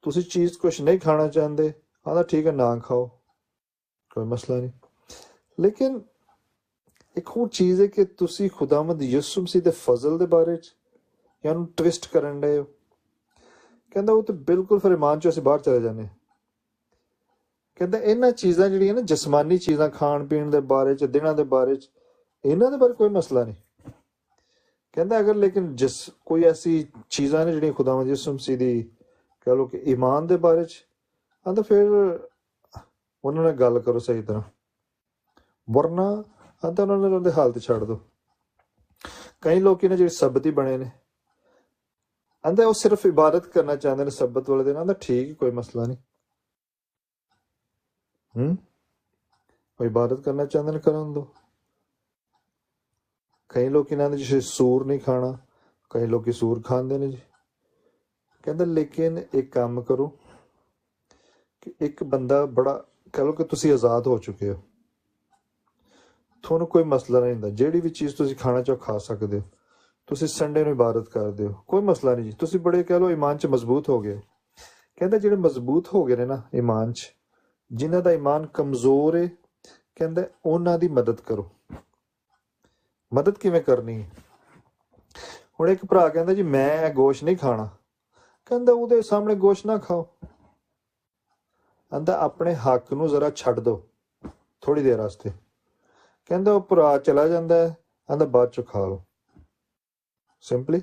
ਤੁਸੀਂ ਚੀਜ਼ ਕੁਛ ਨਹੀਂ ਖਾਣਾ ਚਾਹੁੰਦੇ, ਆਂਦਾ ਠੀਕ ਹੈ ਨਾ ਖਾਓ, ਕੋਈ ਮਸਲਾ ਨਹੀਂ। ਲੇਕਿਨ ਇੱਕ ਹੋਰ ਚੀਜ਼ ਹੈ ਕਿ ਤੁਸੀਂ ਖੁਦਾਵੰਦ ਯਿਸੂ ਮਸੀਹ ਦੇ ਫਜ਼ਲ ਦੇ ਬਾਰੇ 'ਚ ਜਾਂ ਉਹਨੂੰ ਟਵਿਸਟ ਕਰਨ ਡਏ ਹੋ। ਕਹਿੰਦਾ ਉਹ ਤਾਂ ਬਿਲਕੁਲ ਫਿਰ ਈਮਾਨ 'ਚੋਂ ਅਸੀਂ ਬਾਹਰ ਚਲੇ ਜਾਂਦੇ। ਕਹਿੰਦਾ ਇਹਨਾਂ ਚੀਜ਼ਾਂ ਜਿਹੜੀਆਂ ਨਾ ਜਿਸਮਾਨੀ ਚੀਜ਼ਾਂ, ਖਾਣ ਪੀਣ ਦੇ ਬਾਰੇ 'ਚ, ਦਿਨਾਂ ਦੇ ਬਾਰੇ 'ਚ, ਇਹਨਾਂ ਦੇ ਬਾਰੇ ਕੋਈ ਮਸਲਾ ਨਹੀਂ। ਕਹਿੰਦਾ ਅਗਰ ਲੇਕਿਨ ਕੋਈ ਐਸੀ ਚੀਜ਼ਾਂ ਨੇ ਜਿਹੜੀਆਂ ਖੁਦਾਵੰਦ ਯਿਸੂ ਮਸੀਹ ਦੀ ਕਹਿ ਲਓ ਕਿ ਈਮਾਨ ਦੇ ਬਾਰੇ 'ਚ, ਆਂਦਾ ਫਿਰ ਉਹਨਾਂ ਨਾਲ ਗੱਲ ਕਰੋ ਸਹੀ ਤਰ੍ਹਾਂ, ਵਰਨਾ ਆਂਦਾ ਉਹਨਾਂ ਦੇ ਹਾਲ ਤੇ ਛੱਡ ਦਿਓ। ਕਈ ਲੋਕ ਨੇ ਜਿਹੜੇ ਸਬਤ ਹੀ ਬਣੇ ਨੇ, ਆਂਦਾ ਉਹ ਸਿਰਫ ਇਬਾਦਤ ਕਰਨਾ ਚਾਹੁੰਦੇ ਨੇ ਸਬਤ ਵਾਲੇ ਦਿਨ, ਆਂਦਾ ਠੀਕ, ਕੋਈ ਮਸਲਾ ਨਹੀਂ। ਉਹ ਇਬਾਦਤ ਕਰਨਾ ਚਾਹੁੰਦੇ ਨੇ, ਕਰਨ ਦੋ। ਕਈ ਲੋਕ ਇਹਨਾਂ ਦੇ ਜਿਵੇਂ ਸੂਰ ਨਹੀਂ ਖਾਣਾ, ਕਈ ਲੋਕੀ ਸੂਰ ਖਾਂਦੇ ਨੇ ਜੀ। ਕਹਿੰਦਾ ਲੇਕਿਨ ਇੱਕ ਕੰਮ ਕਰੋ ਕਿ ਇੱਕ ਬੰਦਾ ਬੜਾ ਕਹਿ ਲਓ ਕਿ ਤੁਸੀਂ ਆਜ਼ਾਦ ਹੋ ਚੁੱਕੇ ਹੋ, ਤੁਹਾਨੂੰ ਕੋਈ ਮਸਲਾ ਨਹੀਂ ਹੁੰਦਾ, ਜਿਹੜੀ ਵੀ ਚੀਜ਼ ਤੁਸੀਂ ਖਾਣਾ ਚਾਹੋ ਖਾ ਸਕਦੇ ਹੋ, ਤੁਸੀਂ ਸੰਡੇ ਨੂੰ ਇਬਾਦਤ ਕਰਦੇ ਹੋ, ਕੋਈ ਮਸਲਾ ਨਹੀਂ ਜੀ, ਤੁਸੀਂ ਬੜੇ ਕਹਿ ਲਓ ਈਮਾਨ 'ਚ ਮਜ਼ਬੂਤ ਹੋ ਗਏ। ਕਹਿੰਦਾ ਜਿਹੜੇ ਮਜ਼ਬੂਤ ਹੋ ਗਏ ਨੇ ਨਾ ਈਮਾਨ 'ਚ, ਜਿਨ੍ਹਾਂ ਦਾ ਈਮਾਨ ਕਮਜ਼ੋਰ ਹੈ, ਕਹਿੰਦਾ ਉਹਨਾਂ ਦੀ ਮਦਦ ਕਰੋ। ਮਦਦ ਕਿਵੇਂ ਕਰਨੀ ਹੈ? ਹੁਣ ਇੱਕ ਭਰਾ ਕਹਿੰਦਾ ਜੀ ਮੈਂ ਗੋਸ਼ਤ ਨਹੀਂ ਖਾਣਾ, ਕਹਿੰਦਾ ਉਹਦੇ ਸਾਹਮਣੇ ਗੋਸ਼ਤ ਨਾ ਖਾਓ। ਕਹਿੰਦਾ ਆਪਣੇ ਹੱਕ ਨੂੰ ਜ਼ਰਾ ਛੱਡ ਦਿਓ ਥੋੜੀ ਦੇਰ ਵਾਸਤੇ। ਕਹਿੰਦਾ ਉਹ ਭਰਾ ਚਲਾ ਜਾਂਦਾ ਹੈ, ਕਹਿੰਦਾ ਬਾਅਦ ਚੋਂ ਖਾ ਲਓ। ਸਿੰਪਲੀ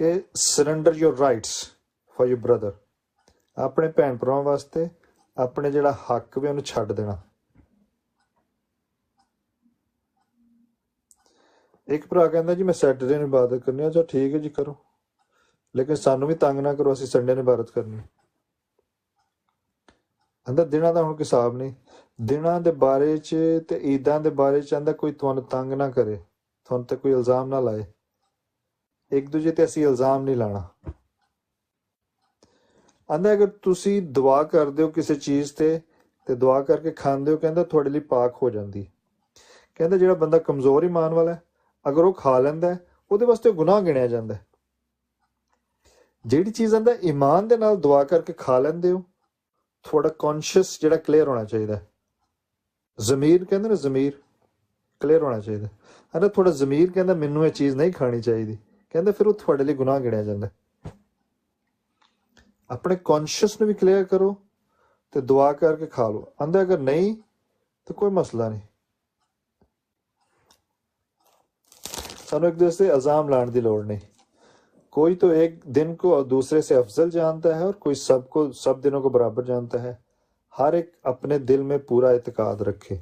ਕਿ surrender your rights for your brother, ਆਪਣੇ ਭੈਣ ਭਰਾਵਾਂ ਵਾਸਤੇ ਆਪਣੇ ਜਿਹੜਾ ਹੱਕ ਵੀ ਉਹਨੂੰ ਛੱਡ ਦੇਣਾ। ਇੱਕ ਭਰਾ ਕਹਿੰਦਾ ਜੀ ਮੈਂ ਸੈਟਰਡੇ ਨੂੰ ਇਬਾਦਤ ਕਰਨੀ ਆ, ਚਲੋ ਠੀਕ ਹੈ ਜੀ ਕਰੋ, ਲੇਕਿਨ ਸਾਨੂੰ ਵੀ ਤੰਗ ਨਾ ਕਰੋ, ਅਸੀਂ ਸੰਡੇ ਨੂੰ ਇਬਾਦਤ ਕਰਨੀ। ਕਹਿੰਦਾ ਦਿਨਾਂ ਦਾ ਹੁਣ ਹਿਸਾਬ ਨਹੀਂ, ਦਿਨਾਂ ਦੇ ਬਾਰੇ 'ਚ ਤੇ ਈਦਾਂ ਦੇ ਬਾਰੇ 'ਚ ਕਹਿੰਦਾ ਕੋਈ ਤੁਹਾਨੂੰ ਤੰਗ ਨਾ ਕਰੇ, ਤੁਹਾਨੂੰ ਤੇ ਕੋਈ ਇਲਜ਼ਾਮ ਨਾ ਲਾਏ, ਇੱਕ ਦੂਜੇ ਤੇ ਅਸੀਂ ਇਲਜ਼ਾਮ ਨਹੀਂ ਲਾਣਾ। ਕਹਿੰਦਾ ਅਗਰ ਤੁਸੀਂ ਦੁਆ ਕਰਦੇ ਹੋ ਕਿਸੇ ਚੀਜ਼ ਤੇ ਦੁਆ ਕਰਕੇ ਖਾਂਦੇ ਹੋ, ਕਹਿੰਦਾ ਤੁਹਾਡੇ ਲਈ ਪਾਕ ਹੋ ਜਾਂਦੀ। ਕਹਿੰਦਾ ਜਿਹੜਾ ਬੰਦਾ ਕਮਜ਼ੋਰ ਈਮਾਨ ਵਾਲਾ ਹੈ, ਅਗਰ ਉਹ ਖਾ ਲੈਂਦਾ ਹੈ, ਉਹਦੇ ਵਾਸਤੇ ਗੁਨਾਹ ਗਿਣਿਆ ਜਾਂਦਾ। ਜਿਹੜੀ ਚੀਜ਼ ਆਂਦਾ ਈਮਾਨ ਦੇ ਨਾਲ ਦੁਆ ਕਰਕੇ ਖਾ ਲੈਂਦੇ ਹੋ, ਤੁਹਾਡਾ ਕੌਨਸ਼ੀਅਸ ਜਿਹੜਾ ਕਲੀਅਰ ਹੋਣਾ ਚਾਹੀਦਾ, ਜ਼ਮੀਰ ਕਹਿੰਦੇ ਨਾ, ਜ਼ਮੀਰ ਕਲੀਅਰ ਹੋਣਾ ਚਾਹੀਦਾ। ਕਹਿੰਦਾ ਤੁਹਾਡਾ ਜ਼ਮੀਰ ਕਹਿੰਦਾ ਮੈਨੂੰ ਇਹ ਚੀਜ਼ ਨਹੀਂ ਖਾਣੀ ਚਾਹੀਦੀ, ਕਹਿੰਦਾ ਫਿਰ ਉਹ ਤੁਹਾਡੇ ਲਈ ਗੁਨਾਹ ਗਿਣਿਆ ਜਾਂਦਾ। ਆਪਣੇ ਕੌਨਸ਼ੀਅਸ ਨੂੰ ਵੀ ਕਲੀਅਰ ਕਰੋ ਤੇ ਦੁਆ ਕਰਕੇ ਖਾ ਲਓ। ਆਂਦਾ ਅਗਰ ਨਹੀਂ तो कोई मसला नहीं। सानू एक दूसरे इल्जाम लाने की लोड़ नहीं। कोई तो एक दिन को दूसरे से अफजल जानता है और कोई सबको सब दिनों को बराबर जानता है। हर एक अपने दिल में पूरा इत्तेकाद रखे।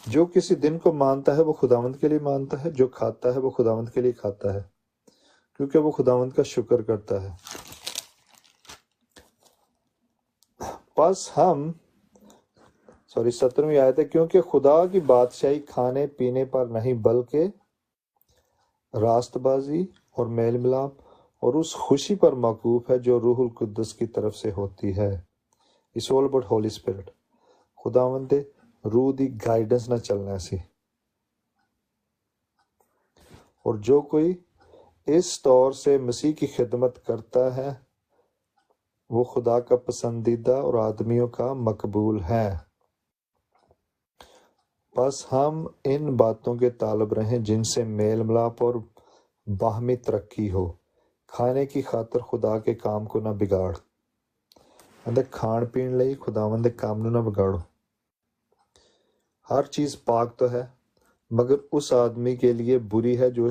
जो किसी दिन को मानता है वो खुदावंद के लिए मानता है, जो खाता है वो खुदावंद के लिए खाता है, क्योंकि वो खुदावंद का शुक्र करता है। बस हम 17वीं आयत है, क्योंकि खुदा की बादशाही खाने पीने पर नहीं बल्कि रास्तबाजी और मेल मिलाप और उस खुशी पर मौकूफ है जो रूहुल कुद्दस की तरफ से होती है। It's all about Holi spirit. खुदावंद दे रूह दी गाइडेंस ना चलना सी। और जो कोई इस तौर से मसीह की खिदमत करता है वो खुदा का पसंदीदा और आदमियों का मकबूल है। बस हम इन बातों के तालब रहें जिनसे मेल मिलाप और बाहमी तरक्की हो। खाने की खातर खुदा के काम को ना बिगाड़। अंदर खान पीन लई खुदावंद दे काम नू ना बिगाड़ो। हर चीज पाक तो है, मगर उस आदमी के लिए बुरी है जो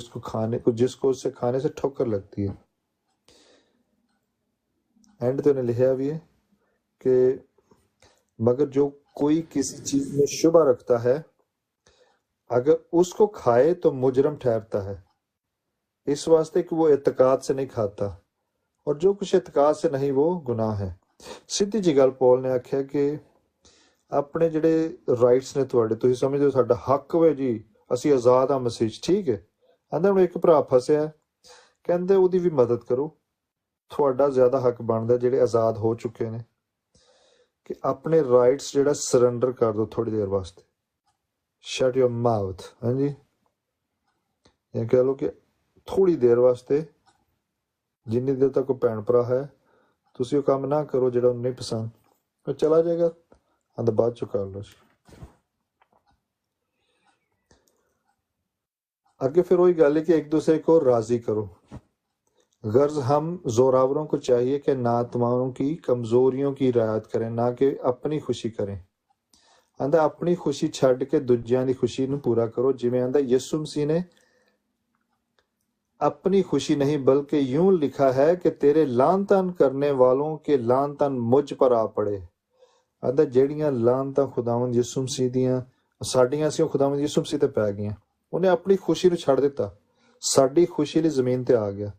जिसको उसे खाने से ठोकर लगती है। एंड ते उन्हें लिखा भी है कि मगर जो कोई किसी चीज में शुबा रखता है अगर उसको खाए तो मुजरम ठहरता है, इस वास्ते कि वो एतकाद से नहीं खाता, और जो कुछ एतकाद से नहीं वो गुनाह है। सीधी जी गल पॉल ने आख्या कि अपने ਜਿਹੜੇ ਰਾਈਟਸ ਨੇ ਤੁਹਾਡੇ, ਤੁਸੀਂ ਸਮਝਦੇ ਹੋ ਸਾਡਾ ਹੱਕ ਵੇ ਜੀ, ਅਸੀਂ ਆਜ਼ਾਦ ਆ ਮਸੀਹ 'ਚ, ਠੀਕ ਹੈ। ਕਹਿੰਦੇ ਹੁਣ ਇੱਕ ਭਰਾ ਫਸਿਆ, ਕਹਿੰਦੇ ਉਹਦੀ ਵੀ ਮਦਦ ਕਰੋ, ਤੁਹਾਡਾ ਜ਼ਿਆਦਾ ਹੱਕ ਬਣਦਾ ਜਿਹੜੇ ਆਜ਼ਾਦ ਹੋ ਚੁੱਕੇ ਨੇ, ਕਿ ਆਪਣੇ ਰਾਈਟਸ ਜਿਹੜਾ ਸਰੈਂਡਰ ਕਰ ਦਿਓ ਥੋੜੀ ਦੇਰ ਵਾਸਤੇ। ਸ਼ਟ ਯੋਰ ਮਾਊਥ, ਹਾਂਜੀ, ਇਹ ਕਹਿ ਲਓ ਕਿ ਥੋੜੀ ਦੇਰ ਵਾਸਤੇ, ਜਿੰਨੀ ਦੇਰ ਤੱਕ ਉਹ ਭੈਣ ਭਰਾ ਹੈ, ਤੁਸੀਂ ਉਹ ਕੰਮ ਨਾ ਕਰੋ ਜਿਹੜਾ ਉਹਨੂੰ ਨਹੀਂ ਪਸੰਦ, ਉਹ ਚਲਾ ਜਾਏਗਾ, ਆਂਦਾ ਬਾਅਦ ਚੋਂ ਕਰ ਲਓ। आगे फिर वही गल है कि एक दूसरे को राजी करो। गर्ज हम जोरावरों को चाहिए कि ना आत्माओं की कमजोरियों की रियायत करें, ना कि अपनी खुशी करें। आंदा अपनी खुशी छड़ के दूजियां दी खुशी नूं पूरा करो, जिवें आंदा यीशु मसीह ने अपनी खुशी नहीं बल्कि यूं लिखा है कि तेरे लानतान करने वालों के लानतान मुझ पर आ पड़े। आंदा जेड़ियां लानतां खुदावंद यीशु मसीह दियां साडियां सी, खुदावंद यीशु मसीह ते पै गईयां। ਉਹਨੇ ਆਪਣੀ ਖੁਸ਼ੀ ਨੂੰ ਛੱਡ ਦਿੱਤਾ, ਸਾਡੀ ਖੁਸ਼ੀ ਲਈ ਜ਼ਮੀਨ ਤੇ ਆ ਗਿਆ।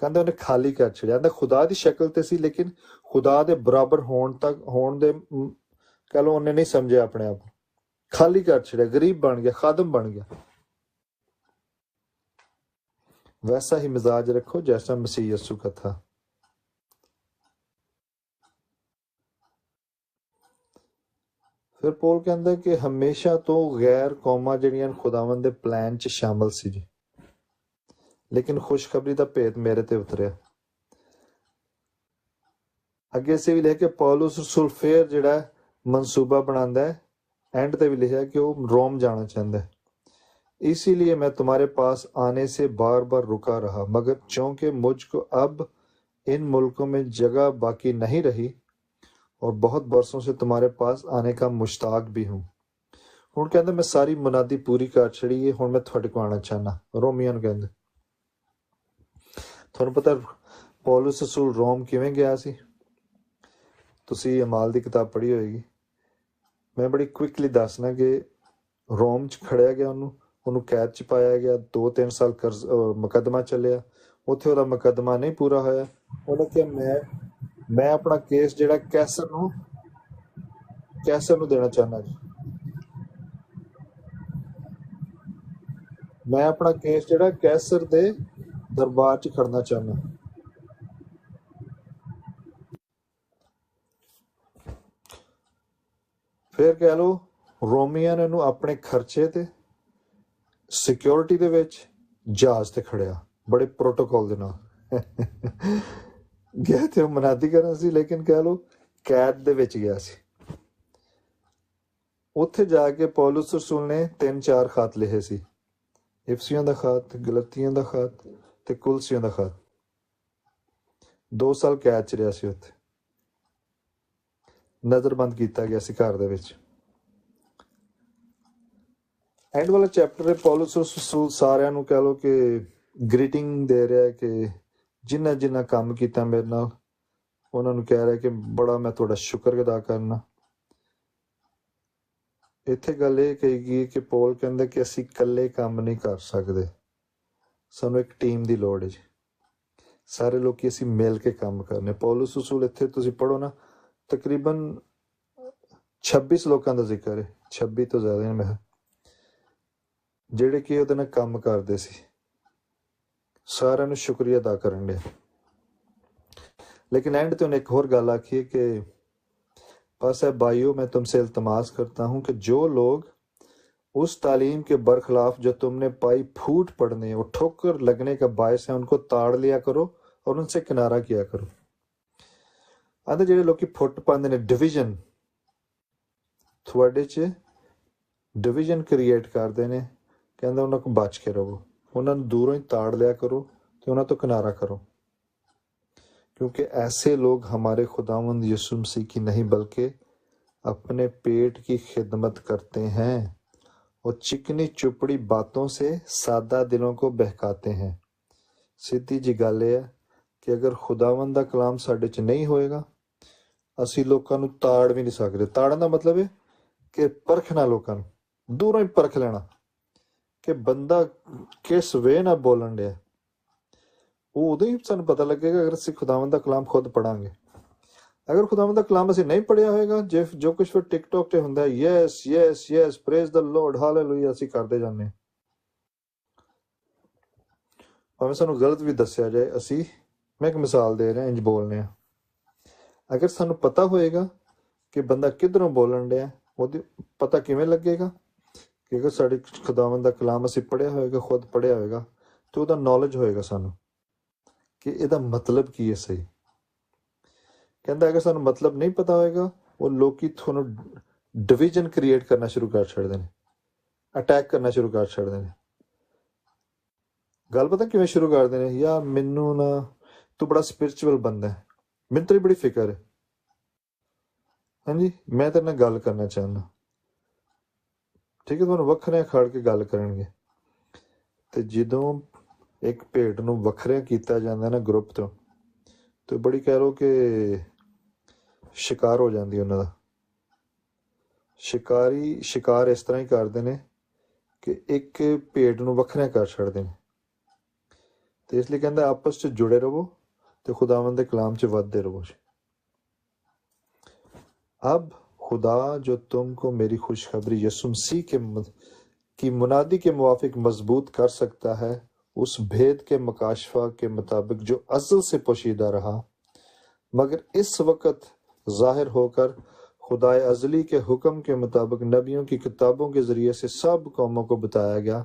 ਕਹਿੰਦਾ ਉਹਨੇ ਖਾਲੀ ਕਰ ਛੱਡਿਆ। ਕਹਿੰਦਾ ਖੁਦਾ ਦੀ ਸ਼ਕਲ ਤੇ ਸੀ, ਲੇਕਿਨ ਖੁਦਾ ਦੇ ਬਰਾਬਰ ਹੋਣ ਦੇ ਕਹ ਲਓ ਉਹਨੇ ਨਹੀਂ ਸਮਝਿਆ ਆਪਣੇ ਆਪ, ਖਾਲੀ ਕਰ ਛੱਡਿਆ, ਗਰੀਬ ਬਣ ਗਿਆ, ਖਾਦਮ ਬਣ ਗਿਆ। वैसा ही मिजाज रखो जैसा मसीह यीशु का था। फिर पोल कहता कि हमेशा तो गैर कौमां ਜਿਹੜੀਆਂ ਖੁਦਾਵੰਦ ਦੇ ਪਲਾਨ 'ਚ ਸ਼ਾਮਲ ਸੀ ਜੀ, ਲੇਕਿਨ ਖੁਸ਼ਖਬਰੀ ਦਾ ਭੇਦ ਮੇਰੇ ਤੇ ਉਤਰਿਆ। ਅੱਗੇ ਸੇ ਵੀ ਲਿਖਿਆ ਕਿ ਪੌਲਸ ਰਸੂਲ ਫੇਰ ਜਿਹੜਾ ਮਨਸੂਬਾ ਬਣਾਉਂਦਾ ਹੈ, एंड ਤੇ भी लिखा कि वो रोम जाना चाहता है। इसीलिए मैं तुम्हारे पास आने से बार बार रुका रहा, मगर चूंकि मुझको अब इन मुल्कों में जगह बाकी नहीं रही और बहुत बरसों से तुम्हारे पास आने का मुश्ताक भी हूँ। ਹੁਣ ਕਹਿੰਦਾ ਮੈਂ ਸਾਰੀ ਮੁਨਾਦੀ ਪੂਰੀ ਕਰ ਛੜੀ ਹੈ, ਹੁਣ ਮੈਂ ਤੁਹਾਡੇ ਕੋਲ ਆਉਣਾ ਚਾਹਨਾ। ਰੋਮੀਆਂ ਨੂੰ ਕਹਿੰਦੇ, ਤੁਹਾਨੂੰ ਪਤਾ ਪੌਲਸ ਰਸੂਲ ਰੋਮ ਕਿਵੇਂ ਗਿਆ ਸੀ, ਤੁਸੀਂ ਅਮਾਲ ਦੀ ਕਿਤਾਬ ਪੜ੍ਹੀ ਹੋਏਗੀ। ਮੈਂ ਬੜੀ ਕੁਇਕਲੀ ਦੱਸਣਾ ਕਿ ਰੋਮ 'ਚ ਖੜਿਆ ਗਿਆ, ਉਹਨੂੰ ਕੈਦ 'ਚ ਪਾਇਆ ਗਿਆ, 2-3 ਸਾਲ ਮੁਕੱਦਮਾ ਚੱਲਿਆ। ਉੱਥੇ ਉਹਦਾ ਮੁਕੱਦਮਾ ਨਹੀਂ ਪੂਰਾ ਹੋਇਆ। ਉਹਨੇ ਕਿਹਾ ਮੈਂ ਆਪਣਾ ਕੇਸ ਜਿਹੜਾ ਕੈਸਰ ਨੂੰ ਦੇਣਾ ਚਾਹੁੰਦਾ ਜੀ, ਮੈਂ ਆਪਣਾ ਕੇਸ ਜਿਹੜਾ ਕੈਸਰ ਦੇ ਦਰਬਾਰ 'ਚ ਖੜਨਾ ਚਾਹੁੰਦਾ। ਫਿਰ ਕਹਿ ਲਓ ਰੋਮੀਆਂ ਨੇ ਇਹਨੂੰ ਆਪਣੇ ਖਰਚੇ ਤੇ ਸਿਕਿਉਰਿਟੀ ਦੇ ਵਿੱਚ ਜਹਾਜ਼ ਤੇ ਖੜਿਆ, ਬੜੇ ਪ੍ਰੋਟੋਕਾਲ ਦੇ ਨਾਲ ਗਿਆ ਤੇ ਉਹ ਮਨਾਦੀ ਕਰਨ ਸੀ, ਲੇਕਿਨ ਕਹਿ ਲਓ ਕੈਦ ਦੇ ਵਿੱਚ ਗਿਆ ਸੀ। ਉੱਥੇ ਜਾ ਕੇ ਪੌਲਸ ਰਸੂਲ ਨੇ 3-4 ਖਤ ਲਿਖੇ ਸੀ, ਇਫਸੀਆਂ ਦਾ ਖਤ, ਗਲਤੀਆਂ ਦਾ ਖਤ ਤੇ ਕੁਲਸੀਆਂ ਦਾ ਖਤ। 2 ਸਾਲ ਕੈਦ 'ਚ ਰਿਹਾ ਸੀ, ਉੱਥੇ ਨਜ਼ਰਬੰਦ ਕੀਤਾ ਗਿਆ ਸੀ ਘਰ ਦੇ ਵਿੱਚ। ਐਂਡ ਵਾਲਾ ਚੈਪਟਰ ਹੈ ਪੌਲਸ ਰਸੂਲ ਸਾਰਿਆਂ ਨੂੰ ਕਹਿ ਲਓ ਕਿ ਗ੍ਰੀਟਿੰਗ ਦੇ ਰਿਹਾ, ਕਿ ਜਿਨ੍ਹਾਂ ਕੰਮ ਕੀਤਾ ਮੇਰੇ ਨਾਲ, ਉਹਨਾਂ ਨੂੰ ਕਹਿ ਰਿਹਾ ਕਿ ਬੜਾ ਮੈਂ ਤੁਹਾਡਾ ਸ਼ੁਕਰ ਅਦਾ ਕਰਨਾ। ਇੱਥੇ ਗੱਲ ਇਹ ਕਹੀ ਗਈ ਕਿ ਪੌਲ ਕਹਿੰਦਾ ਕਿ ਅਸੀਂ ਇਕੱਲੇ ਕੰਮ ਨਹੀਂ ਕਰ ਸਕਦੇ, ਸਾਨੂੰ ਇੱਕ ਟੀਮ ਦੀ ਲੋੜ ਹੈ ਜੀ, ਸਾਰੇ ਲੋਕੀ ਅਸੀਂ ਮਿਲ ਕੇ ਕੰਮ ਕਰਨੇ। ਪੌਲਸ ਰਸੂਲ ਇੱਥੇ ਤੁਸੀਂ ਪੜ੍ਹੋ ਨਾ, ਤਕਰੀਬਨ 26 ਲੋਕਾਂ ਦਾ ਜ਼ਿਕਰ ਹੈ, 26 ਤੋਂ ਜ਼ਿਆਦਾ ਨੇ ਮੈਂ, ਜਿਹੜੇ ਕਿ ਉਹਦੇ ਨਾਲ ਕੰਮ ਕਰਦੇ ਸੀ, ਸਾਰਿਆਂ ਨੂੰ ਸ਼ੁਕਰੀਆ ਅਦਾ ਕਰਨ ਡਿਆ। लेकिन एंड तो उन्हें एक और गल आखी है कि बस है भाइयों, मैं तुमसे इल्तमास करता हूँ कि जो लोग उस तालीम के बरखिलाफ जो तुमने पाई फूट पड़ने और ठोकर लगने का बायस है, उनको ताड़ लिया करो और उनसे किनारा किया करो। आंदे ਜਿਹੜੇ ਲੋਕੀ ਫੁੱਟ ਪਾਉਂਦੇ ਨੇ, ਡਿਵੀਜ਼ਨ ਤੁਹਾਡੇ 'ਚ ਡਿਵੀਜ਼ਨ ਕ੍ਰੀਏਟ ਕਰਦੇ ਨੇ, ਕਹਿੰਦਾ ਉਹਨਾਂ ਕੋਲ ਬਚ ਕੇ ਰਹੋ, ਉਹਨਾਂ ਨੂੰ ਦੂਰੋਂ ਹੀ ਤਾੜ ਲਿਆ ਕਰੋ ਤੇ ਉਹਨਾਂ ਤੋਂ ਕਿਨਾਰਾ ਕਰੋ, क्योंकि ऐसे लोग हमारे खुदावंद यीशु मसीह की नहीं बल्कि अपने पेट की खिदमत करते हैं और चिकनी चुपड़ी बातों से सादा दिलों को बहकाते हैं। सीधी जी गल है ਕਿ ਅਗਰ ਖੁਦਾਵੰਦ ਦਾ ਕਲਾਮ ਸਾਡੇ 'ਚ ਨਹੀਂ ਹੋਏਗਾ, ਅਸੀਂ ਲੋਕਾਂ ਨੂੰ ਤਾੜ ਵੀ ਨਹੀਂ ਸਕਦੇ। ਤਾੜਨ ਦਾ ਮਤਲਬ ਹੈ ਕਿ ਪਰਖਣਾ, ਲੋਕਾਂ ਨੂੰ ਦੂਰੋਂ ਹੀ ਪਰਖ ਲੈਣਾ ਕਿ ਬੰਦਾ ਕਿਸ ਵੇ ਨਾਲ ਬੋਲਣ ਡਿਆ। ਉਹ ਉਦੋਂ ਹੀ ਸਾਨੂੰ ਪਤਾ ਲੱਗੇਗਾ ਅਗਰ ਅਸੀਂ ਖੁਦਾਵੰਦ ਦਾ ਕਲਾਮ ਖੁਦ ਪੜਾਂਗੇ। ਅਗਰ ਖੁਦਾਵੰਦ ਦਾ ਕਲਾਮ ਅਸੀਂ ਨਹੀਂ ਪੜਿਆ ਹੋਏਗਾ, ਜੋ ਕੁਝ ਫਿਰ ਟਿਕਟੋਕ ਤੇ ਹੁੰਦਾ, yes yes yes, praise the Lord, hallelujah, ਅਸੀਂ ਕਰਦੇ ਜਾਂਦੇ ਹਾਂ। ਭਾਵੇਂ ਸਾਨੂੰ ਗਲਤ ਵੀ ਦੱਸਿਆ ਜਾਏ, ਮੈਂ ਇੱਕ ਮਿਸਾਲ ਦੇ ਰਿਹਾ, ਇੰਜ ਬੋਲਨੇ ਆ। ਅਗਰ ਸਾਨੂੰ ਪਤਾ ਹੋਏਗਾ ਕਿ ਬੰਦਾ ਕਿੱਧਰੋਂ ਬੋਲਣ ਡਿਆ, ਉਹਦੀ ਪਤਾ ਕਿਵੇਂ ਲੱਗੇਗਾ ਕਿ ਅਗਰ ਸਾਡੇ ਖੁਦਾਵੰਦ ਦਾ ਕਲਾਮ ਅਸੀਂ ਪੜ੍ਹਿਆ ਹੋਏਗਾ, ਖੁਦ ਪੜ੍ਹਿਆ ਹੋਏਗਾ, ਤੇ ਉਹਦਾ ਨੌਲੇਜ ਹੋਏਗਾ ਸਾਨੂੰ ਕਿ ਇਹਦਾ ਮਤਲਬ ਕੀ ਹੈ ਸਹੀ। ਕਹਿੰਦਾ ਅਗਰ ਸਾਨੂੰ ਮਤਲਬ ਨਹੀਂ ਪਤਾ ਹੋਏਗਾ, ਉਹ ਲੋਕੀ ਤੁਹਾਨੂੰ ਡਿਵੀਜ਼ਨ ਕ੍ਰੀਏਟ ਕਰਨਾ ਸ਼ੁਰੂ ਕਰ ਛੱਡਦੇ ਨੇ, ਅਟੈਕ ਕਰਨਾ ਸ਼ੁਰੂ ਕਰ ਛੱਡਦੇ ਨੇ। ਗੱਲ ਪਤਾ ਕਿਵੇਂ ਸ਼ੁਰੂ ਕਰਦੇ ਨੇ? ਯਾ ਮੈਨੂੰ ਨਾ, ਤੂੰ ਬੜਾ ਸਪਿਰਿਚੁਅਲ ਬੰਦਾ ਹੈ, ਮੈਨੂੰ ਤੇਰੀ ਬੜੀ ਫਿਕਰ ਹੈ, ਹਾਂਜੀ ਮੈਂ ਤੇਰੇ ਨਾਲ ਗੱਲ ਕਰਨਾ ਚਾਹੁੰਦਾ। ਠੀਕ ਹੈ, ਤੁਹਾਨੂੰ ਵੱਖਰਿਆਂ ਖੜ ਕੇ ਗੱਲ ਕਰਨਗੇ। ਤੇ ਜਦੋਂ ਇੱਕ ਭੇਡ ਨੂੰ ਵੱਖਰਿਆਂ ਕੀਤਾ ਜਾਂਦਾ ਨਾ ਗਰੁੱਪ ਤੋਂ, ਤੇ ਬੜੀ ਕਹਿ ਲਓ ਕਿ ਸ਼ਿਕਾਰ ਹੋ ਜਾਂਦੀ ਉਹਨਾਂ ਦਾ। ਸ਼ਿਕਾਰ ਇਸ ਤਰ੍ਹਾਂ ਹੀ ਕਰਦੇ ਨੇ ਕਿ ਇੱਕ ਭੇਡ ਨੂੰ ਵੱਖਰਿਆਂ ਕਰ ਛੱਡਦੇ ਨੇ। ਤੇ ਇਸ ਲਈ ਕਹਿੰਦਾ ਆਪਸ 'ਚ ਜੁੜੇ ਰਹੋ ਤੇ खुदावंद ਦੇ कलाम च ਵਧਦੇ रहो। अब खुदा जो तुमको मेरी खुशखबरी यसुम मसीह की मुनादी के मुवाफिक मजबूत कर सकता है, उस भेद के मकाशफा के मुताबिक जो अज़ल से पोशीदा रहा मगर इस वक्त जाहिर होकर खुदाए अज़ली के हुक्म के मुताबिक नबियों की किताबों के ज़रिए से सब कौमों को बताया गया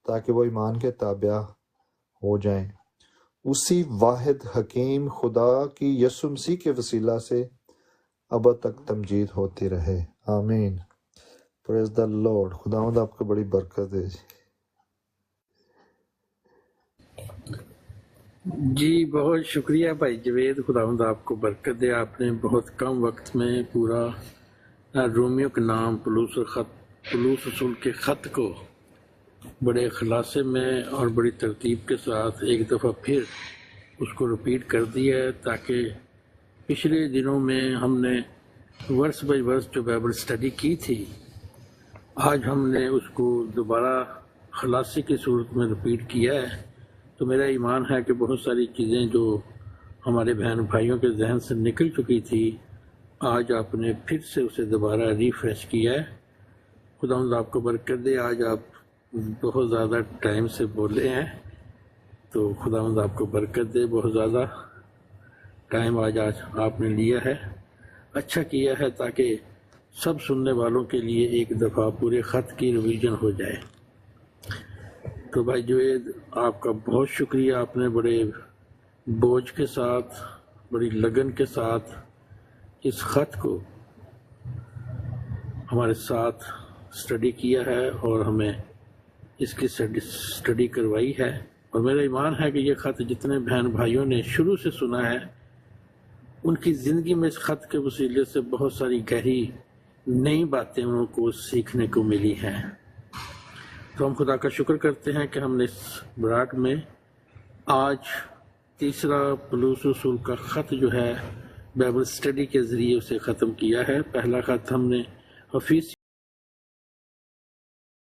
ताकि वो ईमान के ताबिया हो जाएं। उसी वाहिद हकीम खुदा की यसुम मसीह के वसीला से अब तक तमजीद होती रहे। आमीन। Praise the Lord. खुदावंद आपको बड़ी बरकत दे। जी बहुत शुक्रिया भाई जवेद, खुदावंद आपको बरकत दे। आपने बहुत कम वक्त में पूरा रोमियो के नाम पुलूस रसूल के ख़त को बड़े खुलासे में और बड़ी तरतीब के साथ एक दफ़ा फिर उसको रिपीट कर दिया है, ताकि पिछले दिनों में हमने वर्स बाई वर्स जो बाइबल स्टडी की थी, आज हमने उसको दोबारा खुलासे की सूरत में रिपीट किया है। तो मेरा ईमान है कि बहुत सारी चीज़ें जो हमारे बहन भाइयों के जहन से निकल चुकी थी, आज आपने फिर से उसे दोबारा रिफ्रेश किया है। खुदावंद आपको बरकत दे। आज आप बहुत ज़्यादा टाइम से बोले हैं, तो खुदावंद आपको बरकत दे। बहुत ज़्यादा टाइम आज आपने लिया है, अच्छा किया है, ताकि सब सुनने वालों के लिए एक दफ़ा पूरे ख़त की रिवीजन हो जाए। तो भाई जवेद आपका बहुत शुक्रिया, आपने बड़े बोझ के साथ, बड़ी लगन के साथ इस ख़त को हमारे साथ स्टडी किया है और हमें इसकी स्टडी करवाई है। और मेरा ईमान है कि ये ख़त जितने बहन भाइयों ने शुरू से सुना है, उनकी ज़िंदगी में इस ख़त के वसीले से बहुत सारी गहरी नई बातें उनको सीखने को मिली हैं। तो हम खुदा का शुक्र करते हैं कि हमने इस बरात में आज तीसरा पुलूस रसूल का ख़त जो है बाइबल स्टडी के ज़रिए उसे ख़त्म किया है। पहला ख़त हमने हफीज़